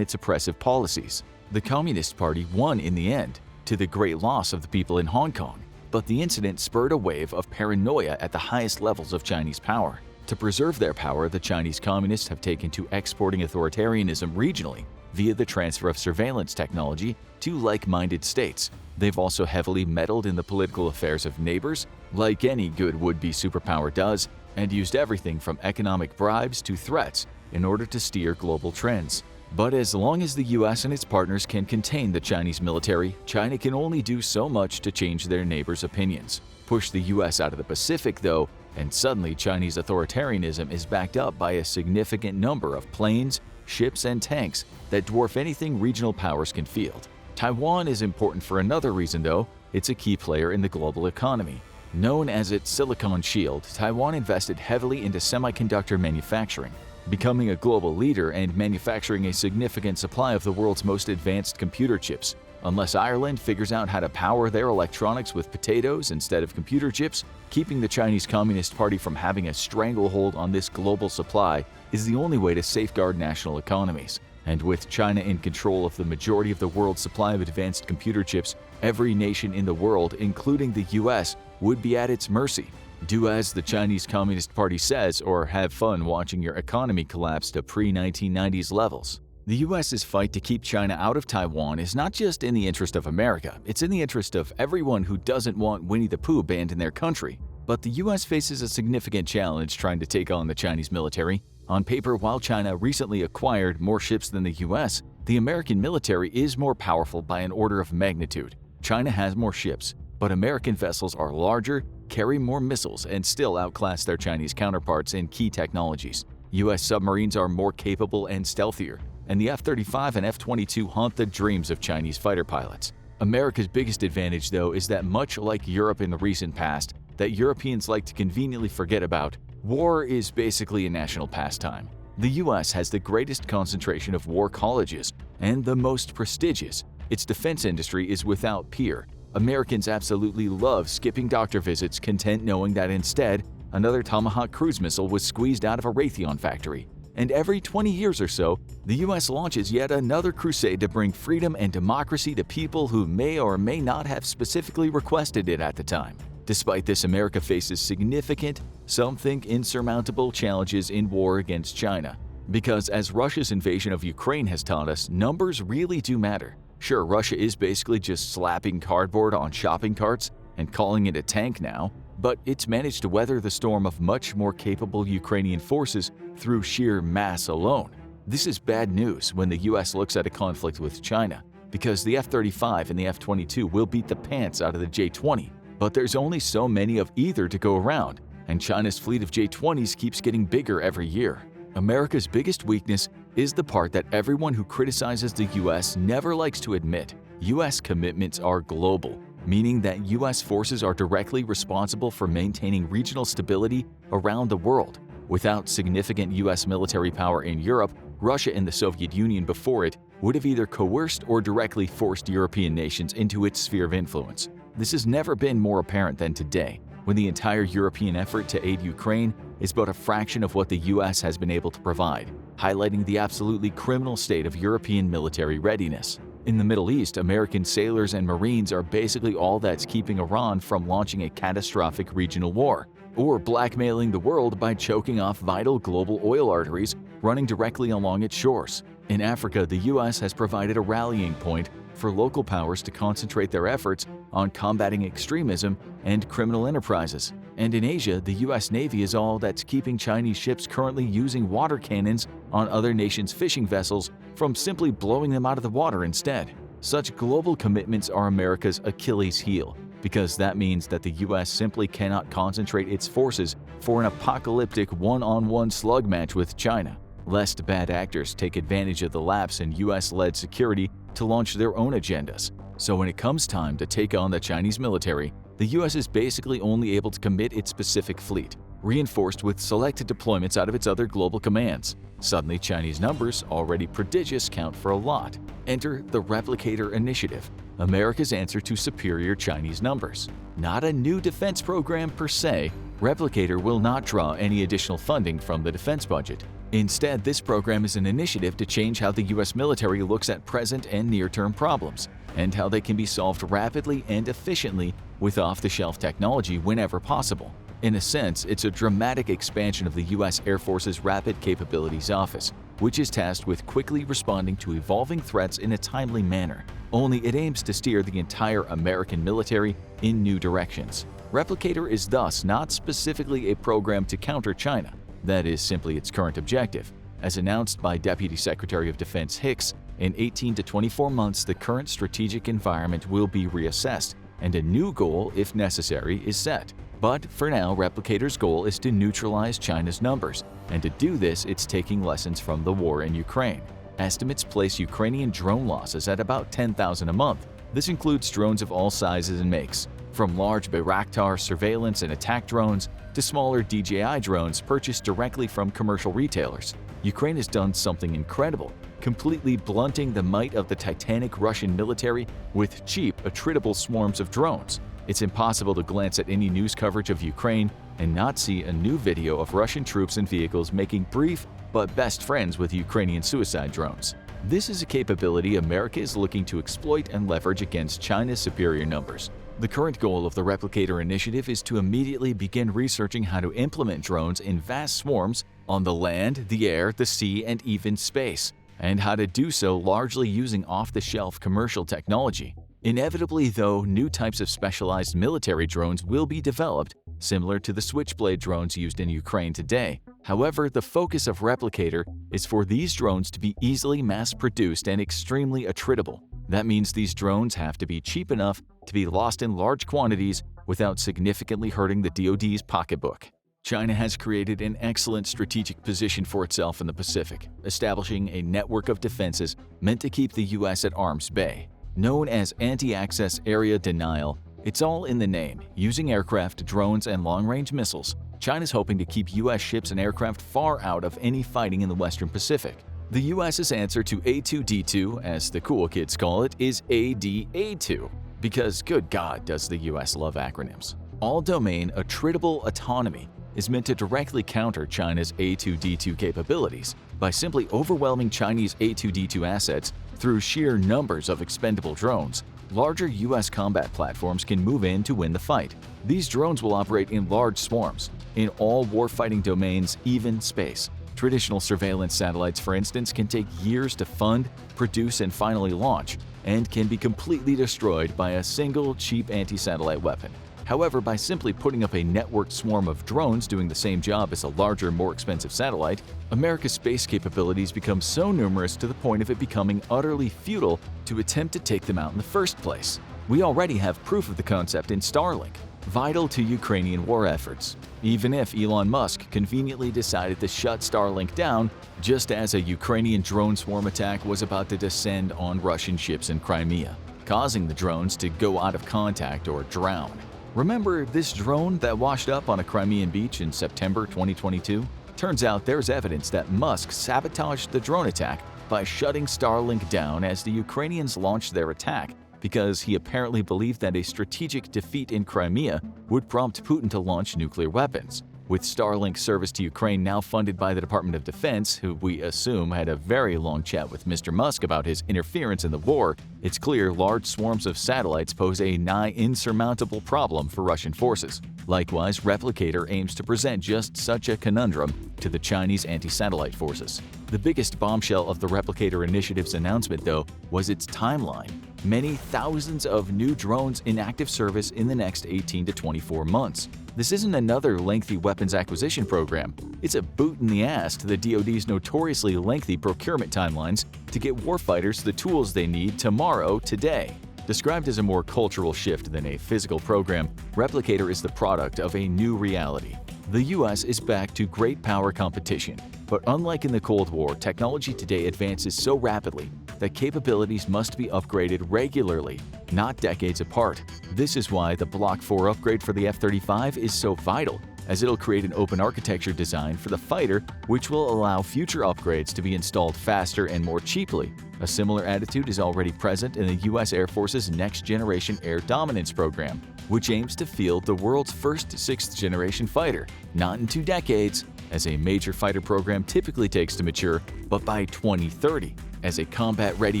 its oppressive policies. The Communist Party won in the end, to the great loss of the people in Hong Kong, but the incident spurred a wave of paranoia at the highest levels of Chinese power. To preserve their power, the Chinese Communists have taken to exporting authoritarianism regionally via the transfer of surveillance technology to like-minded states. They've also heavily meddled in the political affairs of neighbors, like any good would-be superpower does, and used everything from economic bribes to threats in order to steer global trends. But as long as the US and its partners can contain the Chinese military, China can only do so much to change their neighbors' opinions. Push the US out of the Pacific, though, and suddenly Chinese authoritarianism is backed up by a significant number of planes, ships, and tanks that dwarf anything regional powers can field. Taiwan is important for another reason, though. It's a key player in the global economy. Known as its Silicon Shield, Taiwan invested heavily into semiconductor manufacturing, becoming a global leader and manufacturing a significant supply of the world's most advanced computer chips. Unless Ireland figures out how to power their electronics with potatoes instead of computer chips, keeping the Chinese Communist Party from having a stranglehold on this global supply is the only way to safeguard national economies. And with China in control of the majority of the world's supply of advanced computer chips, every nation in the world, including the US, would be at its mercy. Do as the Chinese Communist Party says, or have fun watching your economy collapse to pre-1990s levels. The US's fight to keep China out of Taiwan is not just in the interest of America, it's in the interest of everyone who doesn't want Winnie the Pooh banned in their country. But the US faces a significant challenge trying to take on the Chinese military. On paper, while China recently acquired more ships than the US, the American military is more powerful by an order of magnitude. China has more ships, but American vessels are larger, carry more missiles, and still outclass their Chinese counterparts in key technologies. US submarines are more capable and stealthier, and the F-35 and F-22 haunt the dreams of Chinese fighter pilots. America's biggest advantage, though, is that much like Europe in the recent past, that Europeans like to conveniently forget about, war is basically a national pastime. The US has the greatest concentration of war colleges, and the most prestigious. Its defense industry is without peer. Americans absolutely love skipping doctor visits, content knowing that instead, another Tomahawk cruise missile was squeezed out of a Raytheon factory. And every 20 years or so, the US launches yet another crusade to bring freedom and democracy to people who may or may not have specifically requested it at the time. Despite this, America faces significant, some think insurmountable challenges in war against China. Because as Russia's invasion of Ukraine has taught us, numbers really do matter. Sure, Russia is basically just slapping cardboard on shopping carts and calling it a tank now, but it's managed to weather the storm of much more capable Ukrainian forces through sheer mass alone. This is bad news when the US looks at a conflict with China, because the F-35 and the F-22 will beat the pants out of the J-20, but there's only so many of either to go around, and China's fleet of J-20s keeps getting bigger every year. America's biggest weakness is the part that everyone who criticizes the US never likes to admit. US commitments are global, meaning that US forces are directly responsible for maintaining regional stability around the world. Without significant US military power in Europe, Russia and the Soviet Union before it would have either coerced or directly forced European nations into its sphere of influence. This has never been more apparent than today, when the entire European effort to aid Ukraine is but a fraction of what the US has been able to provide, highlighting the absolutely criminal state of European military readiness. In the Middle East, American sailors and Marines are basically all that's keeping Iran from launching a catastrophic regional war, or blackmailing the world by choking off vital global oil arteries running directly along its shores. In Africa, the US has provided a rallying point for local powers to concentrate their efforts on combating extremism and criminal enterprises. And in Asia, the US Navy is all that's keeping Chinese ships currently using water cannons on other nations' fishing vessels from simply blowing them out of the water instead. Such global commitments are America's Achilles heel, because that means that the US simply cannot concentrate its forces for an apocalyptic one-on-one slug match with China, lest bad actors take advantage of the lapse in US-led security to launch their own agendas. So when it comes time to take on the Chinese military, the US is basically only able to commit its Pacific Fleet, reinforced with selected deployments out of its other global commands. Suddenly, Chinese numbers, already prodigious, count for a lot. Enter the Replicator Initiative, America's answer to superior Chinese numbers. Not a new defense program per se, Replicator will not draw any additional funding from the defense budget. Instead, this program is an initiative to change how the US military looks at present and near-term problems, and how they can be solved rapidly and efficiently with off-the-shelf technology whenever possible. In a sense, it's a dramatic expansion of the US Air Force's Rapid Capabilities Office, which is tasked with quickly responding to evolving threats in a timely manner. Only it aims to steer the entire American military in new directions. Replicator is thus not specifically a program to counter China. That is simply its current objective. As announced by Deputy Secretary of Defense Hicks, in 18 to 24 months the current strategic environment will be reassessed, and a new goal, if necessary, is set. But for now, Replicator's goal is to neutralize China's numbers, and to do this it's taking lessons from the war in Ukraine. Estimates place Ukrainian drone losses at about 10,000 a month. This includes drones of all sizes and makes, from large Bayraktar surveillance and attack drones to smaller DJI drones purchased directly from commercial retailers. Ukraine has done something incredible, completely blunting the might of the titanic Russian military with cheap, attritable swarms of drones. It's impossible to glance at any news coverage of Ukraine and not see a new video of Russian troops and vehicles making brief but best friends with Ukrainian suicide drones. This is a capability America is looking to exploit and leverage against China's superior numbers. The current goal of the Replicator Initiative is to immediately begin researching how to implement drones in vast swarms on the land, the air, the sea, and even space, and how to do so largely using off-the-shelf commercial technology. Inevitably, though, new types of specialized military drones will be developed, similar to the Switchblade drones used in Ukraine today. However, the focus of Replicator is for these drones to be easily mass-produced and extremely attritable. That means these drones have to be cheap enough to be lost in large quantities without significantly hurting the DoD's pocketbook. China has created an excellent strategic position for itself in the Pacific, establishing a network of defenses meant to keep the US at arm's bay. Known as anti-access area denial, it's all in the name. Using aircraft, drones, and long-range missiles, China's hoping to keep US ships and aircraft far out of any fighting in the Western Pacific. The US's answer to A2D2, as the cool kids call it, is ADA2, because good God does the US love acronyms. All-domain attritable autonomy is meant to directly counter China's A2D2 capabilities by simply overwhelming Chinese A2D2 assets through sheer numbers of expendable drones. Larger US combat platforms can move in to win the fight. These drones will operate in large swarms, in all warfighting domains, even space. Traditional surveillance satellites, for instance, can take years to fund, produce, and finally launch, and can be completely destroyed by a single cheap anti-satellite weapon. However, by simply putting up a networked swarm of drones doing the same job as a larger, more expensive satellite, America's space capabilities become so numerous to the point of it becoming utterly futile to attempt to take them out in the first place. We already have proof of the concept in Starlink, vital to Ukrainian war efforts, even if Elon Musk conveniently decided to shut Starlink down just as a Ukrainian drone swarm attack was about to descend on Russian ships in Crimea, causing the drones to go out of contact or drown. Remember this drone that washed up on a Crimean beach in September 2022? Turns out there's evidence that Musk sabotaged the drone attack by shutting Starlink down as the Ukrainians launched their attack, because he apparently believed that a strategic defeat in Crimea would prompt Putin to launch nuclear weapons. With Starlink service to Ukraine now funded by the Department of Defense, who we assume had a very long chat with Mr. Musk about his interference in the war, it's clear large swarms of satellites pose a nigh insurmountable problem for Russian forces. Likewise, Replicator aims to present just such a conundrum to the Chinese anti-satellite forces. The biggest bombshell of the Replicator initiative's announcement, though, was its timeline. Many thousands of new drones in active service in the next 18 to 24 months. This isn't another lengthy weapons acquisition program. It's a boot in the ass to the DoD's notoriously lengthy procurement timelines to get warfighters the tools they need tomorrow, today. Described as a more cultural shift than a physical program, Replicator is the product of a new reality. The US is back to great power competition, but unlike in the Cold War, technology today advances so rapidly that capabilities must be upgraded regularly, not decades apart. This is why the Block 4 upgrade for the F-35 is so vital, as it'll create an open architecture design for the fighter which will allow future upgrades to be installed faster and more cheaply. A similar attitude is already present in the U.S. Air Force's Next Generation Air Dominance program, which aims to field the world's first sixth-generation fighter, not in 2 decades, as a major fighter program typically takes to mature, but by 2030, as a combat-ready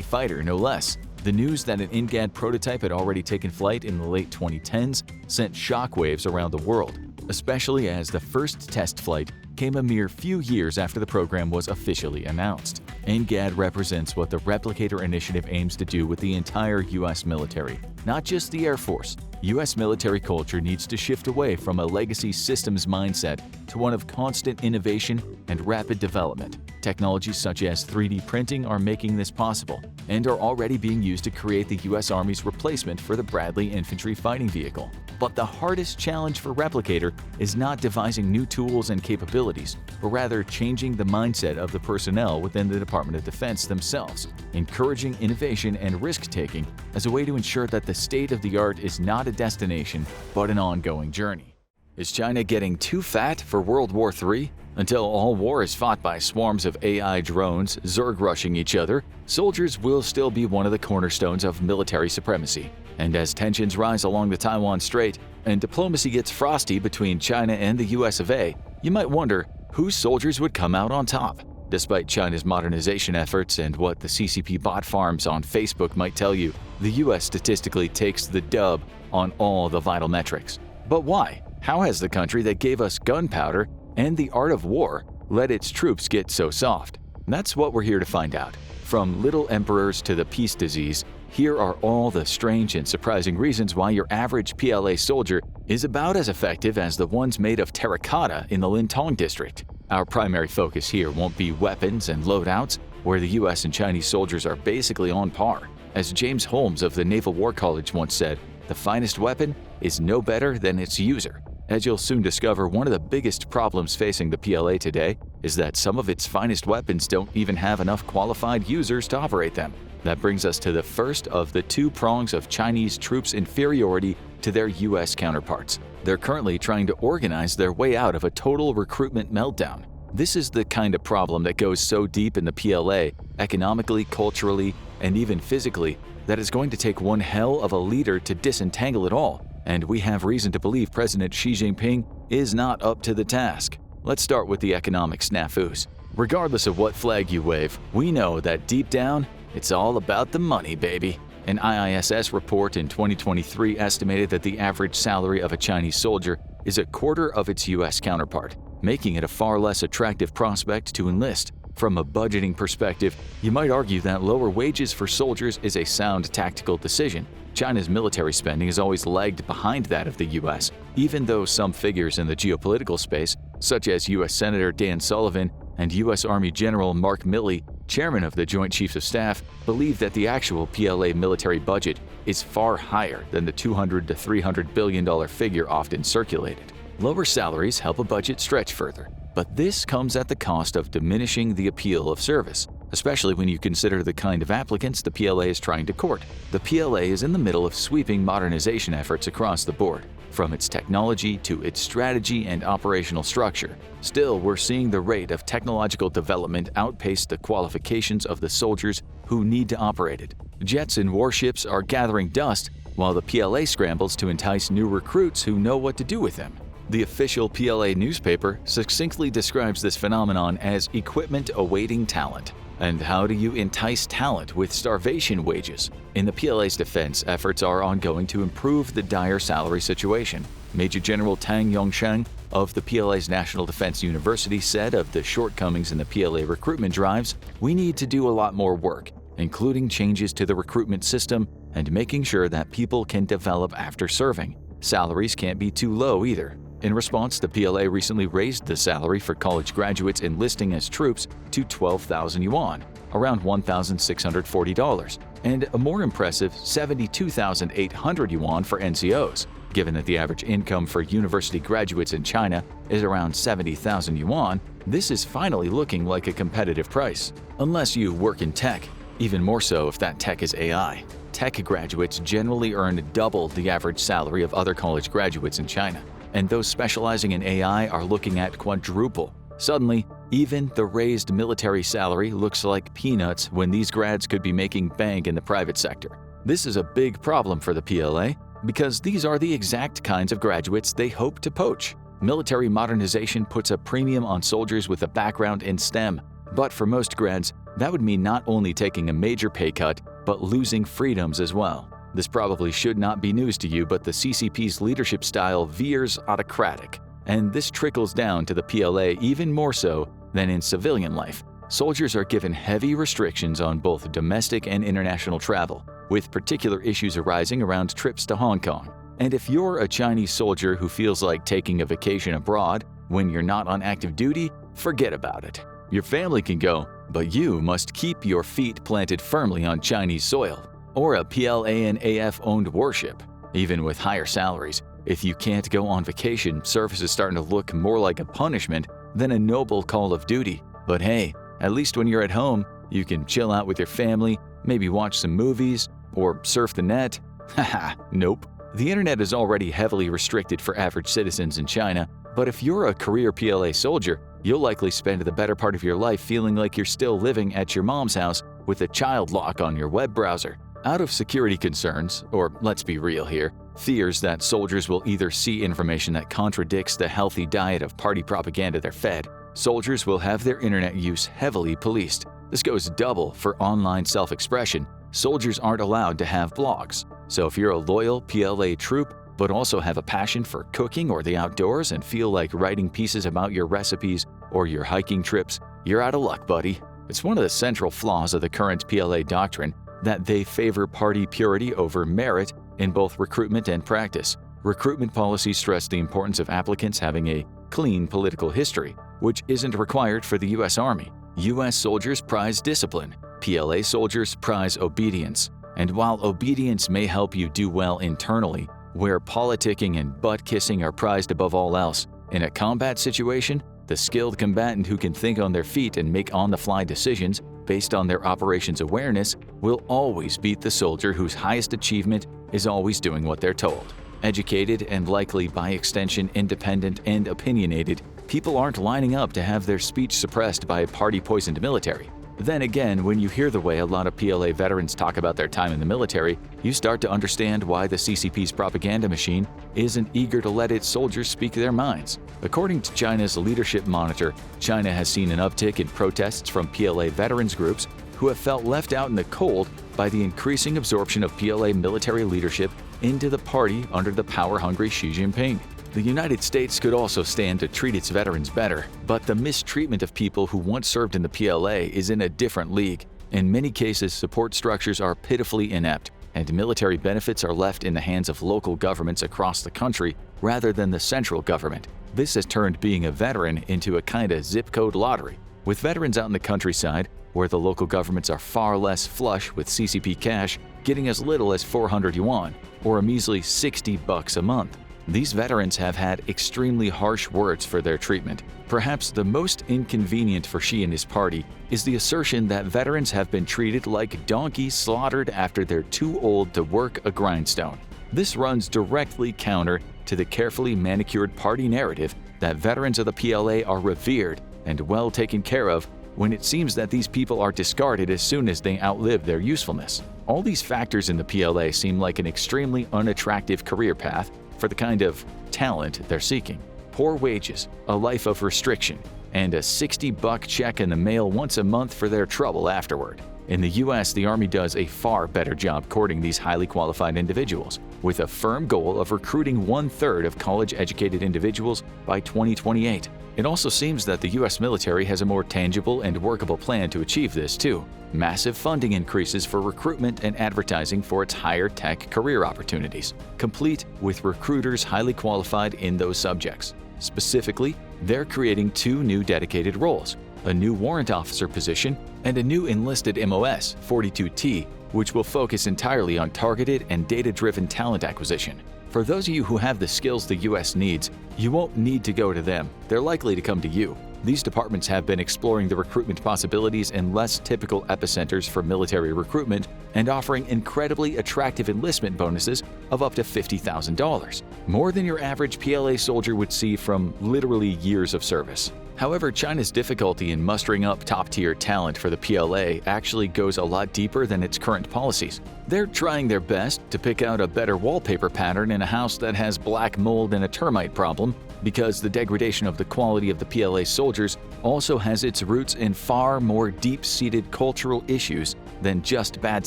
fighter no less. The news that an NGAD prototype had already taken flight in the late 2010s sent shockwaves around the world, especially as the first test flight came a mere few years after the program was officially announced. NGAD represents what the Replicator initiative aims to do with the entire U.S. military, not just the Air Force. U.S. military culture needs to shift away from a legacy systems mindset to one of constant innovation and rapid development. Technologies such as 3D printing are making this possible and are already being used to create the U.S. Army's replacement for the Bradley infantry fighting vehicle. But the hardest challenge for Replicator is not devising new tools and capabilities, but rather changing the mindset of the personnel within the Department of Defense themselves, encouraging innovation and risk-taking as a way to ensure that the state-of-the-art is not a destination, but an ongoing journey. Is China getting too fat for World War III? Until all war is fought by swarms of AI drones Zerg-rushing each other, soldiers will still be one of the cornerstones of military supremacy. And as tensions rise along the Taiwan Strait and diplomacy gets frosty between China and the US of A, you might wonder whose soldiers would come out on top. Despite China's modernization efforts and what the CCP bot farms on Facebook might tell you, the US statistically takes the dub on all the vital metrics. But why? How has the country that gave us gunpowder and the art of war let its troops get so soft? That's what we're here to find out. From little emperors to the peace disease, here are all the strange and surprising reasons why your average PLA soldier is about as effective as the ones made of terracotta in the Lintong district. Our primary focus here won't be weapons and loadouts, where the US and Chinese soldiers are basically on par. As James Holmes of the Naval War College once said, the finest weapon is no better than its user. As you'll soon discover, one of the biggest problems facing the PLA today is that some of its finest weapons don't even have enough qualified users to operate them. That brings us to the first of the 2 prongs of Chinese troops' inferiority to their US counterparts. They're currently trying to organize their way out of a total recruitment meltdown. This is the kind of problem that goes so deep in the PLA, economically, culturally, and even physically, that it's going to take one hell of a leader to disentangle it all. And we have reason to believe President Xi Jinping is not up to the task. Let's start with the economic snafus. Regardless of what flag you wave, we know that deep down, it's all about the money, baby. An IISS report in 2023 estimated that the average salary of a Chinese soldier is a quarter of its US counterpart, making it a far less attractive prospect to enlist. From a budgeting perspective, you might argue that lower wages for soldiers is a sound tactical decision. China's military spending has always lagged behind that of the US, even though some figures in the geopolitical space, such as US Senator Dan Sullivan and US Army General Mark Milley, chairman of the Joint Chiefs of Staff, believe that the actual PLA military budget is far higher than the $200 to $300 billion figure often circulated. Lower salaries help a budget stretch further, but this comes at the cost of diminishing the appeal of service, especially when you consider the kind of applicants the PLA is trying to court. The PLA is in the middle of sweeping modernization efforts across the board. from its technology to its strategy and operational structure. Still, we're seeing the rate of technological development outpace the qualifications of the soldiers who need to operate it. Jets and warships are gathering dust, while the PLA scrambles to entice new recruits who know what to do with them. The official PLA newspaper succinctly describes this phenomenon as equipment awaiting talent. And how do you entice talent with starvation wages? In the PLA's defense, efforts are ongoing to improve the dire salary situation. Major General Tang Yongsheng of the PLA's National Defense University said of the shortcomings in the PLA recruitment drives, "We need to do a lot more work, including changes to the recruitment system and making sure that people can develop after serving. Salaries can't be too low either." In response, the PLA recently raised the salary for college graduates enlisting as troops to 12,000 yuan, around $1,640, and a more impressive 72,800 yuan for NCOs. Given that the average income for university graduates in China is around 70,000 yuan, this is finally looking like a competitive price. Unless you work in tech, even more so if that tech is AI. Tech graduates generally earn double the average salary of other college graduates in China, and those specializing in AI are looking at quadruple. Suddenly, even the raised military salary looks like peanuts when these grads could be making bank in the private sector. This is a big problem for the PLA because these are the exact kinds of graduates they hope to poach. Military modernization puts a premium on soldiers with a background in STEM, but for most grads, that would mean not only taking a major pay cut, but losing freedoms as well. This probably should not be news to you, but the CCP's leadership style veers autocratic, and this trickles down to the PLA even more so than in civilian life. Soldiers are given heavy restrictions on both domestic and international travel, with particular issues arising around trips to Hong Kong. And if you're a Chinese soldier who feels like taking a vacation abroad when you're not on active duty, forget about it. Your family can go, but you must keep your feet planted firmly on Chinese soil, or a PLA and AF-owned warship. Even with higher salaries, if you can't go on vacation, service is starting to look more like a punishment than a noble call of duty. But hey, at least when you're at home, you can chill out with your family, maybe watch some movies, or surf the net. Haha, nope. The internet is already heavily restricted for average citizens in China, but if you're a career PLA soldier, you'll likely spend the better part of your life feeling like you're still living at your mom's house with a child lock on your web browser. Out of security concerns, or let's be real here, fears that soldiers will either see information that contradicts the healthy diet of party propaganda they're fed, soldiers will have their internet use heavily policed. This goes double for online self-expression. Soldiers aren't allowed to have blogs. So if you're a loyal PLA troop, but also have a passion for cooking or the outdoors and feel like writing pieces about your recipes or your hiking trips, you're out of luck, buddy. It's one of the central flaws of the current PLA doctrine that they favor party purity over merit in both recruitment and practice. Recruitment policies stress the importance of applicants having a clean political history, which isn't required for the U.S. Army. U.S. soldiers prize discipline. PLA soldiers prize obedience. And while obedience may help you do well internally, where politicking and butt-kissing are prized above all else, in a combat situation, the skilled combatant who can think on their feet and make on-the-fly decisions based on their operations awareness will always beat the soldier whose highest achievement is always doing what they're told. Educated and likely by extension independent and opinionated, people aren't lining up to have their speech suppressed by a party-poisoned military. Then again, when you hear the way a lot of PLA veterans talk about their time in the military, you start to understand why the CCP's propaganda machine isn't eager to let its soldiers speak their minds. According to China's Leadership Monitor, China has seen an uptick in protests from PLA veterans groups who have felt left out in the cold by the increasing absorption of PLA military leadership into the party under the power-hungry Xi Jinping. The United States could also stand to treat its veterans better, but the mistreatment of people who once served in the PLA is in a different league. In many cases, support structures are pitifully inept, and military benefits are left in the hands of local governments across the country rather than the central government. This has turned being a veteran into a kind of zip code lottery, with veterans out in the countryside, where the local governments are far less flush with CCP cash, getting as little as 400 yuan, or a measly $60 a month. These veterans have had extremely harsh words for their treatment. Perhaps the most inconvenient for Xi and his party is the assertion that veterans have been treated like donkeys slaughtered after they're too old to work a grindstone. This runs directly counter to the carefully manicured party narrative that veterans of the PLA are revered and well taken care of, when it seems that these people are discarded as soon as they outlive their usefulness. All these factors in the PLA seem like an extremely unattractive career path for the kind of talent they're seeking. Poor wages, a life of restriction, and a $60 check in the mail once a month for their trouble afterward. In the US, the Army does a far better job courting these highly qualified individuals, with a firm goal of recruiting 1/3 of college-educated individuals by 2028. It also seems that the US military has a more tangible and workable plan to achieve this too. Massive funding increases for recruitment and advertising for its higher tech career opportunities, complete with recruiters highly qualified in those subjects. Specifically, they're creating 2 new dedicated roles, a new warrant officer position and a new enlisted MOS 42T, which will focus entirely on targeted and data-driven talent acquisition. For those of you who have the skills the US needs, you won't need to go to them. They're likely to come to you. These departments have been exploring the recruitment possibilities in less typical epicenters for military recruitment and offering incredibly attractive enlistment bonuses of up to $50,000, more than your average PLA soldier would see from literally years of service. However, China's difficulty in mustering up top-tier talent for the PLA actually goes a lot deeper than its current policies. They're trying their best to pick out a better wallpaper pattern in a house that has black mold and a termite problem, because the degradation of the quality of the PLA soldiers also has its roots in far more deep-seated cultural issues than just bad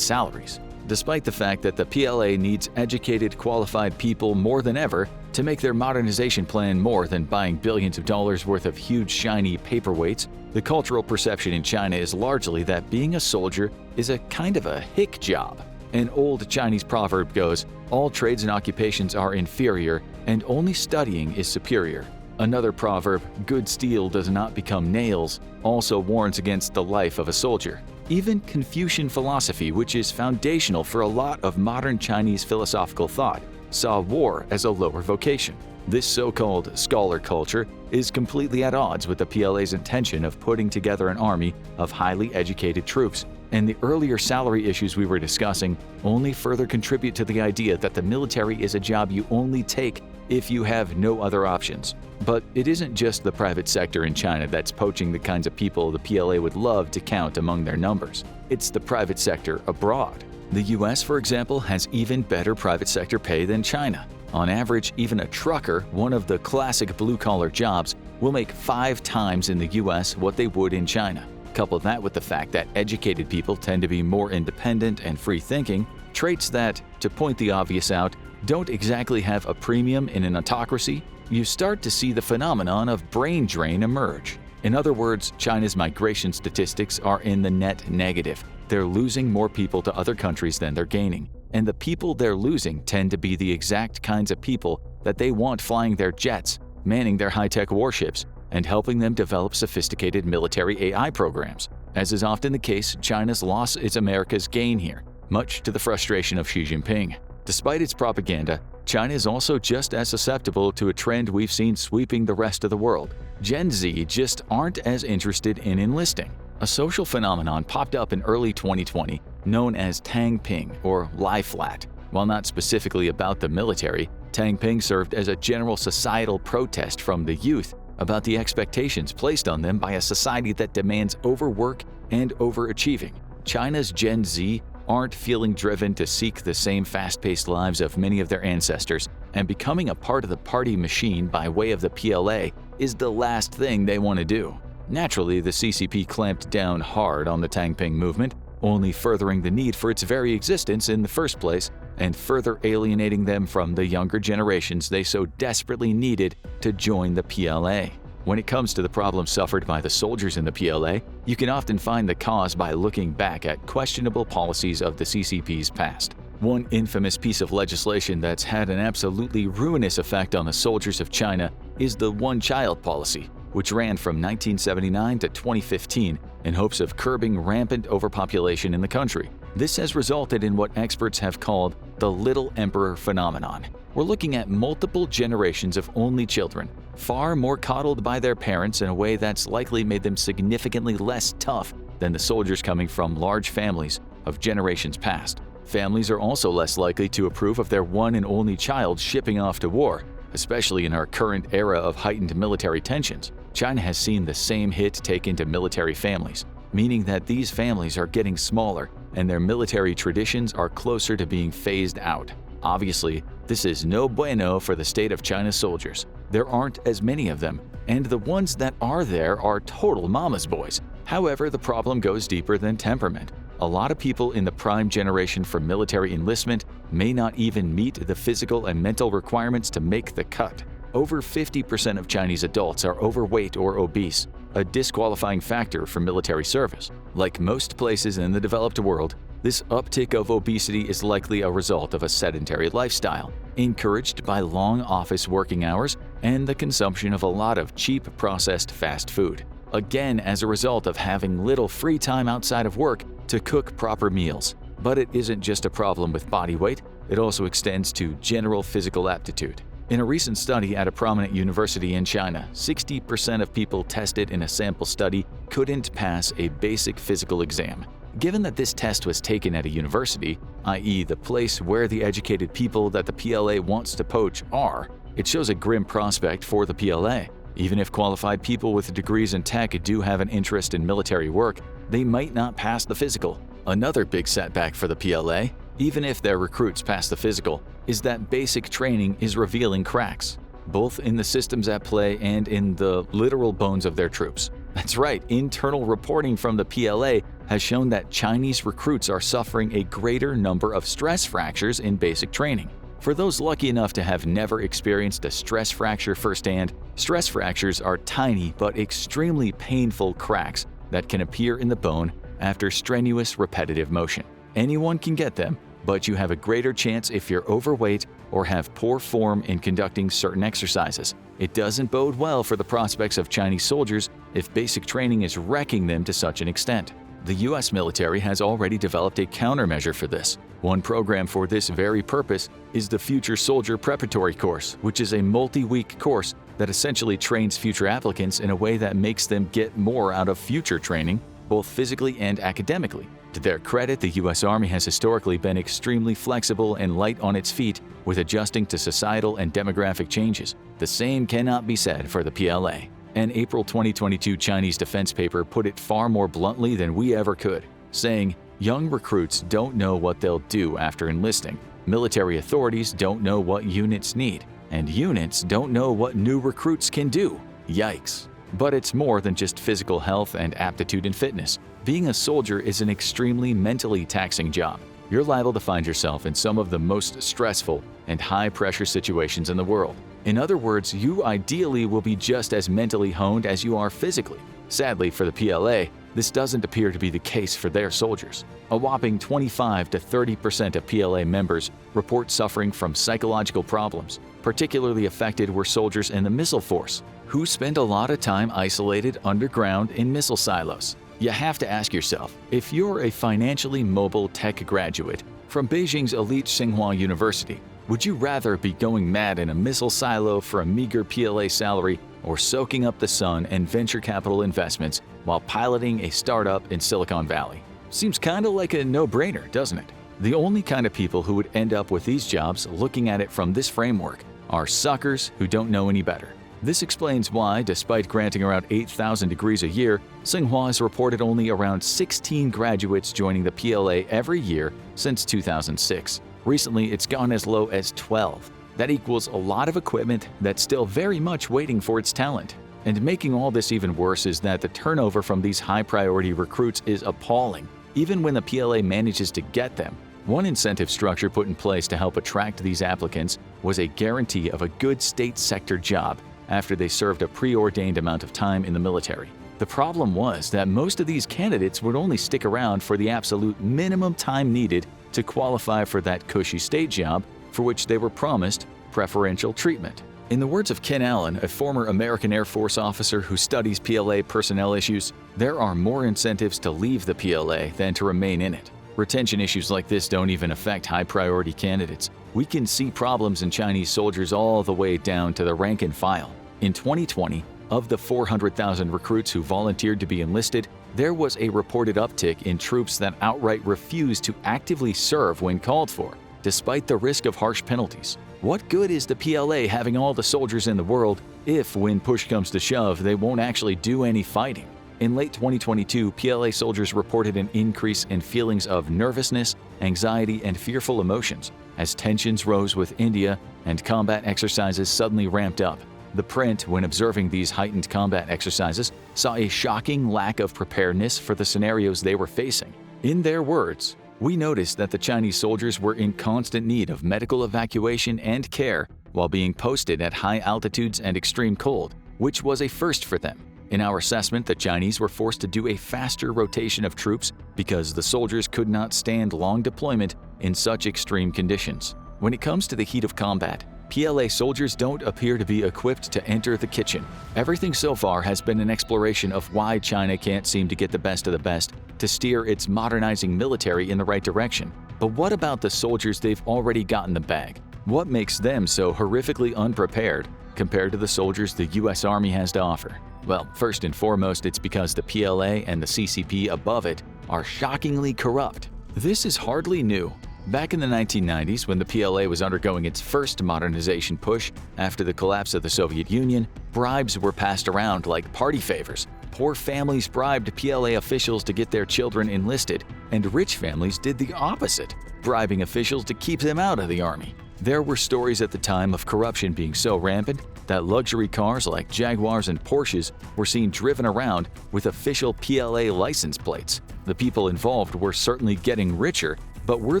salaries. Despite the fact that the PLA needs educated, qualified people more than ever to make their modernization plan more than buying billions of dollars worth of huge shiny paperweights, the cultural perception in China is largely that being a soldier is a kind of a hick job. An old Chinese proverb goes, "All trades and occupations are inferior, and only studying is superior." Another proverb, "Good steel does not become nails," also warns against the life of a soldier. Even Confucian philosophy, which is foundational for a lot of modern Chinese philosophical thought, saw war as a lower vocation. This so-called scholar culture is completely at odds with the PLA's intention of putting together an army of highly educated troops, and the earlier salary issues we were discussing only further contribute to the idea that the military is a job you only take if you have no other options. But it isn't just the private sector in China that's poaching the kinds of people the PLA would love to count among their numbers. It's the private sector abroad. The US, for example, has even better private sector pay than China. On average, even a trucker, one of the classic blue-collar jobs, will make 5 times in the US what they would in China. Couple that with the fact that educated people tend to be more independent and free-thinking, traits that, to point the obvious out, don't exactly have a premium in an autocracy, you start to see the phenomenon of brain drain emerge. In other words, China's migration statistics are in the net negative. They're losing more people to other countries than they're gaining, and the people they're losing tend to be the exact kinds of people that they want flying their jets, manning their high-tech warships, and helping them develop sophisticated military AI programs. As is often the case, China's loss is America's gain here, much to the frustration of Xi Jinping. Despite its propaganda, China is also just as susceptible to a trend we've seen sweeping the rest of the world. Gen Z just aren't as interested in enlisting. A social phenomenon popped up in early 2020 known as Tang Ping, or lie flat. While not specifically about the military, Tang Ping served as a general societal protest from the youth about the expectations placed on them by a society that demands overwork and overachieving. China's Gen Z aren't feeling driven to seek the same fast-paced lives of many of their ancestors, and becoming a part of the party machine by way of the PLA is the last thing they want to do. Naturally, the CCP clamped down hard on the Tang Ping movement, only furthering the need for its very existence in the first place and further alienating them from the younger generations they so desperately needed to join the PLA. When it comes to the problems suffered by the soldiers in the PLA, you can often find the cause by looking back at questionable policies of the CCP's past. One infamous piece of legislation that's had an absolutely ruinous effect on the soldiers of China is the one-child policy, which ran from 1979 to 2015 in hopes of curbing rampant overpopulation in the country. This has resulted in what experts have called the Little Emperor phenomenon. We're looking at multiple generations of only children, far more coddled by their parents in a way that's likely made them significantly less tough than the soldiers coming from large families of generations past. Families are also less likely to approve of their one and only child shipping off to war, especially in our current era of heightened military tensions. China has seen the same hit taken to military families, meaning that these families are getting smaller and their military traditions are closer to being phased out. Obviously, this is no bueno for the state of China's soldiers. There aren't as many of them, and the ones that are there are total mama's boys. However, the problem goes deeper than temperament. A lot of people in the prime generation for military enlistment may not even meet the physical and mental requirements to make the cut. Over 50% of Chinese adults are overweight or obese, a disqualifying factor for military service. Like most places in the developed world, this uptick of obesity is likely a result of a sedentary lifestyle, encouraged by long office working hours and the consumption of a lot of cheap processed fast food. Again, as a result of having little free time outside of work to cook proper meals. But it isn't just a problem with body weight, it also extends to general physical aptitude. In a recent study at a prominent university in China, 60% of people tested in a sample study couldn't pass a basic physical exam. Given that this test was taken at a university, i.e. the place where the educated people that the PLA wants to poach are, it shows a grim prospect for the PLA. Even if qualified people with degrees in tech do have an interest in military work, they might not pass the physical. Another big setback for the PLA, even if their recruits pass the physical, is that basic training is revealing cracks, both in the systems at play and in the literal bones of their troops. That's right, internal reporting from the PLA has shown that Chinese recruits are suffering a greater number of stress fractures in basic training. For those lucky enough to have never experienced a stress fracture firsthand, stress fractures are tiny but extremely painful cracks that can appear in the bone after strenuous repetitive motion. Anyone can get them, but you have a greater chance if you're overweight or have poor form in conducting certain exercises. It doesn't bode well for the prospects of Chinese soldiers if basic training is wrecking them to such an extent. The US military has already developed a countermeasure for this. One program for this very purpose is the Future Soldier Preparatory Course, which is a multi-week course that essentially trains future applicants in a way that makes them get more out of future training, both physically and academically. To their credit, the US Army has historically been extremely flexible and light on its feet with adjusting to societal and demographic changes. The same cannot be said for the PLA. An April 2022 Chinese defense paper put it far more bluntly than we ever could, saying, "Young recruits don't know what they'll do after enlisting. Military authorities don't know what units need, and units don't know what new recruits can do. Yikes." But it's more than just physical health and aptitude and fitness. Being a soldier is an extremely mentally taxing job. You're liable to find yourself in some of the most stressful and high-pressure situations in the world. In other words, you ideally will be just as mentally honed as you are physically. Sadly for the PLA, this doesn't appear to be the case for their soldiers. A whopping 25 to 30% of PLA members report suffering from psychological problems. Particularly affected were soldiers in the missile force, who spend a lot of time isolated underground in missile silos. You have to ask yourself, if you're a financially mobile tech graduate from Beijing's elite Tsinghua University, would you rather be going mad in a missile silo for a meager PLA salary or soaking up the sun and venture capital investments while piloting a startup in Silicon Valley? Seems kinda like a no-brainer, doesn't it? The only kind of people who would end up with these jobs looking at it from this framework are suckers who don't know any better. This explains why, despite granting around 8,000 degrees a year, Tsinghua has reported only around 16 graduates joining the PLA every year since 2006. Recently, it's gone as low as 12. That equals a lot of equipment that's still very much waiting for its talent. And making all this even worse is that the turnover from these high-priority recruits is appalling, even when the PLA manages to get them. One incentive structure put in place to help attract these applicants was a guarantee of a good state sector job after they served a preordained amount of time in the military. The problem was that most of these candidates would only stick around for the absolute minimum time needed to qualify for that cushy state job for which they were promised preferential treatment. In the words of Ken Allen, a former American Air Force officer who studies PLA personnel issues, there are more incentives to leave the PLA than to remain in it. Retention issues like this don't even affect high-priority candidates. We can see problems in Chinese soldiers all the way down to the rank and file. In 2020, Of the 400,000 recruits who volunteered to be enlisted, there was a reported uptick in troops that outright refused to actively serve when called for, despite the risk of harsh penalties. What good is the PLA having all the soldiers in the world if, when push comes to shove, they won't actually do any fighting? In late 2022, PLA soldiers reported an increase in feelings of nervousness, anxiety, and fearful emotions as tensions rose with India and combat exercises suddenly ramped up. The print, when observing these heightened combat exercises, saw a shocking lack of preparedness for the scenarios they were facing. In their words, "We noticed that the Chinese soldiers were in constant need of medical evacuation and care while being posted at high altitudes and extreme cold, which was a first for them. In our assessment, the Chinese were forced to do a faster rotation of troops because the soldiers could not stand long deployment in such extreme conditions." When it comes to the heat of combat, PLA soldiers don't appear to be equipped to enter the kitchen. Everything so far has been an exploration of why China can't seem to get the best of the best to steer its modernizing military in the right direction. But what about the soldiers they've already got in the bag? What makes them so horrifically unprepared compared to the soldiers the US Army has to offer? Well, first and foremost, it's because the PLA and the CCP above it are shockingly corrupt. This is hardly new. Back in the 1990s, when the PLA was undergoing its first modernization push after the collapse of the Soviet Union, bribes were passed around like party favors. Poor families bribed PLA officials to get their children enlisted, and rich families did the opposite, bribing officials to keep them out of the army. There were stories at the time of corruption being so rampant that luxury cars like Jaguars and Porsches were seen driven around with official PLA license plates. The people involved were certainly getting richer, but were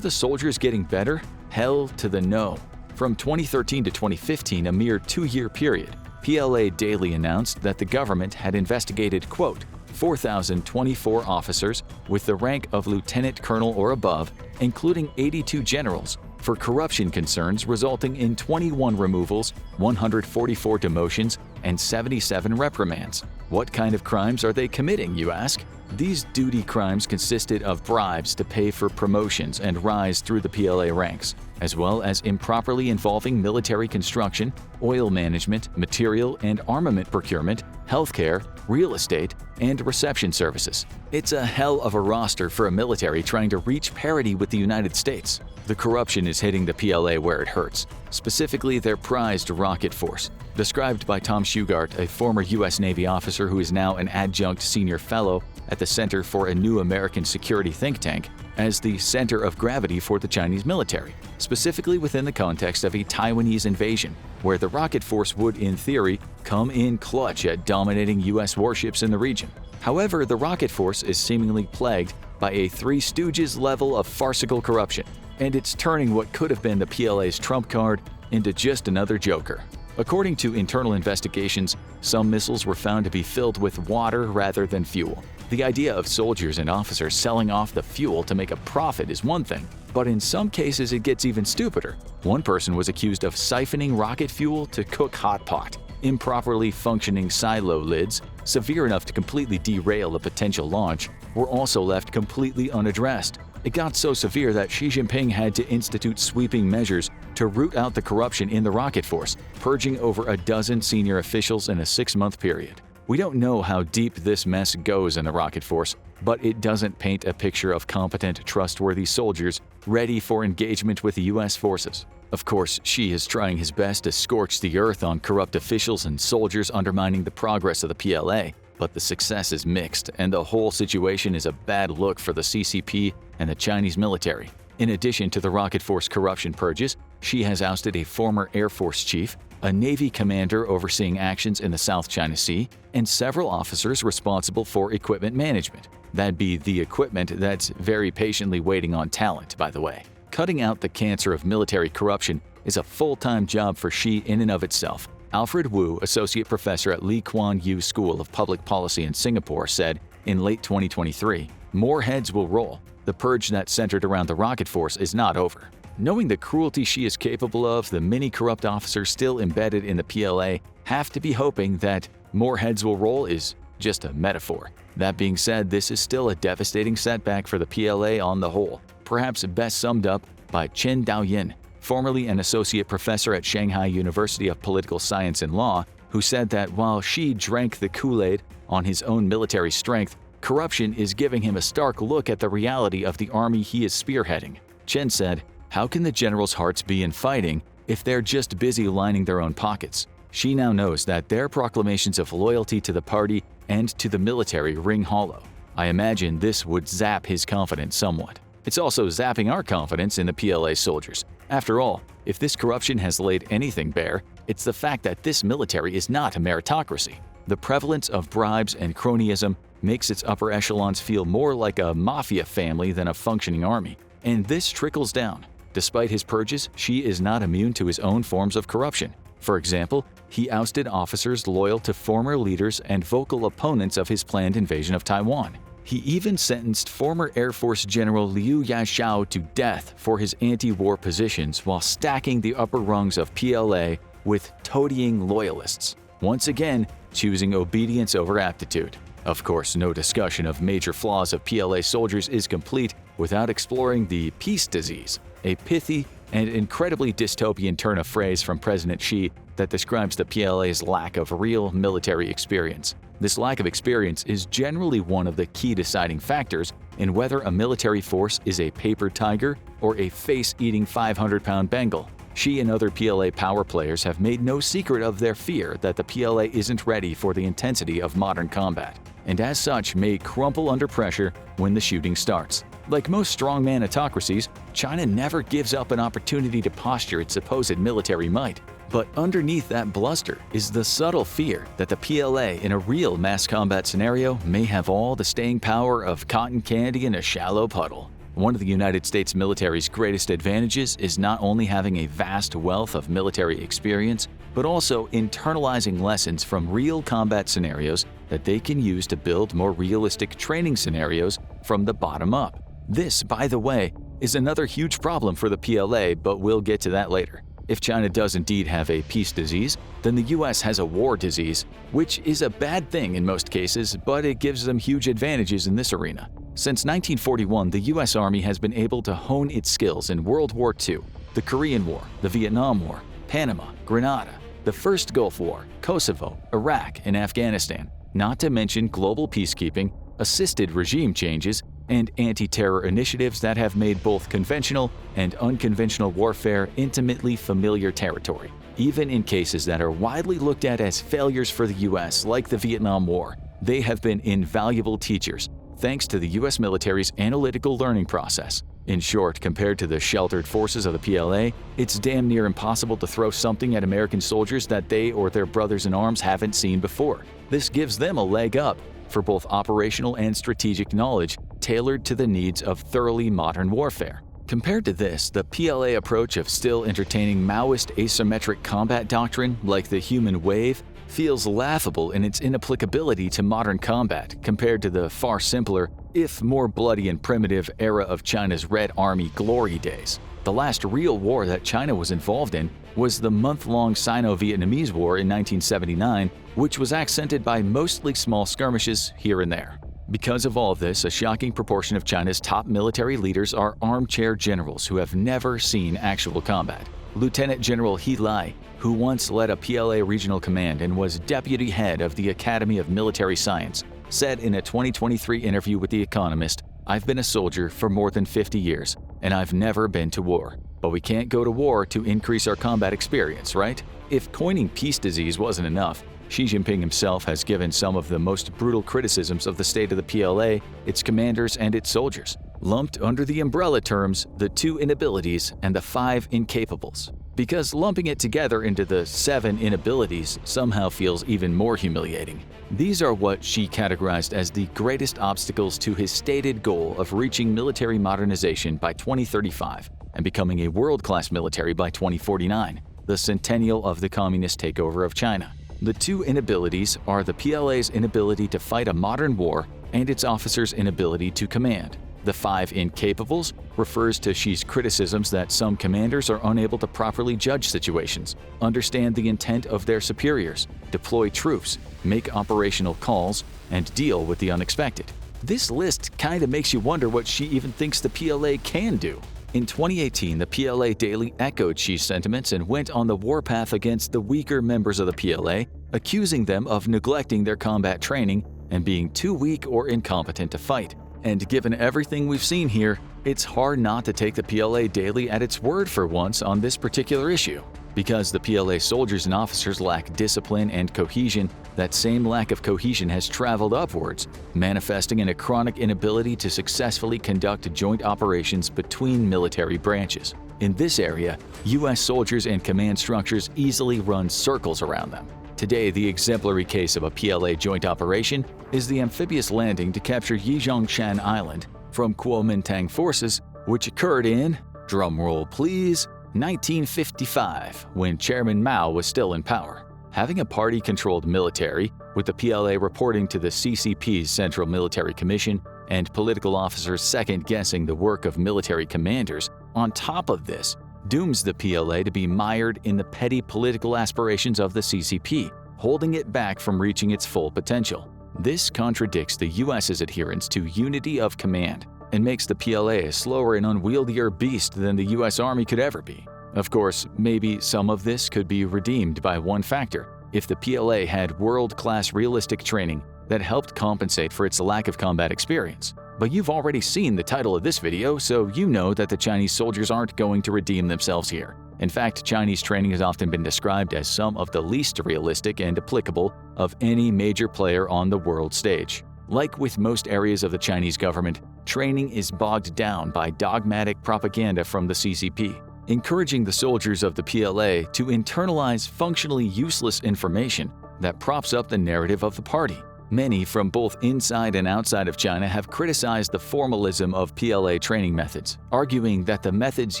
the soldiers getting better? Hell to the no. From 2013 to 2015, a mere 2-year period, PLA Daily announced that the government had investigated, quote, 4,024 officers with the rank of lieutenant colonel or above, including 82 generals, for corruption concerns resulting in 21 removals, 144 demotions, and 77 reprimands. What kind of crimes are they committing, you ask? These duty crimes consisted of bribes to pay for promotions and rise through the PLA ranks, as well as improperly involving military construction, oil management, material and armament procurement, healthcare, real estate, and reception services. It's a hell of a roster for a military trying to reach parity with the United States. The corruption is hitting the PLA where it hurts, specifically their prized rocket force. Described by Tom Shugart, a former U.S. Navy officer who is now an adjunct senior fellow at the Center for a New American Security think tank, as the center of gravity for the Chinese military, specifically within the context of a Taiwanese invasion, where the rocket force would, in theory, come in clutch at dominating U.S. warships in the region. However, the rocket force is seemingly plagued by a Three Stooges level of farcical corruption, and it's turning what could have been the PLA's trump card into just another joker. According to internal investigations, some missiles were found to be filled with water rather than fuel. The idea of soldiers and officers selling off the fuel to make a profit is one thing, but in some cases it gets even stupider. One person was accused of siphoning rocket fuel to cook hot pot. Improperly functioning silo lids, severe enough to completely derail a potential launch, were also left completely unaddressed. It got so severe that Xi Jinping had to institute sweeping measures to root out the corruption in the rocket force, purging over a dozen senior officials in a 6-month period. We don't know how deep this mess goes in the rocket force, but it doesn't paint a picture of competent, trustworthy soldiers ready for engagement with the U.S. forces. Of course, Xi is trying his best to scorch the earth on corrupt officials and soldiers undermining the progress of the PLA, but the success is mixed, and the whole situation is a bad look for the CCP and the Chinese military. In addition to the rocket force corruption purges, Xi has ousted a former Air Force chief, a Navy commander overseeing actions in the South China Sea, and several officers responsible for equipment management. That'd be the equipment that's very patiently waiting on talent, by the way. Cutting out the cancer of military corruption is a full-time job for Xi in and of itself. Alfred Wu, associate professor at Lee Kuan Yew School of Public Policy in Singapore, said in late 2023, "More heads will roll. The purge that centered around the rocket force is not over." Knowing the cruelty Xi is capable of, the many corrupt officers still embedded in the PLA have to be hoping that more heads will roll is just a metaphor. That being said, this is still a devastating setback for the PLA on the whole, perhaps best summed up by Chen Daoyin, formerly an associate professor at Shanghai University of Political Science and Law who said that while Xi drank the Kool-Aid on his own military strength, corruption is giving him a stark look at the reality of the army he is spearheading. Chen said, "How can the generals' hearts be in fighting if they're just busy lining their own pockets?" Xi now knows that their proclamations of loyalty to the party and to the military ring hollow. I imagine this would zap his confidence somewhat. It's also zapping our confidence in the PLA soldiers. After all, if this corruption has laid anything bare, it's the fact that this military is not a meritocracy. The prevalence of bribes and cronyism makes its upper echelons feel more like a mafia family than a functioning army. And this trickles down. Despite his purges, Xi is not immune to his own forms of corruption. For example, he ousted officers loyal to former leaders and vocal opponents of his planned invasion of Taiwan. He even sentenced former Air Force General Liu Yashao to death for his anti-war positions while stacking the upper rungs of PLA with toadying loyalists, once again choosing obedience over aptitude. Of course, no discussion of major flaws of PLA soldiers is complete without exploring the peace disease, a pithy and incredibly dystopian turn of phrase from President Xi that describes the PLA's lack of real military experience. This lack of experience is generally one of the key deciding factors in whether a military force is a paper tiger or a face-eating 500-pound Bengal. Xi and other PLA power players have made no secret of their fear that the PLA isn't ready for the intensity of modern combat, and as such may crumple under pressure when the shooting starts. Like most strongman autocracies, China never gives up an opportunity to posture its supposed military might. But underneath that bluster is the subtle fear that the PLA in a real mass combat scenario may have all the staying power of cotton candy in a shallow puddle. One of the United States military's greatest advantages is not only having a vast wealth of military experience, but also internalizing lessons from real combat scenarios that they can use to build more realistic training scenarios from the bottom up. This, by the way, is another huge problem for the PLA, but we'll get to that later. If China does indeed have a peace disease, then the US has a war disease, which is a bad thing in most cases, but it gives them huge advantages in this arena. Since 1941, the US Army has been able to hone its skills in World War II, the Korean War, the Vietnam War, Panama, Grenada, the First Gulf War, Kosovo, Iraq, and Afghanistan, not to mention global peacekeeping, assisted regime changes, and anti-terror initiatives that have made both conventional and unconventional warfare intimately familiar territory. Even in cases that are widely looked at as failures for the US, like the Vietnam War, they have been invaluable teachers, thanks to the US military's analytical learning process. In short, compared to the sheltered forces of the PLA, it's damn near impossible to throw something at American soldiers that they or their brothers in arms haven't seen before. This gives them a leg up for both operational and strategic knowledge tailored to the needs of thoroughly modern warfare. Compared to this, the PLA approach of still entertaining Maoist asymmetric combat doctrine like the human wave feels laughable in its inapplicability to modern combat compared to the far simpler, if more bloody and primitive era of China's Red Army glory days. The last real war that China was involved in was the month-long Sino-Vietnamese War in 1979, which was accented by mostly small skirmishes here and there. Because of all of this, a shocking proportion of China's top military leaders are armchair generals who have never seen actual combat. Lieutenant General He Lai, who once led a PLA regional command and was deputy head of the Academy of Military Science, said in a 2023 interview with The Economist, "I've been a soldier for more than 50 years, and I've never been to war. But we can't go to war to increase our combat experience, right?" If coining peace disease wasn't enough, Xi Jinping himself has given some of the most brutal criticisms of the state of the PLA, its commanders, and its soldiers, lumped under the umbrella terms the 2 inabilities and the 5 incapables. Because lumping it together into the 7 inabilities somehow feels even more humiliating. These are what Xi categorized as the greatest obstacles to his stated goal of reaching military modernization by 2035 and becoming a world-class military by 2049, the centennial of the communist takeover of China. The 2 inabilities are the PLA's inability to fight a modern war and its officers' inability to command. The 5 incapables refers to Xi's criticisms that some commanders are unable to properly judge situations, understand the intent of their superiors, deploy troops, make operational calls, and deal with the unexpected. This list kinda makes you wonder what Xi even thinks the PLA can do. In 2018, the PLA Daily echoed Xi's sentiments and went on the warpath against the weaker members of the PLA, accusing them of neglecting their combat training and being too weak or incompetent to fight. And given everything we've seen here, it's hard not to take the PLA Daily at its word for once on this particular issue. Because the PLA soldiers and officers lack discipline and cohesion, that same lack of cohesion has traveled upwards, manifesting in a chronic inability to successfully conduct joint operations between military branches. In this area, U.S. soldiers and command structures easily run circles around them. Today, the exemplary case of a PLA joint operation is the amphibious landing to capture Yijiangshan Island from Kuomintang forces, which occurred in, drumroll please, 1955, when Chairman Mao was still in power. Having a party-controlled military, with the PLA reporting to the CCP's Central Military Commission and political officers second-guessing the work of military commanders, on top of this, dooms the PLA to be mired in the petty political aspirations of the CCP, holding it back from reaching its full potential. This contradicts the US's adherence to unity of command and makes the PLA a slower and unwieldier beast than the US Army could ever be. Of course, maybe some of this could be redeemed by one factor: if the PLA had world-class realistic training that helped compensate for its lack of combat experience. But you've already seen the title of this video, so you know that the Chinese soldiers aren't going to redeem themselves here. In fact, Chinese training has often been described as some of the least realistic and applicable of any major player on the world stage. Like with most areas of the Chinese government, training is bogged down by dogmatic propaganda from the CCP, encouraging the soldiers of the PLA to internalize functionally useless information that props up the narrative of the party. Many from both inside and outside of China have criticized the formalism of PLA training methods, arguing that the methods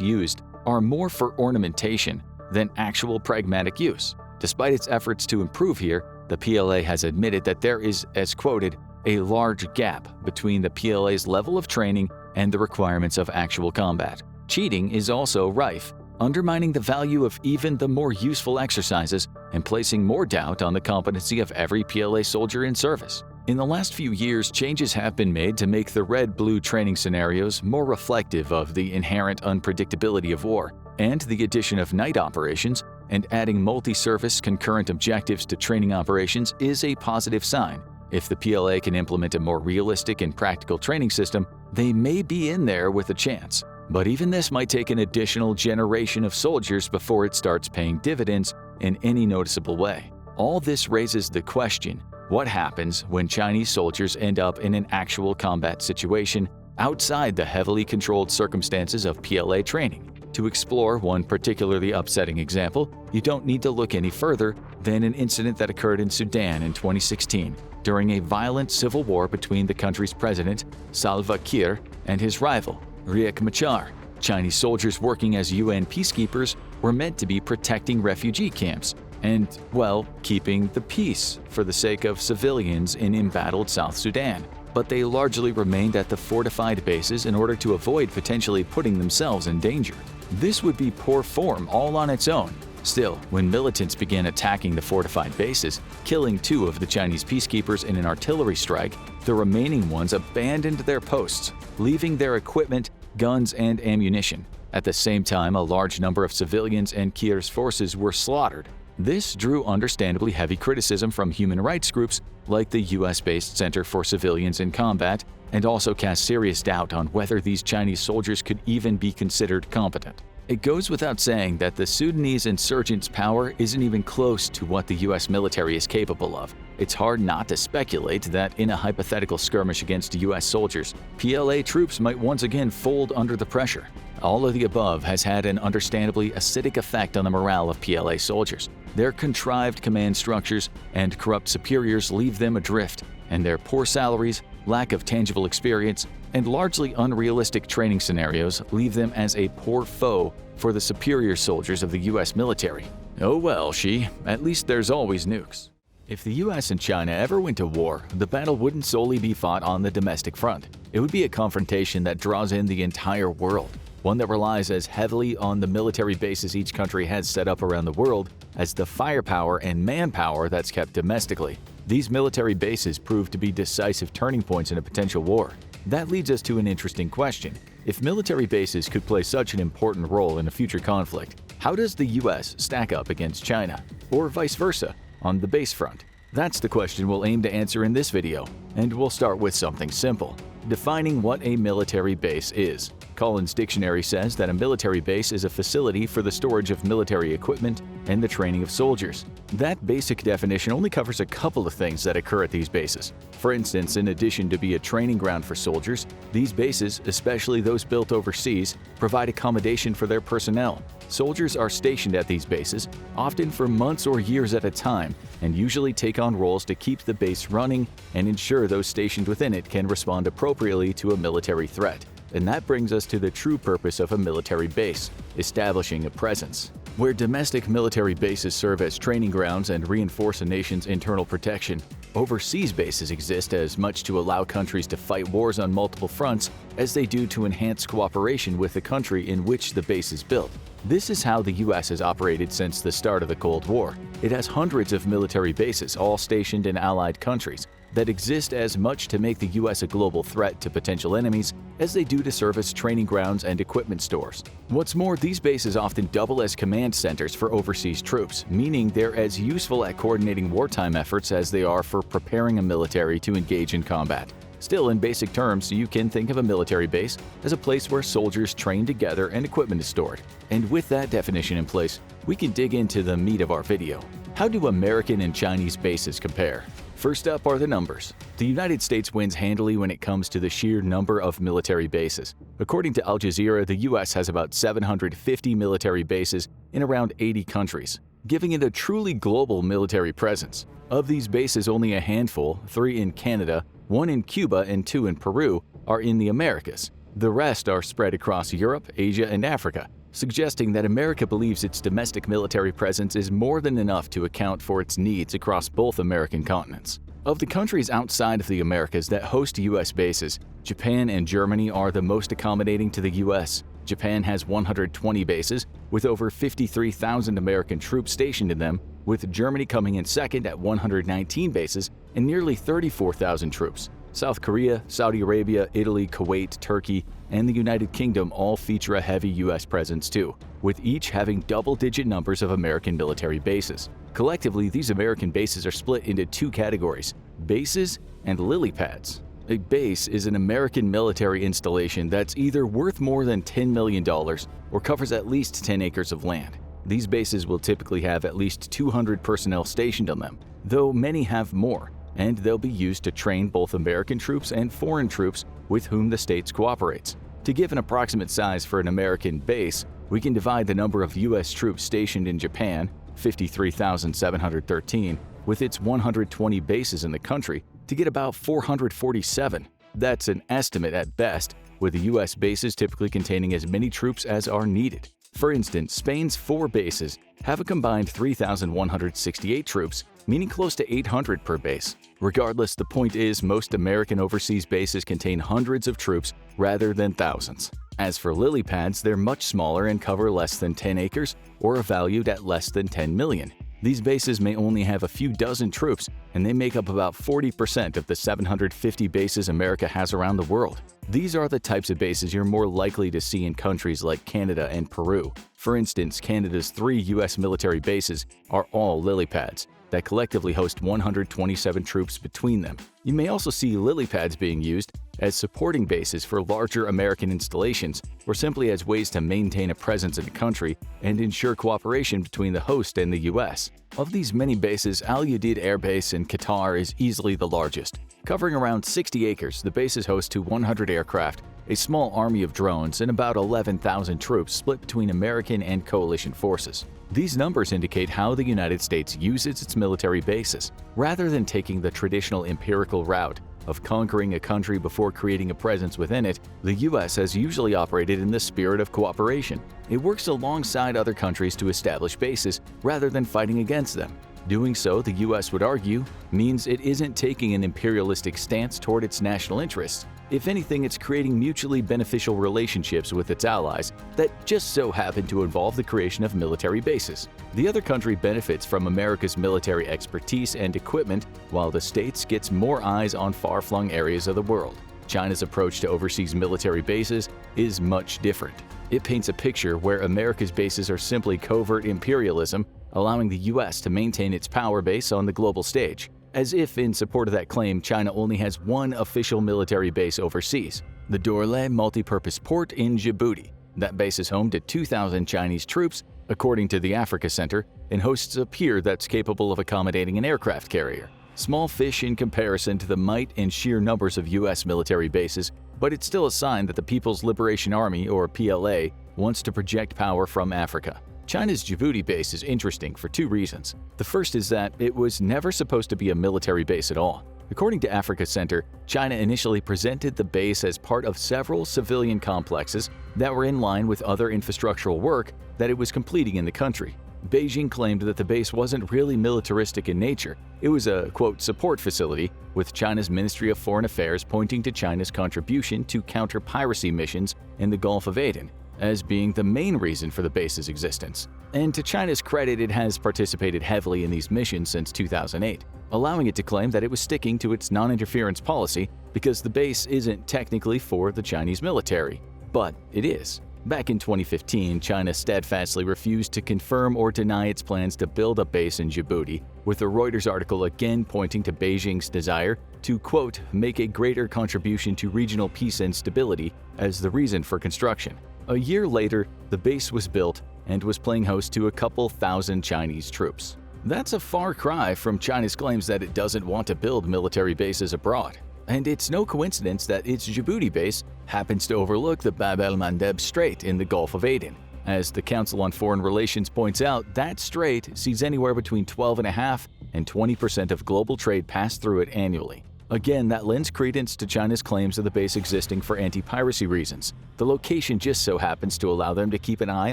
used are more for ornamentation than actual pragmatic use. Despite its efforts to improve here, the PLA has admitted that there is, as quoted, a large gap between the PLA's level of training and the requirements of actual combat. Cheating is also rife, undermining the value of even the more useful exercises and placing more doubt on the competency of every PLA soldier in service. In the last few years, changes have been made to make the red-blue training scenarios more reflective of the inherent unpredictability of war, and the addition of night operations and adding multi-service concurrent objectives to training operations is a positive sign. If the PLA can implement a more realistic and practical training system, they may be in there with a chance. But even this might take an additional generation of soldiers before it starts paying dividends in any noticeable way. All this raises the question: what happens when Chinese soldiers end up in an actual combat situation outside the heavily controlled circumstances of PLA training? To explore one particularly upsetting example, you don't need to look any further than an incident that occurred in Sudan in 2016 during a violent civil war between the country's president, Salva Kiir, and his rival, Riek Machar. Chinese soldiers working as UN peacekeepers were meant to be protecting refugee camps and, well, keeping the peace for the sake of civilians in embattled South Sudan. But they largely remained at the fortified bases in order to avoid potentially putting themselves in danger. This would be poor form all on its own. Still, when militants began attacking the fortified bases, killing 2 of the Chinese peacekeepers in an artillery strike, the remaining ones abandoned their posts, leaving their equipment, guns, and ammunition. At the same time, a large number of civilians and Kiir's forces were slaughtered. This drew understandably heavy criticism from human rights groups like the US-based Center for Civilians in Combat, and also cast serious doubt on whether these Chinese soldiers could even be considered competent. It goes without saying that the Sudanese insurgents' power isn't even close to what the US military is capable of. It's hard not to speculate that in a hypothetical skirmish against US soldiers, PLA troops might once again fold under the pressure. All of the above has had an understandably acidic effect on the morale of PLA soldiers. Their contrived command structures and corrupt superiors leave them adrift, and their poor salaries, lack of tangible experience, and largely unrealistic training scenarios leave them as a poor foe for the superior soldiers of the US military. Oh well, Xi, at least there's always nukes. If the US and China ever went to war, the battle wouldn't solely be fought on the domestic front. It would be a confrontation that draws in the entire world, one that relies as heavily on the military bases each country has set up around the world as the firepower and manpower that's kept domestically. These military bases prove to be decisive turning points in a potential war. That leads us to an interesting question. If military bases could play such an important role in a future conflict, how does the US stack up against China, or vice versa, on the base front? That's the question we'll aim to answer in this video, and we'll start with something simple: defining what a military base is. Collins Dictionary says that a military base is a facility for the storage of military equipment and the training of soldiers. That basic definition only covers a couple of things that occur at these bases. For instance, in addition to be a training ground for soldiers, these bases, especially those built overseas, provide accommodation for their personnel. Soldiers are stationed at these bases, often for months or years at a time, and usually take on roles to keep the base running and ensure those stationed within it can respond appropriately to a military threat. And that brings us to the true purpose of a military base: establishing a presence. Where domestic military bases serve as training grounds and reinforce a nation's internal protection, overseas bases exist as much to allow countries to fight wars on multiple fronts as they do to enhance cooperation with the country in which the base is built. This is how the US has operated since the start of the Cold War. It has hundreds of military bases, all stationed in allied countries, that exist as much to make the US a global threat to potential enemies as they do to serve as training grounds and equipment stores. What's more, these bases often double as command centers for overseas troops, meaning they're as useful at coordinating wartime efforts as they are for preparing a military to engage in combat. Still, in basic terms, you can think of a military base as a place where soldiers train together and equipment is stored. And with that definition in place, we can dig into the meat of our video. How do American and Chinese bases compare? First up are the numbers. The United States wins handily when it comes to the sheer number of military bases. According to Al Jazeera, the US has about 750 military bases in around 80 countries, giving it a truly global military presence. Of these bases, only a handful, 3 in Canada, 1 in Cuba, and 2 in Peru, are in the Americas. The rest are spread across Europe, Asia, and Africa, suggesting that America believes its domestic military presence is more than enough to account for its needs across both American continents. Of the countries outside of the Americas that host U.S. bases, Japan and Germany are the most accommodating to the U.S. Japan has 120 bases, with over 53,000 American troops stationed in them, with Germany coming in second at 119 bases and nearly 34,000 troops. South Korea, Saudi Arabia, Italy, Kuwait, Turkey, and the United Kingdom all feature a heavy U.S. presence too, with each having double-digit numbers of American military bases. Collectively, these American bases are split into 2 categories: bases and lily pads. A base is an American military installation that's either worth more than $10 million or covers at least 10 acres of land. These bases will typically have at least 200 personnel stationed on them, though many have more, and they'll be used to train both American troops and foreign troops with whom the states cooperates. To give an approximate size for an American base, we can divide the number of U.S. troops stationed in Japan, 53,713, with its 120 bases in the country, to get about 447. That's an estimate at best, with the U.S. bases typically containing as many troops as are needed. For instance, Spain's 4 bases have a combined 3,168 troops, meaning close to 800 per base. Regardless, the point is most American overseas bases contain hundreds of troops rather than thousands. As for lily pads, they're much smaller and cover less than 10 acres or are valued at less than $10 million. These bases may only have a few dozen troops, and they make up about 40% of the 750 bases America has around the world. These are the types of bases you're more likely to see in countries like Canada and Peru. For instance, Canada's 3 U.S. military bases are all lily pads that collectively host 127 troops between them. You may also see lily pads being used as supporting bases for larger American installations, or simply as ways to maintain a presence in the country and ensure cooperation between the host and the U.S. Of these many bases, Al Udeid Air Base in Qatar is easily the largest. Covering around 60 acres, the bases host 100 aircraft, a small army of drones, and about 11,000 troops split between American and coalition forces. These numbers indicate how the United States uses its military bases. Rather than taking the traditional empirical route of conquering a country before creating a presence within it, the U.S. has usually operated in the spirit of cooperation. It works alongside other countries to establish bases rather than fighting against them. Doing so, the U.S. would argue, means it isn't taking an imperialistic stance toward its national interests. If anything, it's creating mutually beneficial relationships with its allies that just so happen to involve the creation of military bases. The other country benefits from America's military expertise and equipment, while the States gets more eyes on far-flung areas of the world. China's approach to overseas military bases is much different. It paints a picture where America's bases are simply covert imperialism, allowing the U.S. to maintain its power base on the global stage. As if in support of that claim, China only has one official military base overseas, the Dorle multipurpose port in Djibouti. That base is home to 2,000 Chinese troops, according to the Africa Center, and hosts a pier that's capable of accommodating an aircraft carrier. Small fish in comparison to the might and sheer numbers of U.S. military bases, but it's still a sign that the People's Liberation Army, or PLA, wants to project power from Africa. China's Djibouti base is interesting for two reasons. The first is that it was never supposed to be a military base at all. According to Africa Center, China initially presented the base as part of several civilian complexes that were in line with other infrastructural work that it was completing in the country. Beijing claimed that the base wasn't really militaristic in nature. It was a, quote, support facility, with China's Ministry of Foreign Affairs pointing to China's contribution to counter-piracy missions in the Gulf of Aden as being the main reason for the base's existence. And to China's credit, it has participated heavily in these missions since 2008, allowing it to claim that it was sticking to its non-interference policy because the base isn't technically for the Chinese military. But it is. Back in 2015, China steadfastly refused to confirm or deny its plans to build a base in Djibouti, with the Reuters article again pointing to Beijing's desire to, quote, make a greater contribution to regional peace and stability as the reason for construction. A year later, the base was built and was playing host to a couple thousand Chinese troops. That's a far cry from China's claims that it doesn't want to build military bases abroad. And it's no coincidence that its Djibouti base happens to overlook the Bab el-Mandeb Strait in the Gulf of Aden. As the Council on Foreign Relations points out, that strait sees anywhere between 12.5% and 20% of global trade pass through it annually. Again, that lends credence to China's claims of the base existing for anti-piracy reasons. The location just so happens to allow them to keep an eye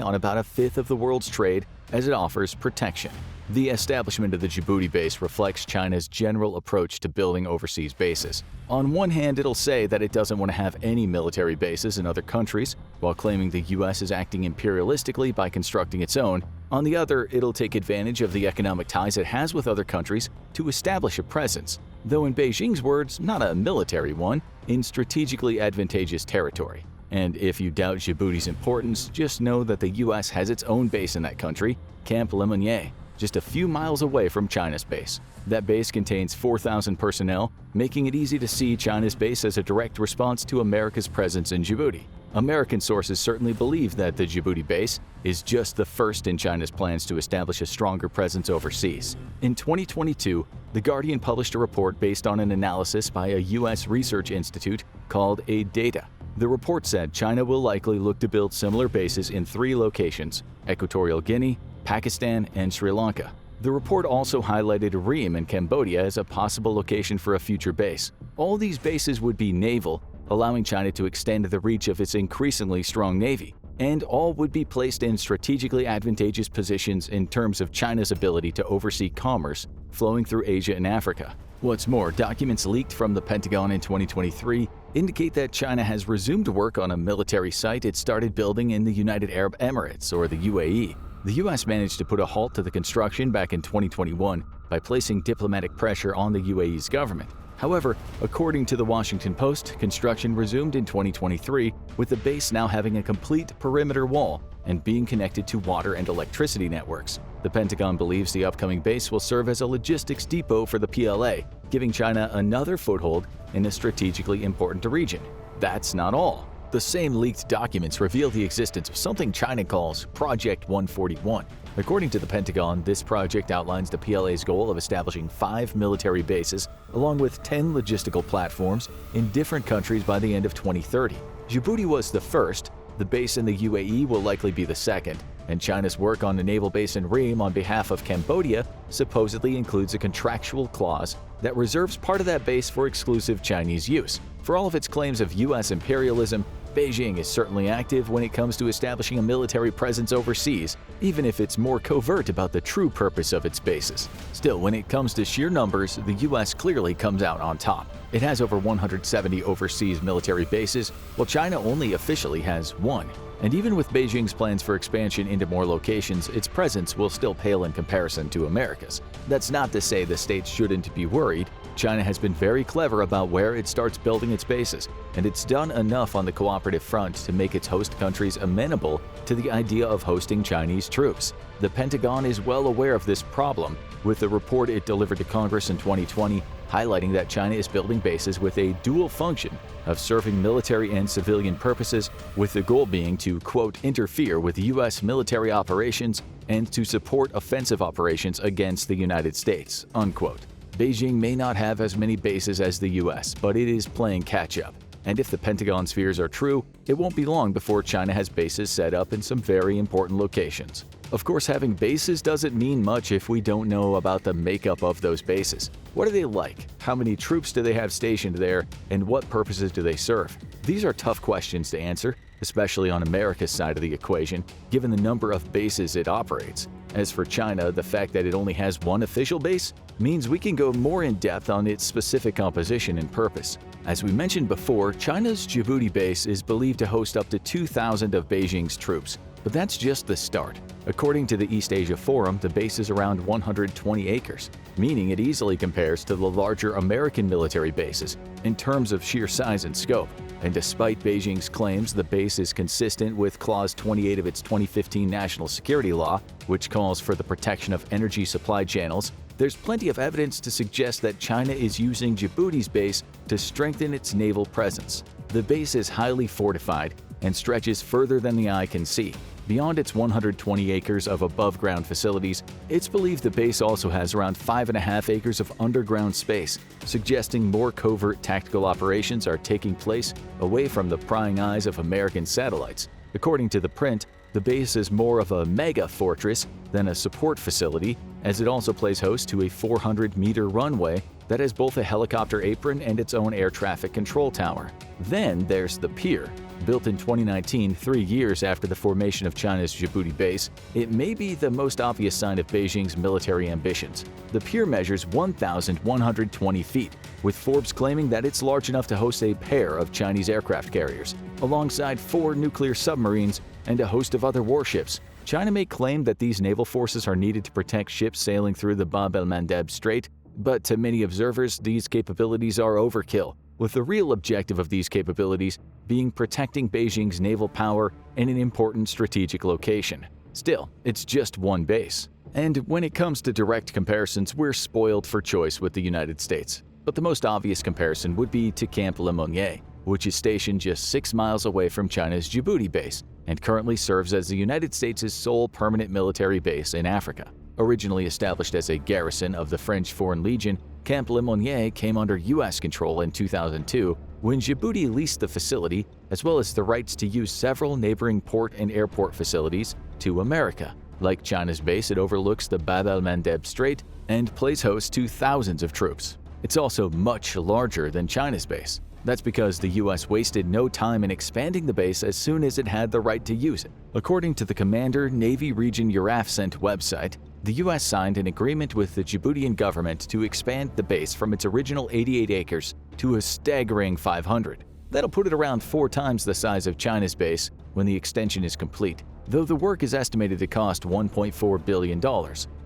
on about a fifth of the world's trade, as it offers protection. The establishment of the Djibouti base reflects China's general approach to building overseas bases. On one hand, it'll say that it doesn't want to have any military bases in other countries, while claiming the U.S. is acting imperialistically by constructing its own. On the other, it'll take advantage of the economic ties it has with other countries to establish a presence, though in Beijing's words, not a military one, in strategically advantageous territory. And if you doubt Djibouti's importance, just know that the U.S. has its own base in that country, Camp Lemonnier, just a few miles away from China's base. That base contains 4,000 personnel, making it easy to see China's base as a direct response to America's presence in Djibouti. American sources certainly believe that the Djibouti base is just the first in China's plans to establish a stronger presence overseas. In 2022, The Guardian published a report based on an analysis by a U.S. research institute called Data. The report said China will likely look to build similar bases in 3 locations: Equatorial Guinea, Pakistan, and Sri Lanka. The report also highlighted Ream in Cambodia as a possible location for a future base. All these bases would be naval, allowing China to extend the reach of its increasingly strong navy, and all would be placed in strategically advantageous positions in terms of China's ability to oversee commerce flowing through Asia and Africa. What's more, documents leaked from the Pentagon in 2023 indicate that China has resumed work on a military site it started building in the United Arab Emirates, or the UAE. The U.S. managed to put a halt to the construction back in 2021 by placing diplomatic pressure on the UAE's government. However, according to the Washington Post, construction resumed in 2023, with the base now having a complete perimeter wall and being connected to water and electricity networks. The Pentagon believes the upcoming base will serve as a logistics depot for the PLA, giving China another foothold in a strategically important region. That's not all. The same leaked documents reveal the existence of something China calls Project 141. According to the Pentagon, this project outlines the PLA's goal of establishing 5 military bases, along with 10 logistical platforms in different countries by the end of 2030. Djibouti was the first, the base in the UAE will likely be the second, and China's work on the naval base in Ream on behalf of Cambodia supposedly includes a contractual clause that reserves part of that base for exclusive Chinese use. For all of its claims of U.S. imperialism, Beijing is certainly active when it comes to establishing a military presence overseas, even if it's more covert about the true purpose of its bases. Still, when it comes to sheer numbers, the U.S. clearly comes out on top. It has over 170 overseas military bases, while China only officially has 1. And even with Beijing's plans for expansion into more locations, its presence will still pale in comparison to America's. That's not to say the states shouldn't be worried. China has been very clever about where it starts building its bases, and it's done enough on the cooperative front to make its host countries amenable to the idea of hosting Chinese troops. The Pentagon is well aware of this problem, with the report it delivered to Congress in 2020 highlighting that China is building bases with a dual function of serving military and civilian purposes, with the goal being to, quote, interfere with U.S. military operations and to support offensive operations against the United States, unquote. Beijing may not have as many bases as the U.S., but it is playing catch-up. And if the Pentagon's fears are true, it won't be long before China has bases set up in some very important locations. Of course, having bases doesn't mean much if we don't know about the makeup of those bases. What are they like? How many troops do they have stationed there? And what purposes do they serve? These are tough questions to answer, especially on America's side of the equation, given the number of bases it operates. As for China, the fact that it only has one official base means we can go more in depth on its specific composition and purpose. As we mentioned before, China's Djibouti base is believed to host up to 2,000 of Beijing's troops, but that's just the start. According to the East Asia Forum, the base is around 120 acres, meaning it easily compares to the larger American military bases in terms of sheer size and scope. And despite Beijing's claims, the base is consistent with Clause 28 of its 2015 National Security Law, which calls for the protection of energy supply channels. There's plenty of evidence to suggest that China is using Djibouti's base to strengthen its naval presence. The base is highly fortified and stretches further than the eye can see. Beyond its 120 acres of above-ground facilities, it's believed the base also has around 5.5 acres of underground space, suggesting more covert tactical operations are taking place away from the prying eyes of American satellites. According to the print, the base is more of a mega fortress than a support facility, as it also plays host to a 400-meter runway that has both a helicopter apron and its own air traffic control tower. Then there's the pier. Built in 2019, 3 years after the formation of China's Djibouti base, it may be the most obvious sign of Beijing's military ambitions. The pier measures 1,120 feet, with Forbes claiming that it's large enough to host a pair of Chinese aircraft carriers, alongside 4 nuclear submarines and a host of other warships. China may claim that these naval forces are needed to protect ships sailing through the Bab el-Mandeb Strait, but to many observers, these capabilities are overkill, with the real objective of these capabilities being protecting Beijing's naval power in an important strategic location. Still, it's just one base. And when it comes to direct comparisons, we're spoiled for choice with the United States. But the most obvious comparison would be to Camp Lemonnier, which is stationed just 6 miles away from China's Djibouti base and currently serves as the United States' sole permanent military base in Africa. Originally established as a garrison of the French Foreign Legion, Camp Lemonnier came under U.S. control in 2002 when Djibouti leased the facility, as well as the rights to use several neighboring port and airport facilities, to America. Like China's base, it overlooks the Bab el-Mandeb Strait and plays host to thousands of troops. It's also much larger than China's base. That's because the U.S. wasted no time in expanding the base as soon as it had the right to use it. According to the Commander Navy Region Eurafcent website, the U.S. signed an agreement with the Djiboutian government to expand the base from its original 88 acres to a staggering 500. That'll put it around 4 times the size of China's base when the extension is complete, though the work is estimated to cost $1.4 billion.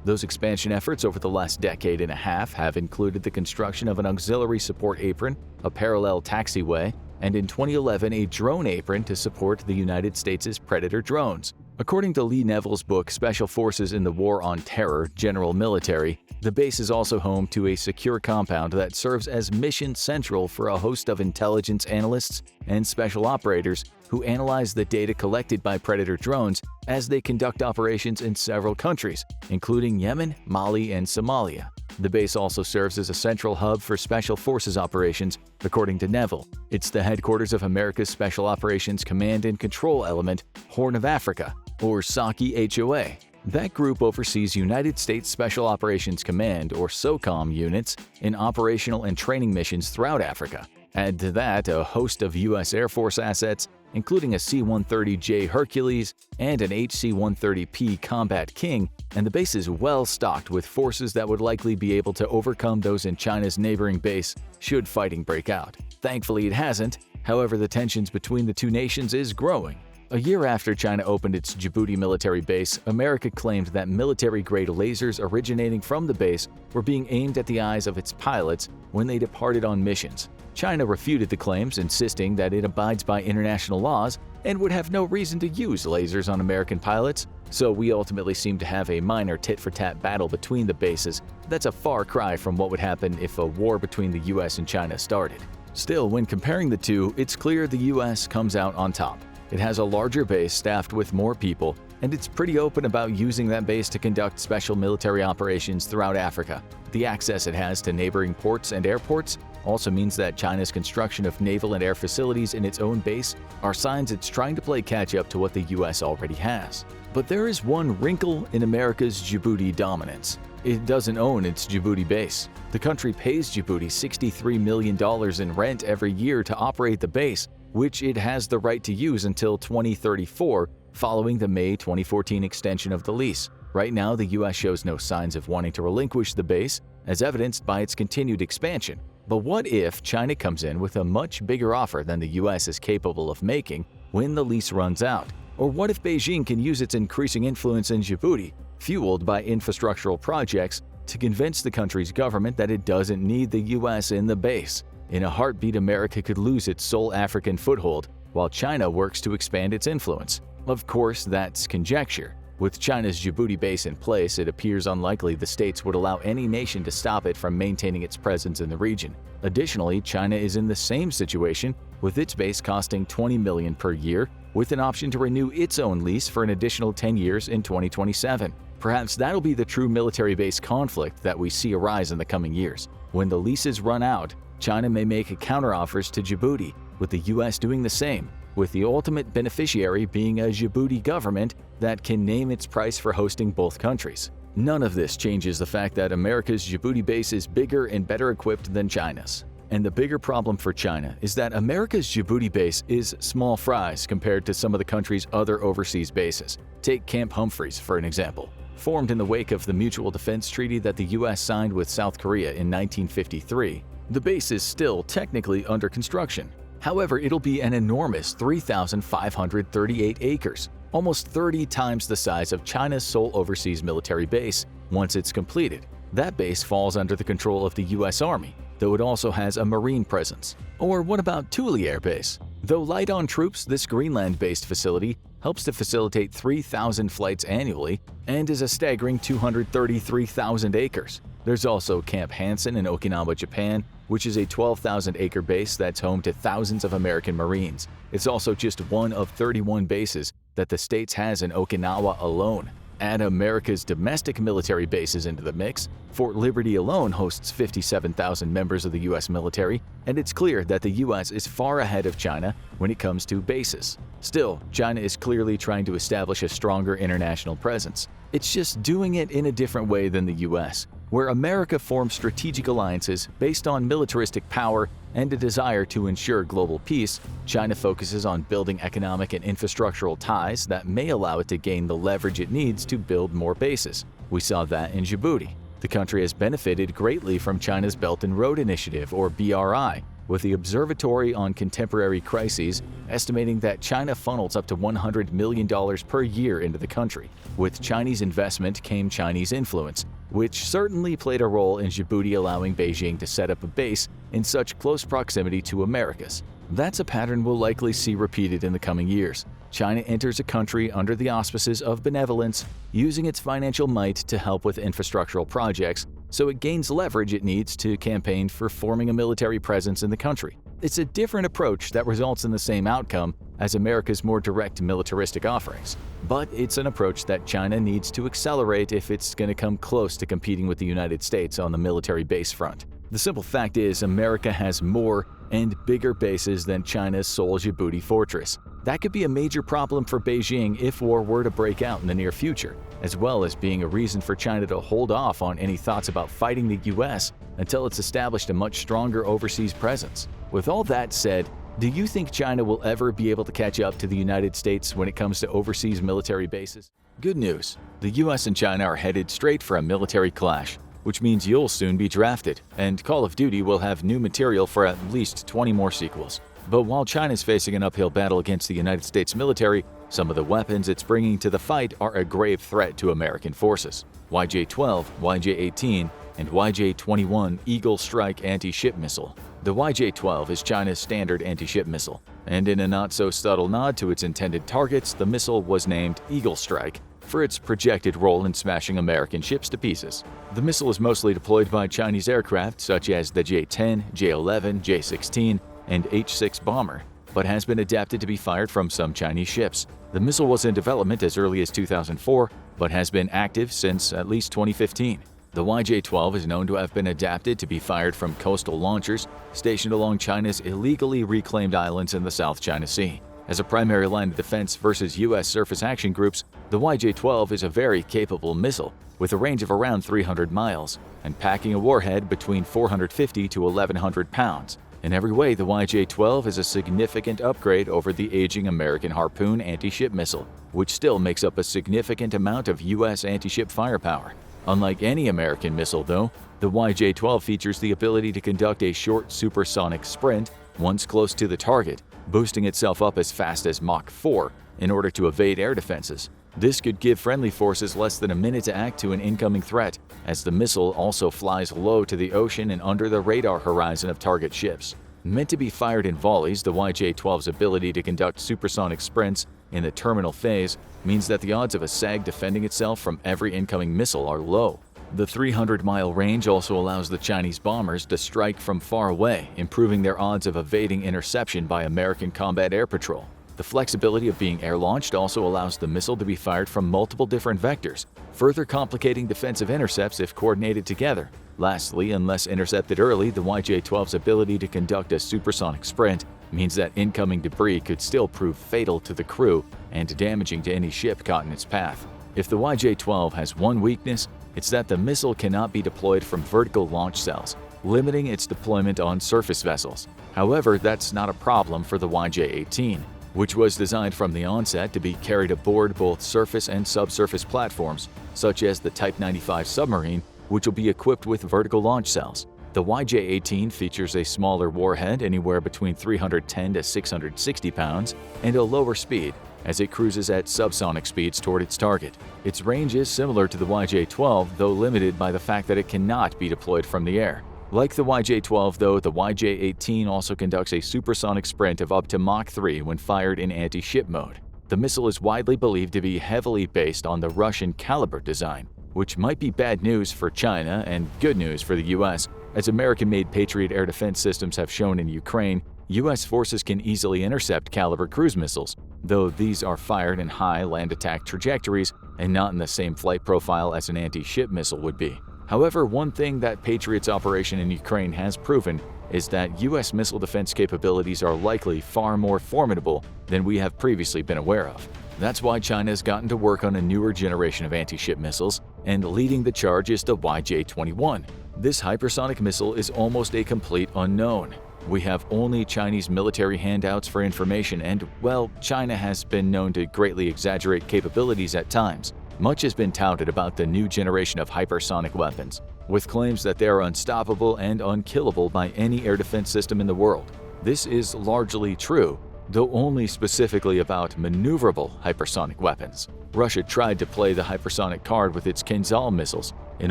Those expansion efforts over the last decade and a half have included the construction of an auxiliary support apron, a parallel taxiway, and in 2011 a drone apron to support the United States' Predator drones. According to Lee Neville's book Special Forces in the War on Terror, General Military, the base is also home to a secure compound that serves as mission central for a host of intelligence analysts and special operators who analyze the data collected by Predator drones as they conduct operations in several countries, including Yemen, Mali, and Somalia. The base also serves as a central hub for Special Forces operations, according to Neville. It's the headquarters of America's Special Operations Command and Control Element, Horn of Africa, or SACI HOA. That group oversees United States Special Operations Command, or SOCOM, units in operational and training missions throughout Africa. Add to that a host of U.S. Air Force assets, including a C-130J Hercules and an HC-130P Combat King, and the base is well stocked with forces that would likely be able to overcome those in China's neighboring base should fighting break out. Thankfully, it hasn't. However, the tensions between the two nations is growing. A year after China opened its Djibouti military base, America claimed that military-grade lasers originating from the base were being aimed at the eyes of its pilots when they departed on missions. China refuted the claims, insisting that it abides by international laws and would have no reason to use lasers on American pilots, so we ultimately seem to have a minor tit-for-tat battle between the bases. That's a far cry from what would happen if a war between the US and China started. Still, when comparing the two, it's clear the US comes out on top. It has a larger base staffed with more people, and it's pretty open about using that base to conduct special military operations throughout Africa. The access it has to neighboring ports and airports also means that China's construction of naval and air facilities in its own base are signs it's trying to play catch-up to what the US already has. But there is one wrinkle in America's Djibouti dominance. It doesn't own its Djibouti base. The country pays Djibouti $63 million in rent every year to operate the base, which it has the right to use until 2034, following the May 2014 extension of the lease. Right now, the US shows no signs of wanting to relinquish the base, as evidenced by its continued expansion. But what if China comes in with a much bigger offer than the US is capable of making when the lease runs out? Or what if Beijing can use its increasing influence in Djibouti, fueled by infrastructural projects, to convince the country's government that it doesn't need the US in the base? In a heartbeat, America could lose its sole African foothold, while China works to expand its influence. Of course, that's conjecture. With China's Djibouti base in place, it appears unlikely the states would allow any nation to stop it from maintaining its presence in the region. Additionally, China is in the same situation, with its base costing $20 million per year, with an option to renew its own lease for an additional 10 years in 2027. Perhaps that'll be the true military base conflict that we see arise in the coming years. When the leases run out, China may make counteroffers to Djibouti, with the US doing the same, with the ultimate beneficiary being a Djibouti government that can name its price for hosting both countries. None of this changes the fact that America's Djibouti base is bigger and better equipped than China's. And the bigger problem for China is that America's Djibouti base is small fries compared to some of the country's other overseas bases. Take Camp Humphreys for an example. Formed in the wake of the Mutual Defense Treaty that the US signed with South Korea in 1953, the base is still technically under construction. However, it'll be an enormous 3,538 acres, almost 30 times the size of China's sole overseas military base once it's completed. That base falls under the control of the US Army, though it also has a Marine presence. Or what about Thule Air Base? Though light on troops, this Greenland-based facility helps to facilitate 3,000 flights annually and is a staggering 233,000 acres. There's also Camp Hansen in Okinawa, Japan, which is a 12,000-acre base that's home to thousands of American Marines. It's also just one of 31 bases that the States has in Okinawa alone. Add America's domestic military bases into the mix, Fort Liberty alone hosts 57,000 members of the US military, and it's clear that the US is far ahead of China when it comes to bases. Still, China is clearly trying to establish a stronger international presence. It's just doing it in a different way than the US, where America forms strategic alliances based on militaristic power and a desire to ensure global peace. China focuses on building economic and infrastructural ties that may allow it to gain the leverage it needs to build more bases. We saw that in Djibouti. The country has benefited greatly from China's Belt and Road Initiative, or BRI, with the Observatory on Contemporary Crises estimating that China funnels up to $100 million per year into the country. With Chinese investment came Chinese influence, which certainly played a role in Djibouti allowing Beijing to set up a base in such close proximity to America's. That's a pattern we'll likely see repeated in the coming years. China enters a country under the auspices of benevolence, using its financial might to help with infrastructural projects, so it gains leverage it needs to campaign for forming a military presence in the country. It's a different approach that results in the same outcome as America's more direct militaristic offerings. But it's an approach that China needs to accelerate if it's going to come close to competing with the United States on the military base front. The simple fact is, America has more and bigger bases than China's sole Djibouti fortress. That could be a major problem for Beijing if war were to break out in the near future, as well as being a reason for China to hold off on any thoughts about fighting the US until it's established a much stronger overseas presence. With all that said, do you think China will ever be able to catch up to the United States when it comes to overseas military bases? Good news. The US and China are headed straight for a military clash, which means you'll soon be drafted, and Call of Duty will have new material for at least 20 more sequels. But while China's facing an uphill battle against the United States military, Some of the weapons it's bringing to the fight are a grave threat to American forces. YJ-12, YJ-18, and YJ-21 Eagle Strike anti-ship missile. The YJ-12 is China's standard anti-ship missile, and in a not-so-subtle nod to its intended targets, the missile was named Eagle Strike for its projected role in smashing American ships to pieces. The missile is mostly deployed by Chinese aircraft such as the J-10, J-11, J-16, and H-6 bomber, but has been adapted to be fired from some Chinese ships. The missile was in development as early as 2004, but has been active since at least 2015. The YJ-12 is known to have been adapted to be fired from coastal launchers stationed along China's illegally reclaimed islands in the South China Sea. As a primary line of defense versus U.S. surface action groups, the YJ-12 is a very capable missile with a range of around 300 miles and packing a warhead between 450 to 1,100 pounds. In every way, the YJ-12 is a significant upgrade over the aging American Harpoon anti-ship missile, which still makes up a significant amount of U.S. anti-ship firepower. Unlike any American missile, though, the YJ-12 features the ability to conduct a short supersonic sprint once close to the target, boosting itself up as fast as Mach 4 in order to evade air defenses. This could give friendly forces less than a minute to act to an incoming threat, as the missile also flies low to the ocean and under the radar horizon of target ships. Meant to be fired in volleys, the YJ-12's ability to conduct supersonic sprints in the terminal phase means that the odds of a SAG defending itself from every incoming missile are low. The 300-mile range also allows the Chinese bombers to strike from far away, improving their odds of evading interception by American combat air patrol. The flexibility of being air-launched also allows the missile to be fired from multiple different vectors, further complicating defensive intercepts if coordinated together. Lastly, unless intercepted early, the YJ-12's ability to conduct a supersonic sprint means that incoming debris could still prove fatal to the crew and damaging to any ship caught in its path. If the YJ-12 has one weakness, it's that the missile cannot be deployed from vertical launch cells, limiting its deployment on surface vessels. However, that's not a problem for the YJ-18, which was designed from the onset to be carried aboard both surface and subsurface platforms, such as the Type 95 submarine, which will be equipped with vertical launch cells. The YJ-18 features a smaller warhead, anywhere between 310 to 660 pounds, and a lower speed, as it cruises at subsonic speeds toward its target. Its range is similar to the YJ-12, though limited by the fact that it cannot be deployed from the air. Like the YJ-12, though, the YJ-18 also conducts a supersonic sprint of up to Mach 3 when fired in anti-ship mode. The missile is widely believed to be heavily based on the Russian Caliber design, which might be bad news for China and good news for the U.S. As American-made Patriot air defense systems have shown in Ukraine, U.S. forces can easily intercept Caliber cruise missiles, though these are fired in high land attack trajectories and not in the same flight profile as an anti-ship missile would be. However, one thing that Patriot's operation in Ukraine has proven is that U.S. missile defense capabilities are likely far more formidable than we have previously been aware of. That's why China has gotten to work on a newer generation of anti-ship missiles, and leading the charge is the YJ-21. This hypersonic missile is almost a complete unknown. We have only Chinese military handouts for information, and, well, China has been known to greatly exaggerate capabilities at times. Much has been touted about the new generation of hypersonic weapons, with claims that they are unstoppable and unkillable by any air defense system in the world. This is largely true, though only specifically about maneuverable hypersonic weapons. Russia tried to play the hypersonic card with its Kinzhal missiles in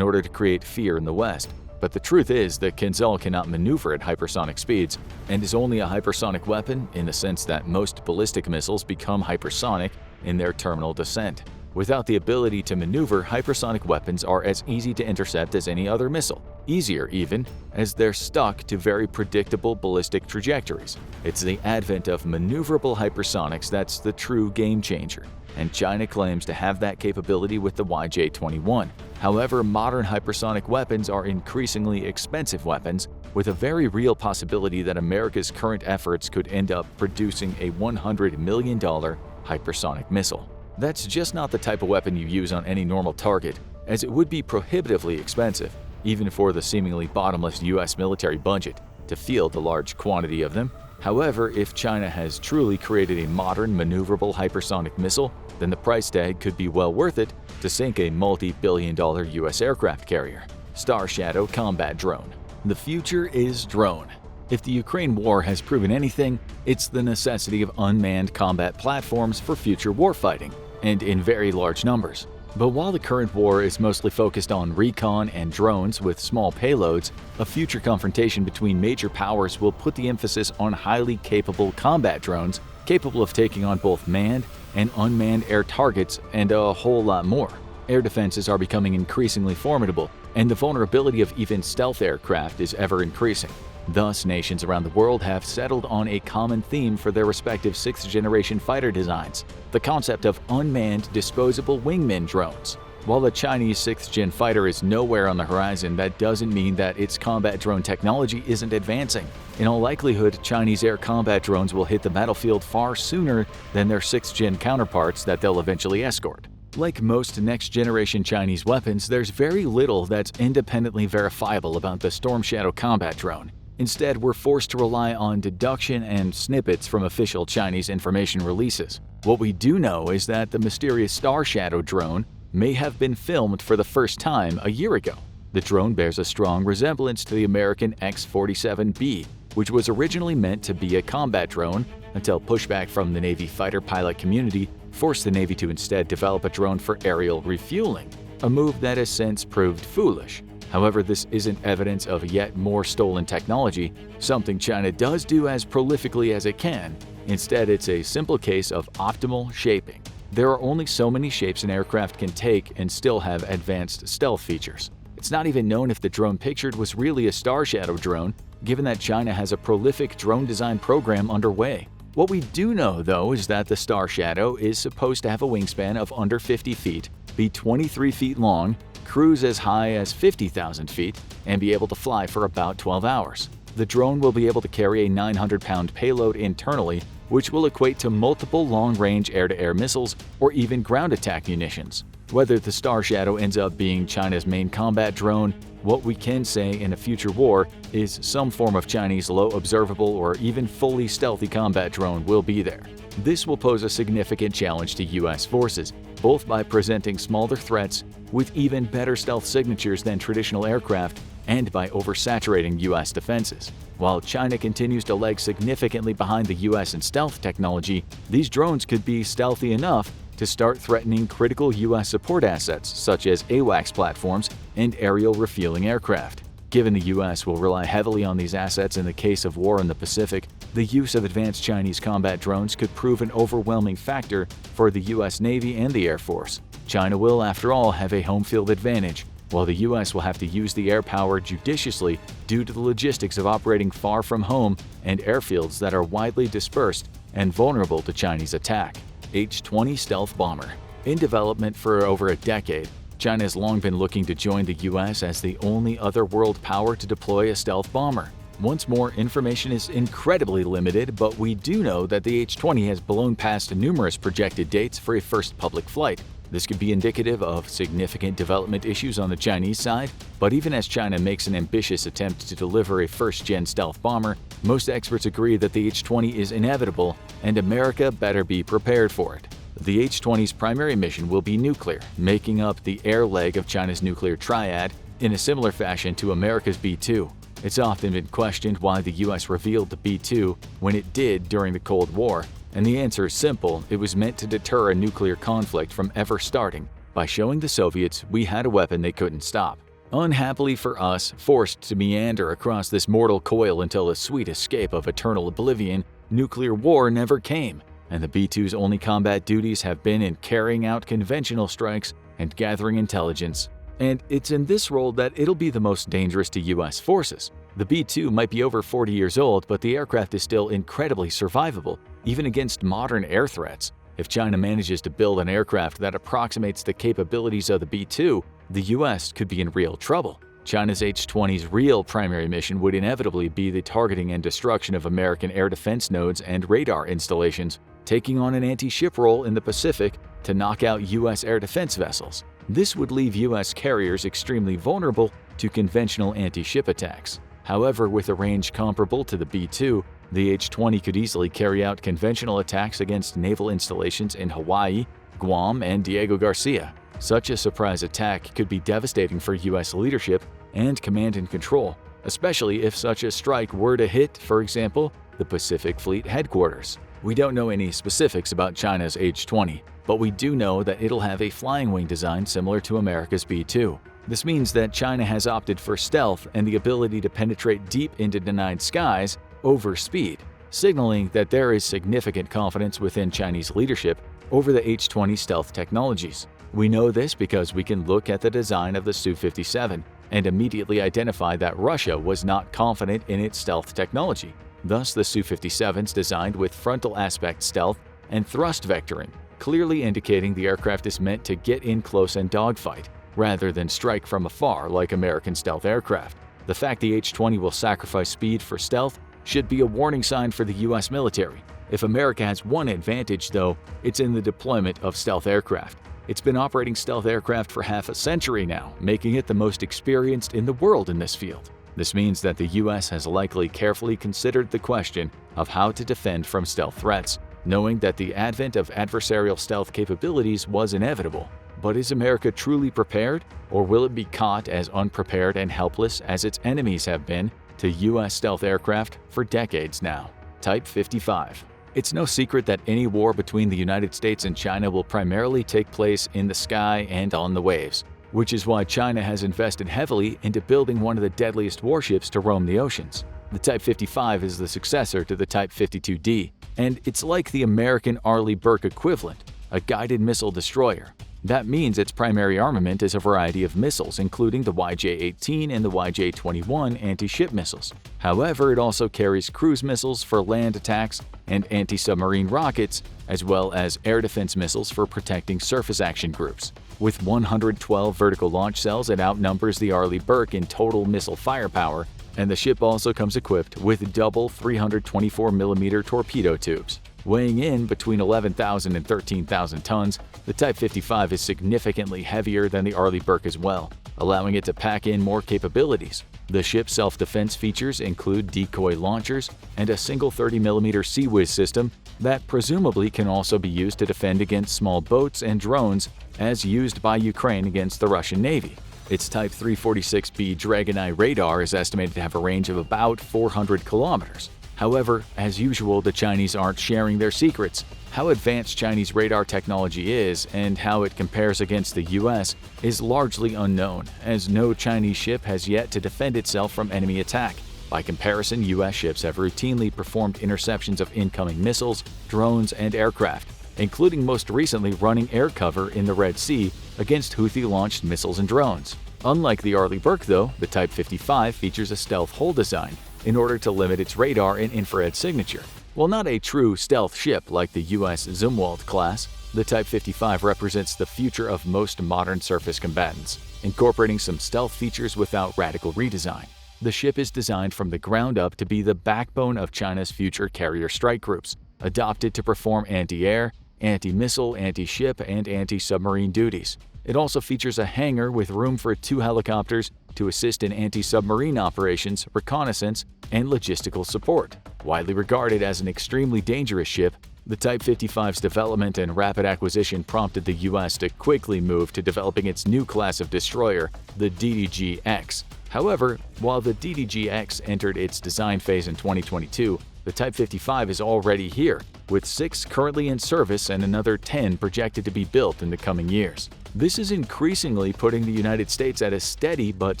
order to create fear in the West, but the truth is that Kinzhal cannot maneuver at hypersonic speeds and is only a hypersonic weapon in the sense that most ballistic missiles become hypersonic in their terminal descent. Without the ability to maneuver, hypersonic weapons are as easy to intercept as any other missile. Easier even, as they're stuck to very predictable ballistic trajectories. It's the advent of maneuverable hypersonics that's the true game changer, and China claims to have that capability with the YJ-21. However, modern hypersonic weapons are increasingly expensive weapons, with a very real possibility that America's current efforts could end up producing a $100 million hypersonic missile. That's just not the type of weapon you use on any normal target, as it would be prohibitively expensive, even for the seemingly bottomless U.S. military budget, to field a large quantity of them. However, if China has truly created a modern maneuverable hypersonic missile, then the price tag could be well worth it to sink a multi-billion-dollar U.S. aircraft carrier. Star Shadow Combat Drone. The future is drone. If the Ukraine war has proven anything, it's the necessity of unmanned combat platforms for future warfighting, and in very large numbers. But while the current war is mostly focused on recon and drones with small payloads, a future confrontation between major powers will put the emphasis on highly capable combat drones capable of taking on both manned and unmanned air targets and a whole lot more. Air defenses are becoming increasingly formidable, and the vulnerability of even stealth aircraft is ever increasing. Thus, nations around the world have settled on a common theme for their respective 6th-generation fighter designs: the concept of unmanned disposable wingman drones. While the Chinese 6th-gen fighter is nowhere on the horizon, that doesn't mean that its combat drone technology isn't advancing. In all likelihood, Chinese air combat drones will hit the battlefield far sooner than their 6th-gen counterparts that they'll eventually escort. Like most next-generation Chinese weapons, there's very little that's independently verifiable about the Storm Shadow combat drone. Instead, we're forced to rely on deduction and snippets from official Chinese information releases. What we do know is that the mysterious Star Shadow drone may have been filmed for the first time a year ago. The drone bears a strong resemblance to the American X-47B, which was originally meant to be a combat drone until pushback from the Navy fighter pilot community forced the Navy to instead develop a drone for aerial refueling, a move that has since proved foolish. However, this isn't evidence of yet more stolen technology, something China does do as prolifically as it can. Instead, it's a simple case of optimal shaping. There are only so many shapes an aircraft can take and still have advanced stealth features. It's not even known if the drone pictured was really a Star Shadow drone, given that China has a prolific drone design program underway. What we do know, though, is that the Star Shadow is supposed to have a wingspan of under 50 feet, be 23 feet long, cruise as high as 50,000 feet, and be able to fly for about 12 hours. The drone will be able to carry a 900-pound payload internally, which will equate to multiple long-range air-to-air missiles or even ground attack munitions. Whether the Star Shadow ends up being China's main combat drone, what we can say in a future war is some form of Chinese low observable or even fully stealthy combat drone will be there. This will pose a significant challenge to U.S. forces, both by presenting smaller threats with even better stealth signatures than traditional aircraft and by oversaturating U.S. defenses. While China continues to lag significantly behind the U.S. in stealth technology, these drones could be stealthy enough to start threatening critical U.S. support assets such as AWACS platforms and aerial refueling aircraft. Given the U.S. will rely heavily on these assets in the case of war in the Pacific, the use of advanced Chinese combat drones could prove an overwhelming factor for the U.S. Navy and the Air Force. China will, after all, have a home field advantage, while the U.S. will have to use the air power judiciously due to the logistics of operating far from home and airfields that are widely dispersed and vulnerable to Chinese attack. H-20 stealth bomber. In development for over a decade, China has long been looking to join the U.S. as the only other world power to deploy a stealth bomber. Once more, information is incredibly limited, but we do know that the H-20 has blown past numerous projected dates for a first public flight. This could be indicative of significant development issues on the Chinese side, but even as China makes an ambitious attempt to deliver a first-gen stealth bomber, most experts agree that the H-20 is inevitable and America better be prepared for it. The H-20's primary mission will be nuclear, making up the air leg of China's nuclear triad in a similar fashion to America's B-2. It's often been questioned why the U.S. revealed the B-2 when it did during the Cold War, and the answer is simple: it was meant to deter a nuclear conflict from ever starting by showing the Soviets we had a weapon they couldn't stop. Unhappily for us, forced to meander across this mortal coil until a sweet escape of eternal oblivion, nuclear war never came, and the B-2's only combat duties have been in carrying out conventional strikes and gathering intelligence. And it's in this role that it'll be the most dangerous to U.S. forces. The B-2 might be over 40 years old, but the aircraft is still incredibly survivable, even against modern air threats. If China manages to build an aircraft that approximates the capabilities of the B-2, the U.S. could be in real trouble. China's H-20's real primary mission would inevitably be the targeting and destruction of American air defense nodes and radar installations, taking on an anti-ship role in the Pacific to knock out U.S. air defense vessels. This would leave U.S. carriers extremely vulnerable to conventional anti-ship attacks. However, with a range comparable to the B-2, the H-20 could easily carry out conventional attacks against naval installations in Hawaii, Guam, and Diego Garcia. Such a surprise attack could be devastating for U.S. leadership and command and control, especially if such a strike were to hit, for example, the Pacific Fleet headquarters. We don't know any specifics about China's H-20, but we do know that it'll have a flying wing design similar to America's B-2. This means that China has opted for stealth and the ability to penetrate deep into denied skies over speed, signaling that there is significant confidence within Chinese leadership over the H-20 stealth technologies. We know this because we can look at the design of the Su-57 and immediately identify that Russia was not confident in its stealth technology. Thus, the Su-57's designed with frontal aspect stealth and thrust vectoring, clearly indicating the aircraft is meant to get in close and dogfight, rather than strike from afar like American stealth aircraft. The fact the H-20 will sacrifice speed for stealth should be a warning sign for the US military. If America has one advantage, though, it's in the deployment of stealth aircraft. It's been operating stealth aircraft for half a century now, making it the most experienced in the world in this field. This means that the US has likely carefully considered the question of how to defend from stealth threats, knowing that the advent of adversarial stealth capabilities was inevitable. But is America truly prepared, or will it be caught as unprepared and helpless as its enemies have been to US stealth aircraft for decades now? Type 55. It's no secret that any war between the United States and China will primarily take place in the sky and on the waves, which is why China has invested heavily into building one of the deadliest warships to roam the oceans. The Type 55 is the successor to the Type 52D, and it's like the American Arleigh Burke equivalent, a guided missile destroyer. That means its primary armament is a variety of missiles, including the YJ-18 and the YJ-21 anti-ship missiles. However, it also carries cruise missiles for land attacks and anti-submarine rockets, as well as air defense missiles for protecting surface action groups. With 112 vertical launch cells, it outnumbers the Arleigh Burke in total missile firepower, and the ship also comes equipped with double 324mm torpedo tubes. Weighing in between 11,000 and 13,000 tons, the Type 55 is significantly heavier than the Arleigh Burke as well, allowing it to pack in more capabilities. The ship's self-defense features include decoy launchers and a single 30mm Sea Whiz system that presumably can also be used to defend against small boats and drones as used by Ukraine against the Russian Navy. Its Type 346B Dragon Eye radar is estimated to have a range of about 400 kilometers. However, as usual, the Chinese aren't sharing their secrets. How advanced Chinese radar technology is and how it compares against the US is largely unknown, as no Chinese ship has yet to defend itself from enemy attack. By comparison, US ships have routinely performed interceptions of incoming missiles, drones, and aircraft, including most recently running air cover in the Red Sea against Houthi-launched missiles and drones. Unlike the Arleigh Burke, though, the Type 55 features a stealth hull design in order to limit its radar and infrared signature. While not a true stealth ship like the US Zumwalt class, the Type 55 represents the future of most modern surface combatants, incorporating some stealth features without radical redesign. The ship is designed from the ground up to be the backbone of China's future carrier strike groups, adopted to perform anti-air, anti-missile, anti-ship, and anti-submarine duties. It also features a hangar with room for 2 helicopters to assist in anti-submarine operations, reconnaissance, and logistical support. Widely regarded as an extremely dangerous ship, the Type 55's development and rapid acquisition prompted the US to quickly move to developing its new class of destroyer, the DDG-X. However, while the DDG-X entered its design phase in 2022, the Type 55 is already here, with 6 currently in service and another 10 projected to be built in the coming years. This is increasingly putting the United States at a steady but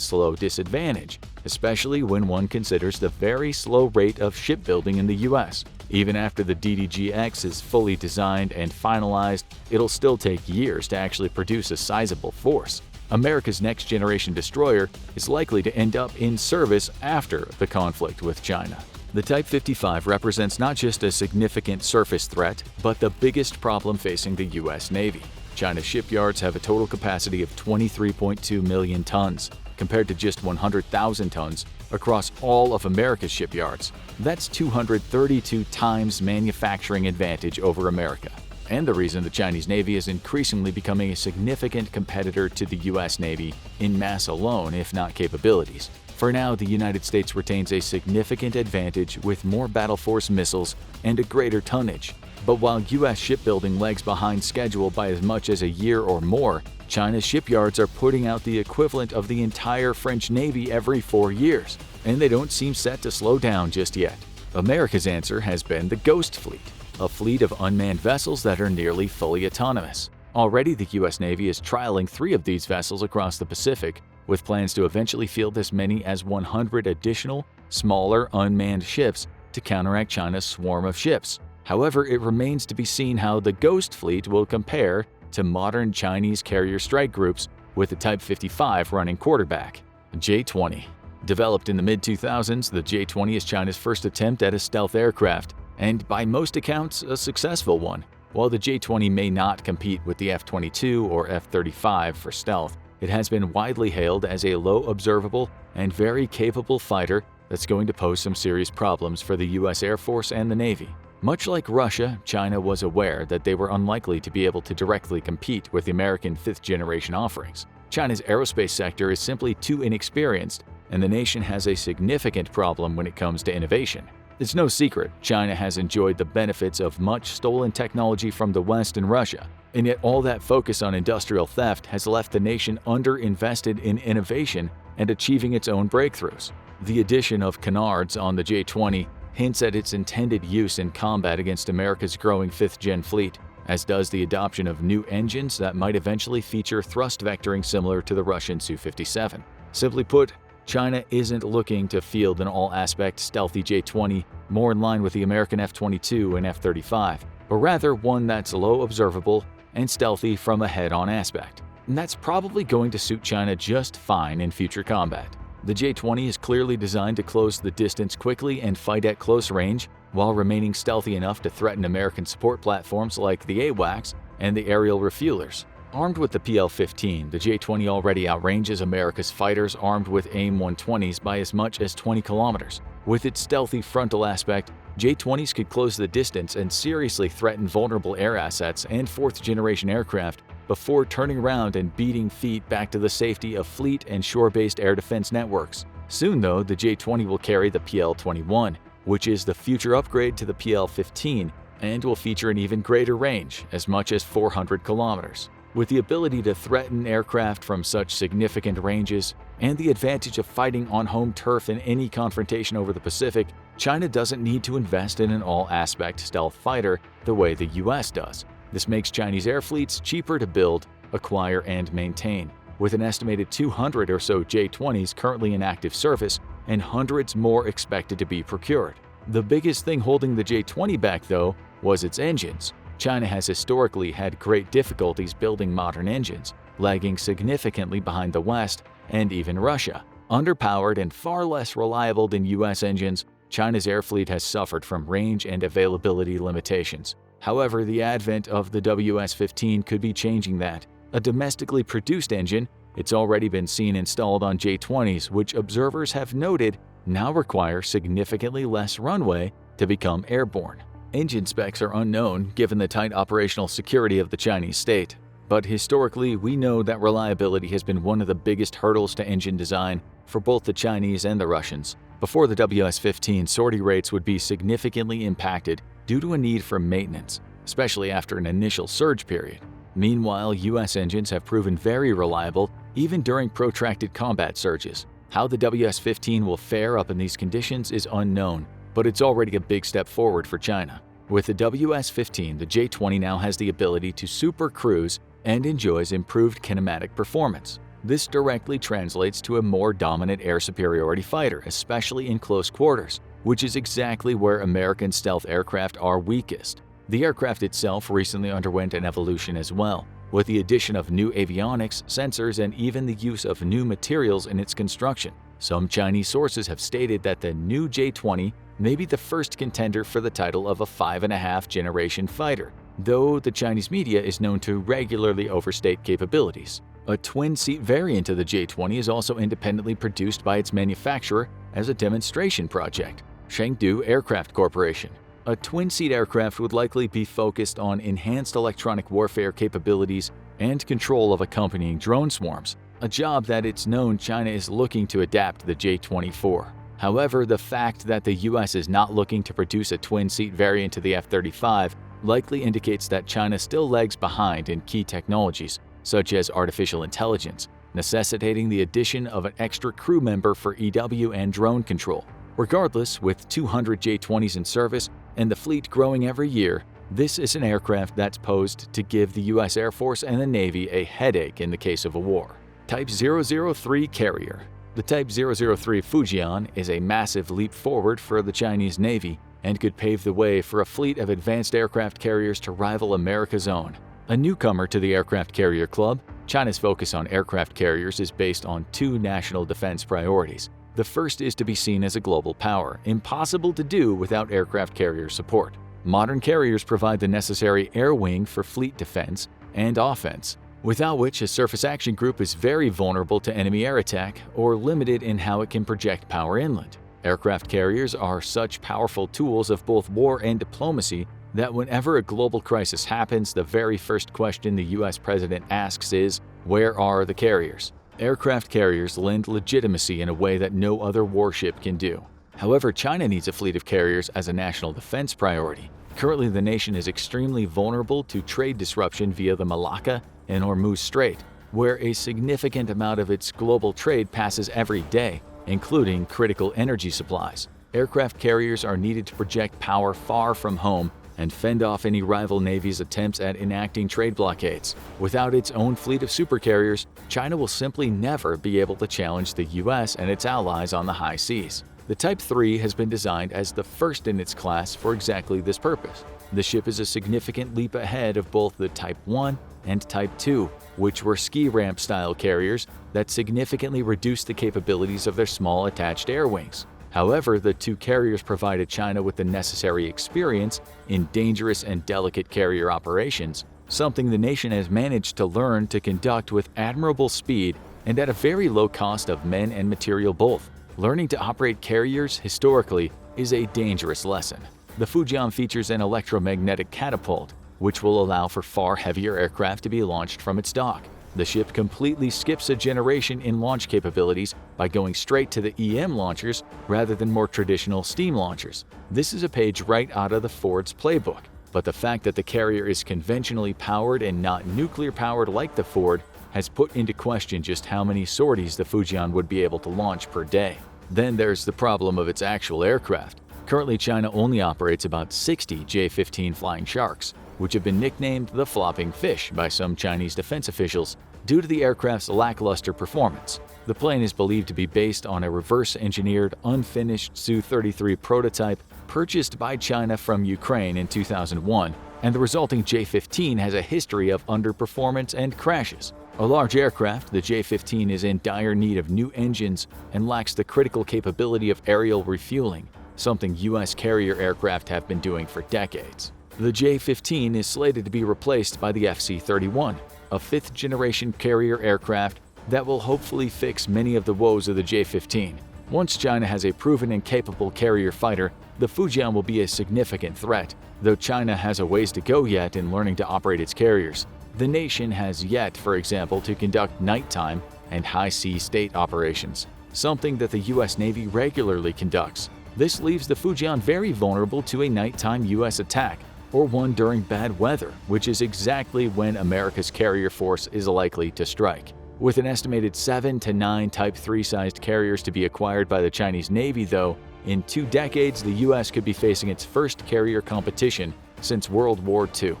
slow disadvantage, especially when one considers the very slow rate of shipbuilding in the US. Even after the DDG-X is fully designed and finalized, it'll still take years to actually produce a sizable force. America's next-generation destroyer is likely to end up in service after the conflict with China. The Type 55 represents not just a significant surface threat, but the biggest problem facing the US Navy. China's shipyards have a total capacity of 23.2 million tons, compared to just 100,000 tons across all of America's shipyards. That's 232 times manufacturing advantage over America, and the reason the Chinese Navy is increasingly becoming a significant competitor to the US Navy in mass alone, if not capabilities. For now, the United States retains a significant advantage with more battle force missiles and a greater tonnage. But while US shipbuilding lags behind schedule by as much as a year or more, China's shipyards are putting out the equivalent of the entire French Navy every 4 years, and they don't seem set to slow down just yet. America's answer has been the Ghost Fleet, a fleet of unmanned vessels that are nearly fully autonomous. Already, the U.S. Navy is trialing 3 of these vessels across the Pacific, with plans to eventually field as many as 100 additional, smaller, unmanned ships to counteract China's swarm of ships. However, it remains to be seen how the Ghost Fleet will compare to modern Chinese carrier strike groups with the Type 55 running quarterback. J-20. Developed in the mid-2000s, the J-20 is China's first attempt at a stealth aircraft, and by most accounts, a successful one. While the J-20 may not compete with the F-22 or F-35 for stealth, it has been widely hailed as a low observable and very capable fighter that's going to pose some serious problems for the U.S. Air Force and the Navy. Much like Russia, China was aware that they were unlikely to be able to directly compete with the American 5th-generation offerings. China's aerospace sector is simply too inexperienced, and the nation has a significant problem when it comes to innovation. It's no secret China has enjoyed the benefits of much stolen technology from the West and Russia, and yet all that focus on industrial theft has left the nation underinvested in innovation and achieving its own breakthroughs. The addition of canards on the J-20 hints at its intended use in combat against America's growing 5th-gen fleet, as does the adoption of new engines that might eventually feature thrust vectoring similar to the Russian Su-57. Simply put, China isn't looking to field an all-aspect stealthy J-20 more in line with the American F-22 and F-35, but rather one that's low observable and stealthy from a head-on aspect. And that's probably going to suit China just fine in future combat. The J-20 is clearly designed to close the distance quickly and fight at close range, while remaining stealthy enough to threaten American support platforms like the AWACS and the aerial refuelers. Armed with the PL-15, the J-20 already outranges America's fighters armed with AIM-120s by as much as 20 kilometers. With its stealthy frontal aspect, J-20s could close the distance and seriously threaten vulnerable air assets and 4th-generation aircraft before turning around and beating feet back to the safety of fleet and shore-based air defense networks. Soon, though, the J-20 will carry the PL-21, which is the future upgrade to the PL-15, and will feature an even greater range, as much as 400 kilometers. With the ability to threaten aircraft from such significant ranges, and the advantage of fighting on home turf in any confrontation over the Pacific, China doesn't need to invest in an all-aspect stealth fighter the way the US does. This makes Chinese air fleets cheaper to build, acquire, and maintain, with an estimated 200 or so J-20s currently in active service and hundreds more expected to be procured. The biggest thing holding the J-20 back, though, was its engines. China has historically had great difficulties building modern engines, lagging significantly behind the West and even Russia. Underpowered and far less reliable than US engines, China's air fleet has suffered from range and availability limitations. However, the advent of the WS-15 could be changing that. A domestically produced engine, it's already been seen installed on J-20s, which observers have noted now require significantly less runway to become airborne. Engine specs are unknown given the tight operational security of the Chinese state, but historically we know that reliability has been one of the biggest hurdles to engine design for both the Chinese and the Russians. Before the WS-15, sortie rates would be significantly impacted due to a need for maintenance, especially after an initial surge period. Meanwhile, US engines have proven very reliable even during protracted combat surges. How the WS-15 will fare up in these conditions is unknown, but it's already a big step forward for China. With the WS-15, the J-20 now has the ability to super cruise and enjoys improved kinematic performance. This directly translates to a more dominant air superiority fighter, especially in close quarters, which is exactly where American stealth aircraft are weakest. The aircraft itself recently underwent an evolution as well, with the addition of new avionics, sensors, and even the use of new materials in its construction. Some Chinese sources have stated that the new J-20 may be the first contender for the title of a 5.5-generation fighter, though the Chinese media is known to regularly overstate capabilities. A twin-seat variant of the J-20 is also independently produced by its manufacturer as a demonstration project, Chengdu Aircraft Corporation. A twin-seat aircraft would likely be focused on enhanced electronic warfare capabilities and control of accompanying drone swarms, a job that it's known China is looking to adapt the J-20 for. However, the fact that the US is not looking to produce a twin-seat variant to the F-35 likely indicates that China still lags behind in key technologies, such as artificial intelligence, necessitating the addition of an extra crew member for EW and drone control. Regardless, with 200 J-20s in service and the fleet growing every year, this is an aircraft that's posed to give the U.S. Air Force and the Navy a headache in the case of a war. Type 003 Carrier. The Type 003 Fujian is a massive leap forward for the Chinese Navy and could pave the way for a fleet of advanced aircraft carriers to rival America's own. A newcomer to the aircraft carrier club, China's focus on aircraft carriers is based on two national defense priorities. The first is to be seen as a global power, impossible to do without aircraft carrier support. Modern carriers provide the necessary air wing for fleet defense and offense, without which a surface action group is very vulnerable to enemy air attack or limited in how it can project power inland. Aircraft carriers are such powerful tools of both war and diplomacy that whenever a global crisis happens, the very first question the US president asks is, "Where are the carriers?" Aircraft carriers lend legitimacy in a way that no other warship can do. However, China needs a fleet of carriers as a national defense priority. Currently, the nation is extremely vulnerable to trade disruption via the Malacca and Hormuz Strait, where a significant amount of its global trade passes every day, including critical energy supplies. Aircraft carriers are needed to project power far from home and fend off any rival navy's attempts at enacting trade blockades. Without its own fleet of supercarriers, China will simply never be able to challenge the US and its allies on the high seas. The Type 3 has been designed as the first in its class for exactly this purpose. The ship is a significant leap ahead of both the Type 1 and Type 2, which were ski ramp-style carriers that significantly reduced the capabilities of their small attached air wings. However, the two carriers provided China with the necessary experience in dangerous and delicate carrier operations, something the nation has managed to learn to conduct with admirable speed and at a very low cost of men and material both. Learning to operate carriers historically is a dangerous lesson. The Fujian features an electromagnetic catapult, which will allow for far heavier aircraft to be launched from its dock. The ship completely skips a generation in launch capabilities by going straight to the EM launchers rather than more traditional steam launchers. This is a page right out of the Ford's playbook, but the fact that the carrier is conventionally powered and not nuclear-powered like the Ford has put into question just how many sorties the Fujian would be able to launch per day. Then there's the problem of its actual aircraft. Currently, China only operates about 60 J-15 Flying Sharks, which have been nicknamed the flopping fish by some Chinese defense officials due to the aircraft's lackluster performance. The plane is believed to be based on a reverse-engineered, unfinished Su-33 prototype purchased by China from Ukraine in 2001, and the resulting J-15 has a history of underperformance and crashes. A large aircraft, the J-15 is in dire need of new engines and lacks the critical capability of aerial refueling, something U.S. carrier aircraft have been doing for decades. The J-15 is slated to be replaced by the FC-31, a fifth-generation carrier aircraft that will hopefully fix many of the woes of the J-15. Once China has a proven and capable carrier fighter, the Fujian will be a significant threat, though China has a ways to go yet in learning to operate its carriers. The nation has yet, for example, to conduct nighttime and high-sea state operations, something that the U.S. Navy regularly conducts. This leaves the Fujian very vulnerable to a nighttime U.S. attack, or one during bad weather, which is exactly when America's carrier force is likely to strike. With an estimated 7 to 9 Type 3-sized carriers to be acquired by the Chinese Navy, though, in 2 decades the U.S. could be facing its first carrier competition since World War II.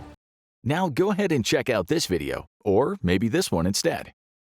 Now go ahead and check out this video, or maybe this one instead.